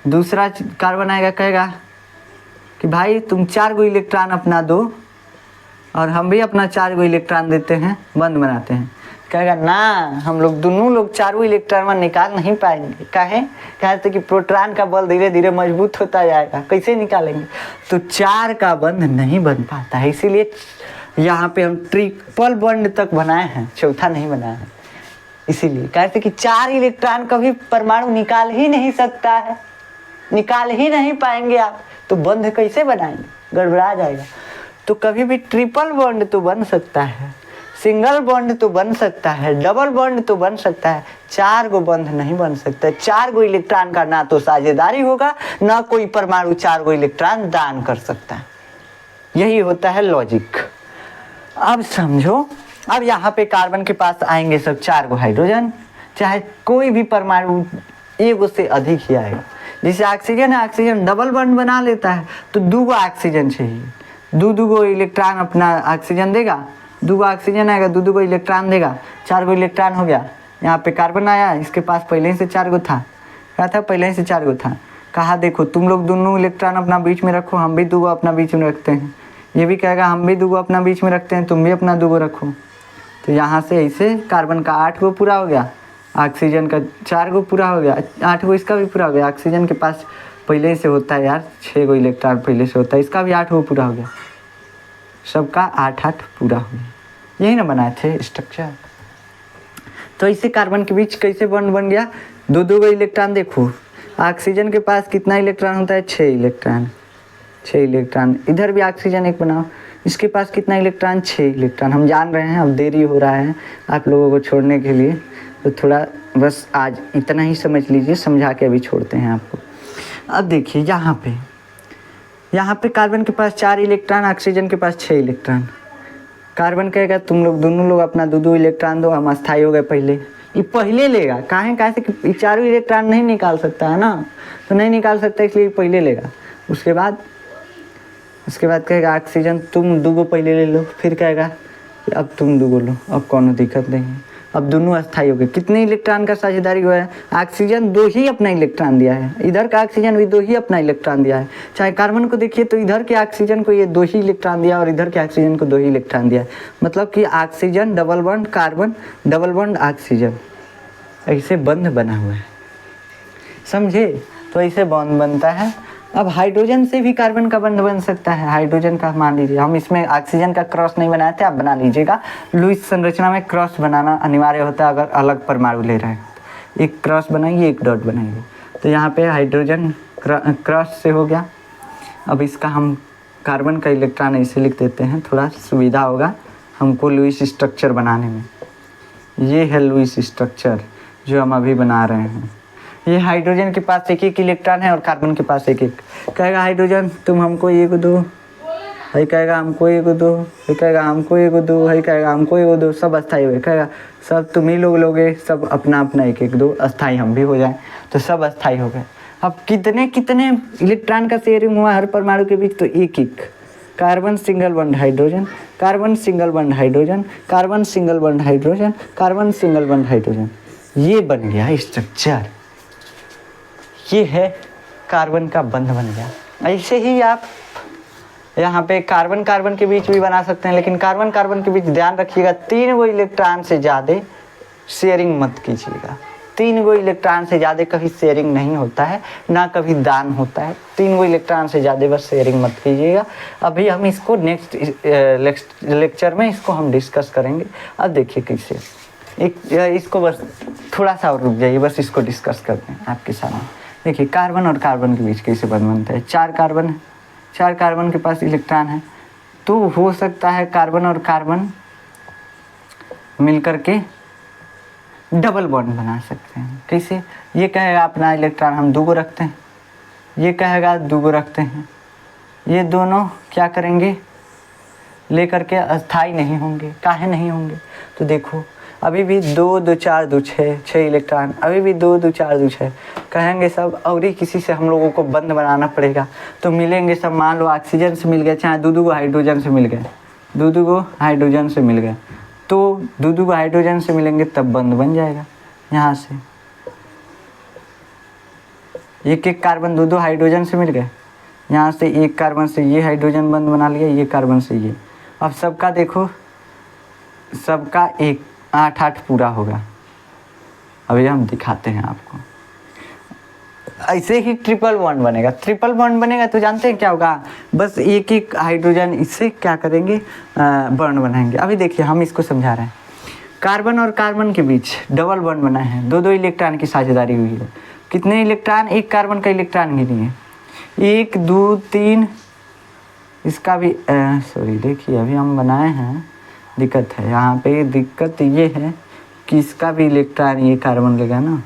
दूसरा कार्बन आएगा कहेगा कि भाई तुम 4 गो इलेक्ट्रॉन अपना दो और हम भी अपना 4 गो इलेक्ट्रॉन देते हैं, बंद बनाते हैं, कहेगा ना हम लोग दोनों लोग 4 गो इलेक्ट्रॉन में निकाल नहीं पाएंगे, कहते कि प्रोटॉन का बल धीरे धीरे मजबूत होता जाएगा, कैसे निकालेंगे, तो 4 का बंध नहीं बन पाता है, इसीलिए यहाँ पे हम ट्रिपल बॉन्ड तक बनाए हैं, चौथा नहीं बनाया है, इसीलिए कहते कि 4 इलेक्ट्रॉन कभी परमाणु निकाल ही नहीं सकता है, निकाल ही नहीं पाएंगे आप, तो बंध कैसे बनाएंगे, गड़बड़ा जाएगा। तो कभी भी ट्रिपल बॉन्ड तो बन सकता है, सिंगल बॉन्ड तो बन सकता है, डबल बॉन्ड तो बन सकता है, 4 गो बंध नहीं बन सकता। 4 गो इलेक्ट्रॉन का ना तो साझेदारी होगा, ना कोई परमाणु 4 गो इलेक्ट्रॉन दान कर सकता है। यही होता है लॉजिक। अब समझो, अब यहाँ पे कार्बन के पास आएंगे सब 4 गो हाइड्रोजन, चाहे कोई भी परमाणु एक से अधिक ही आएगा। जैसे ऑक्सीजन है, ऑक्सीजन डबल बॉन्ड बना लेता है तो 2 गो ऑक्सीजन चाहिए, 2 गो इलेक्ट्रॉन अपना ऑक्सीजन देगा, 2 गो ऑक्सीजन आएगा, 2 गो इलेक्ट्रॉन देगा, 4 गो इलेक्ट्रॉन हो गया। यहाँ पे कार्बन आया, इसके पास पहले ही से 4 गो था, क्या था, पहले ही से 4 गो था। कहा देखो तुम लोग दोनों इलेक्ट्रॉन अपना बीच में रखो, हम भी 2 गो अपना बीच में रखते हैं। ये भी कहेगा हम भी 2 गो अपना बीच में रखते हैं, तुम भी अपना 2 गो रखो। तो यहाँ से ऐसे कार्बन का 8 गो पूरा हो गया, ऑक्सीजन का 4 गो पूरा हो गया, 8 गो इसका भी पूरा हो गया। ऑक्सीजन के पास पहले से होता है यार 6 गो इलेक्ट्रॉन पहले से होता है, इसका भी 8 गो पूरा हो गया, सबका 8-8 पूरा हो गया। यही ना बनाए थे स्ट्रक्चर। तो इससे कार्बन के बीच कैसे बॉन्ड बन गया, 2 गो इलेक्ट्रॉन। देखो ऑक्सीजन के पास कितना इलेक्ट्रॉन होता है, 6 इलेक्ट्रॉन, 6 इलेक्ट्रॉन। इधर भी ऑक्सीजन एक बनाओ, इसके पास कितना इलेक्ट्रॉन, 6 इलेक्ट्रॉन। हम जान रहे हैं अब देरी हो रहा है आप लोगों को छोड़ने के लिए, तो थोड़ा बस आज इतना ही समझ लीजिए, समझा के अभी छोड़ते हैं आपको। अब देखिए यहाँ पे कार्बन के पास 4 इलेक्ट्रॉन, ऑक्सीजन के पास 6 इलेक्ट्रॉन। कार्बन कहेगा तुम लोग दोनों लोग अपना 2 इलेक्ट्रॉन दो, हम अस्थाई हो गए पहले। ये पहले लेगा, काहे से कि 4 इलेक्ट्रॉन नहीं निकाल सकता है ना, तो नहीं निकाल सकता इसलिए पहले लेगा। उसके बाद कहेगा ऑक्सीजन तुम 2 गो पहले ले लो, फिर कहेगा अब तुम 2 गो लो, अब कौन दिक्कत नहीं है, अब दोनों अस्थाई हो गए। कितने इलेक्ट्रॉन का साझेदारी हुआ है, ऑक्सीजन 2 ही अपना इलेक्ट्रॉन दिया है, इधर का ऑक्सीजन भी 2 ही अपना इलेक्ट्रॉन दिया है। चाहे कार्बन को देखिए तो इधर के ऑक्सीजन को ये 2 ही इलेक्ट्रॉन दिया और इधर के ऑक्सीजन को 2 ही इलेक्ट्रॉन दिया है। मतलब कि oxygen double bond carbon, double bond oxygen, ऐसे बंध बना हुआ है, समझे। तो ऐसे बॉन्ड बनता है। अब हाइड्रोजन से भी कार्बन का बंध बन सकता है। हाइड्रोजन का मान लीजिए, हम इसमें ऑक्सीजन का क्रॉस नहीं बनाए थे, आप बना लीजिएगा। लुईस संरचना में क्रॉस बनाना अनिवार्य होता है अगर अलग परमाणु ले रहे हैं। एक क्रॉस बनाइए, एक डॉट बनाइए। तो यहाँ पे हाइड्रोजन क्रॉस से हो गया। अब इसका हम कार्बन का इलेक्ट्रॉन ऐसे लिख देते हैं, थोड़ा सुविधा होगा हमको लुईस स्ट्रक्चर बनाने में। ये है लुईस स्ट्रक्चर जो हम अभी बना रहे हैं। ये हाइड्रोजन के पास 1-1 इलेक्ट्रॉन है और कार्बन के पास 1-1। कहेगा हाइड्रोजन तुम हमको 1 दो, है कहेगा हमको 1 दो, है कहेगा हमको 1 दो, है कहेगा हमको 1 दो, सब अस्थाई हुए। कहेगा सब तुम ही लोग लोगे, सब अपना अपना 1-1 दो, अस्थाई हम भी हो जाए, तो सब अस्थाई हो गए। अब कितने कितने इलेक्ट्रॉन का शेयरिंग हुआ हर परमाणु के बीच, तो 1-1। Carbon single bond hydrogen, carbon single bond hydrogen, carbon single bond hydrogen, carbon single bond hydrogen. ये बन गया स्ट्रक्चर। ये है कार्बन का बंध बन गया। ऐसे ही आप यहाँ पे कार्बन कार्बन के बीच भी बना सकते हैं, लेकिन कार्बन कार्बन के बीच ध्यान रखिएगा 3 गो इलेक्ट्रॉन से ज़्यादा शेयरिंग मत कीजिएगा। 3 गो इलेक्ट्रॉन से ज़्यादा कभी शेयरिंग नहीं होता है, ना कभी दान होता है। 3 गो इलेक्ट्रॉन से ज़्यादा बस शेयरिंग मत कीजिएगा। अभी हम इसको नेक्स्ट लेक्चर में इसको हम डिस्कस करेंगे। अब देखिए कैसे इसको बस थोड़ा सा और रुक जाइए, बस इसको डिस्कस करते हैं आपके सामने। देखिए कार्बन और कार्बन के बीच कैसे बंध बनता है। 4 कार्बन है, 4 कार्बन के पास इलेक्ट्रॉन है, तो हो सकता है कार्बन और कार्बन मिलकर के डबल बॉन्ड बना सकते हैं। कैसे, ये कहेगा अपना इलेक्ट्रॉन हम 2 गो रखते हैं, ये कहेगा 2 गो रखते हैं। ये दोनों क्या करेंगे, लेकर के अस्थाई नहीं होंगे। काहे नहीं होंगे, तो देखो अभी भी 2 2 4 2 6 इलेक्ट्रॉन, अभी भी 2 2 4 2 6 कहेंगे सब, और ही किसी से हम लोगों को बंध बनाना पड़ेगा। तो मिलेंगे सब, मान लो ऑक्सीजन से मिल गए, चाहे 2 गो हाइड्रोजन से मिल गए, 2 गो हाइड्रोजन से मिल गए, तो 2 गो हाइड्रोजन से मिलेंगे तब बंध बन जाएगा। यहाँ से 1-1 कार्बन 2 हाइड्रोजन से मिल गए, यहाँ से 1 कार्बन से ये हाइड्रोजन बंध बना लिया, ये कार्बन से ये। अब सबका देखो, सबका 8-8 पूरा होगा। अभी हम दिखाते हैं आपको। ऐसे ही ट्रिपल बॉन्ड बनेगा। ट्रिपल बॉन्ड बनेगा तो जानते हैं क्या होगा, बस 1-1 हाइड्रोजन इससे क्या करेंगे, बॉन्ड बनाएंगे। अभी देखिए हम इसको समझा रहे हैं। कार्बन और कार्बन के बीच डबल बॉन्ड बना है, 2 इलेक्ट्रॉन की साझेदारी हुई है। कितने इलेक्ट्रॉन, 1 कार्बन का इलेक्ट्रॉन गिनिए, 1 2 3, इसका भी सॉरी देखिए अभी हम बनाए हैं, दिक्कत है यहाँ पे। दिक्कत ये है कि इसका भी इलेक्ट्रॉन ये कार्बन लेगा ना,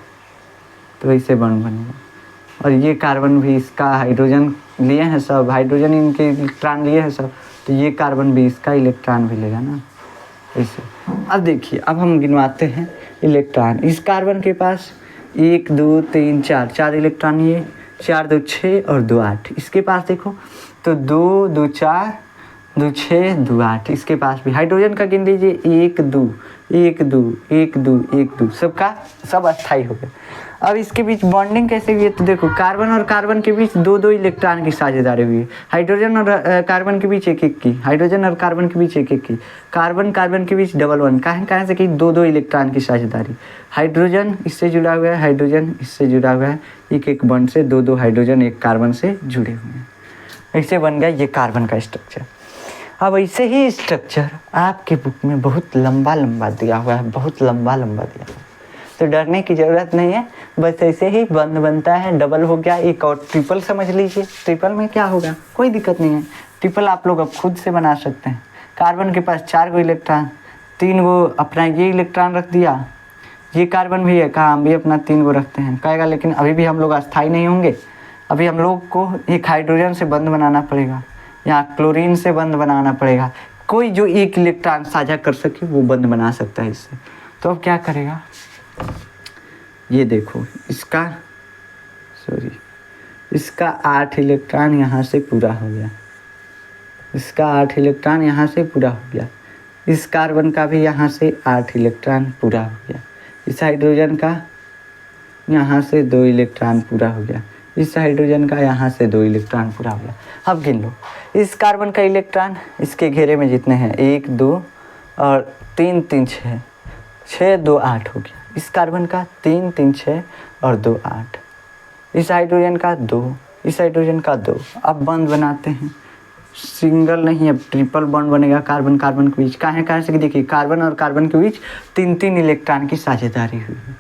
तो ऐसे बॉन्ड बनेगा। और ये कार्बन भी इसका हाइड्रोजन लिए हैं सब, हाइड्रोजन इनके इलेक्ट्रॉन लिए हैं सब, तो ये कार्बन भी इसका इलेक्ट्रॉन मिलेगा ना ऐसे। अब देखिए, अब हम गिनवाते हैं इलेक्ट्रॉन। इस कार्बन के पास 1 2 3 4 4 इलेक्ट्रॉन, ये 4 2 6 और 2 8। इसके पास देखो तो 2 2 4 2 6 2 8। इसके पास भी हाइड्रोजन का गिन लीजिए 1 2 1 2 1 2 1 2, सबका सब अस्थाई हो गया। अब इसके बीच बॉन्डिंग कैसे हुई है तो देखो, कार्बन और कार्बन के बीच 2 2 इलेक्ट्रॉन की साझेदारी हुई है। हाइड्रोजन और कार्बन के बीच 1 1 की, हाइड्रोजन और कार्बन के बीच 1 1 की, कार्बन कार्बन के बीच 1 1। कहाँ से की 2 2 इलेक्ट्रॉन की साझेदारी। हाइड्रोजन इससे जुड़ा हुआ है, हाइड्रोजन इससे जुड़ा हुआ है, 1 1 बॉन्ड से 2 2 हाइड्रोजन 1 कार्बन से जुड़े हुए हैं। ऐसे बन गया ये कार्बन का स्ट्रक्चर। अब ऐसे ही स्ट्रक्चर आपके बुक में बहुत लंबा लंबा दिया हुआ है, बहुत लंबा लंबा दिया हुआ है, तो डरने की ज़रूरत नहीं है। बस ऐसे ही बंद बनता है, डबल हो गया, एक और ट्रिपल समझ लीजिए। ट्रिपल में क्या होगा, कोई दिक्कत नहीं है। ट्रिपल आप लोग अब खुद से बना सकते हैं। कार्बन के पास 4 गो इलेक्ट्रॉन, 3 गो अपना ये इलेक्ट्रॉन रख दिया, ये कार्बन भी है, कहा हम भी अपना 3 गो रखते हैं कहेगा। लेकिन अभी भी हम लोग अस्थाई नहीं होंगे, अभी हम लोग को एक हाइड्रोजन से बंद बनाना पड़ेगा या क्लोरीन से बंद बनाना पड़ेगा। कोई जो एक इलेक्ट्रॉन साझा कर सके वो बंद बना सकता है इससे। तो अब क्या करेगा, ये देखो इसका इसका 8 इलेक्ट्रॉन यहाँ से पूरा हो गया, इसका 8 इलेक्ट्रॉन यहाँ से पूरा हो गया, इस कार्बन का भी यहाँ से 8 इलेक्ट्रॉन पूरा हो गया, इस हाइड्रोजन का यहाँ से 2 इलेक्ट्रॉन पूरा हो गया, इस हाइड्रोजन का यहाँ से 2 इलेक्ट्रॉन पूरा हो गया। अब गिन लो, इस कार्बन का इलेक्ट्रॉन इसके घेरे में जितने हैं 1 2 और 3 3 6 6 2 8 हो गया। इस कार्बन का 3 3 6 और 2 8, इस हाइड्रोजन का 2, इस हाइड्रोजन का 2। अब बंद बनाते हैं, सिंगल नहीं अब ट्रिपल बॉन्ड बनेगा कार्बन कार्बन के बीच। कहाँ से देखिए, कार्बन और कार्बन के बीच 3 3 इलेक्ट्रॉन की साझेदारी हुई है।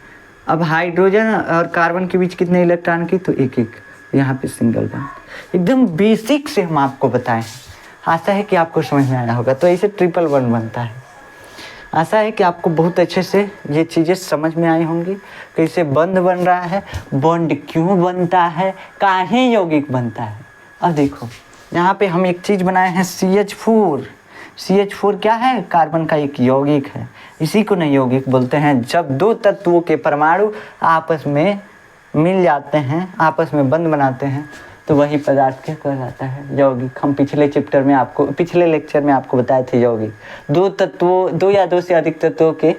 अब हाइड्रोजन और कार्बन के बीच कितने इलेक्ट्रॉन की, तो 1 1, यहाँ पे सिंगल बॉन्ड। एकदम बेसिक से हम आपको बताएं, आशा है कि आपको समझ में आया होगा। तो ऐसे ट्रिपल बॉन्ड बनता है। आशा है कि आपको बहुत अच्छे से ये चीज़ें समझ में आई होंगी, कैसे बंद बन रहा है, बॉन्ड क्यों बनता है, काहे यौगिक बनता है। अब देखो यहाँ पे हम एक चीज़ बनाए हैं CH4। CH4 क्या है, कार्बन का एक यौगिक है। इसी को नहीं यौगिक बोलते हैं जब 2 तत्वों के परमाणु आपस में मिल जाते हैं, आपस में बंद बनाते हैं, तो वही पदार्थ क्या कहलाता है, यौगिक। हम पिछले लेक्चर में आपको बताए थे यौगिक 2 या 2 से अधिक तत्वों के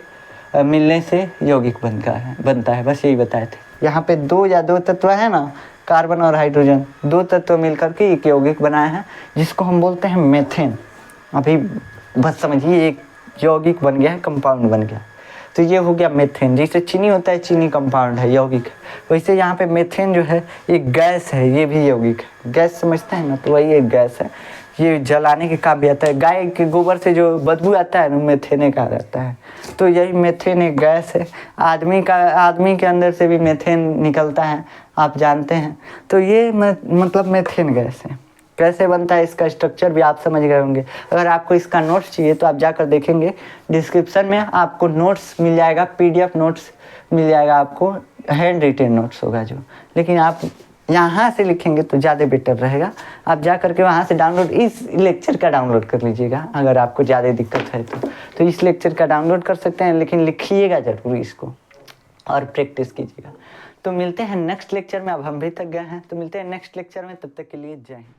मिलने से यौगिक बनता है, बस यही बताए थे। यहाँ पे 2 या 2 तत्व है ना, कार्बन और हाइड्रोजन, 2 तत्व मिलकर के एक यौगिक बनाया है जिसको हम बोलते हैं मेथेन। अभी बस समझिए, एक यौगिक बन गया है, कंपाउंड बन गया। तो ये हो गया मेथेन। जैसे चीनी होता है, चीनी कंपाउंड है, यौगिक है, वैसे यहाँ पे मेथेन जो है एक गैस है, ये भी यौगिक है। गैस समझते हैं ना, तो वही एक गैस है, ये जलाने के काम भी आता है। गाय के गोबर से जो बदबू आता है ना, मेथेन कहा जाता है। तो यही मेथेन एक गैस है। आदमी के अंदर से भी मेथेन निकलता है, आप जानते हैं। तो ये मतलब मेथेन गैस है। कैसे बनता है, इसका स्ट्रक्चर भी आप समझ गए होंगे। अगर आपको इसका नोट्स चाहिए तो आप जाकर देखेंगे, डिस्क्रिप्शन में आपको नोट्स मिल जाएगा, PDF नोट्स मिल जाएगा आपको, हैंड रिटेन नोट्स होगा जो। लेकिन आप यहाँ से लिखेंगे तो ज़्यादा बेटर रहेगा। आप जा करके वहाँ से डाउनलोड, इस लेक्चर का डाउनलोड कर लीजिएगा अगर आपको ज़्यादा दिक्कत है तो इस लेक्चर का डाउनलोड कर सकते हैं। लेकिन लिखिएगा ज़रूर इसको और प्रैक्टिस कीजिएगा। तो मिलते हैं नेक्स्ट लेक्चर में। अब हम भी थक गए हैं, तो मिलते हैं नेक्स्ट लेक्चर में। तब तक के लिए जय हिंद।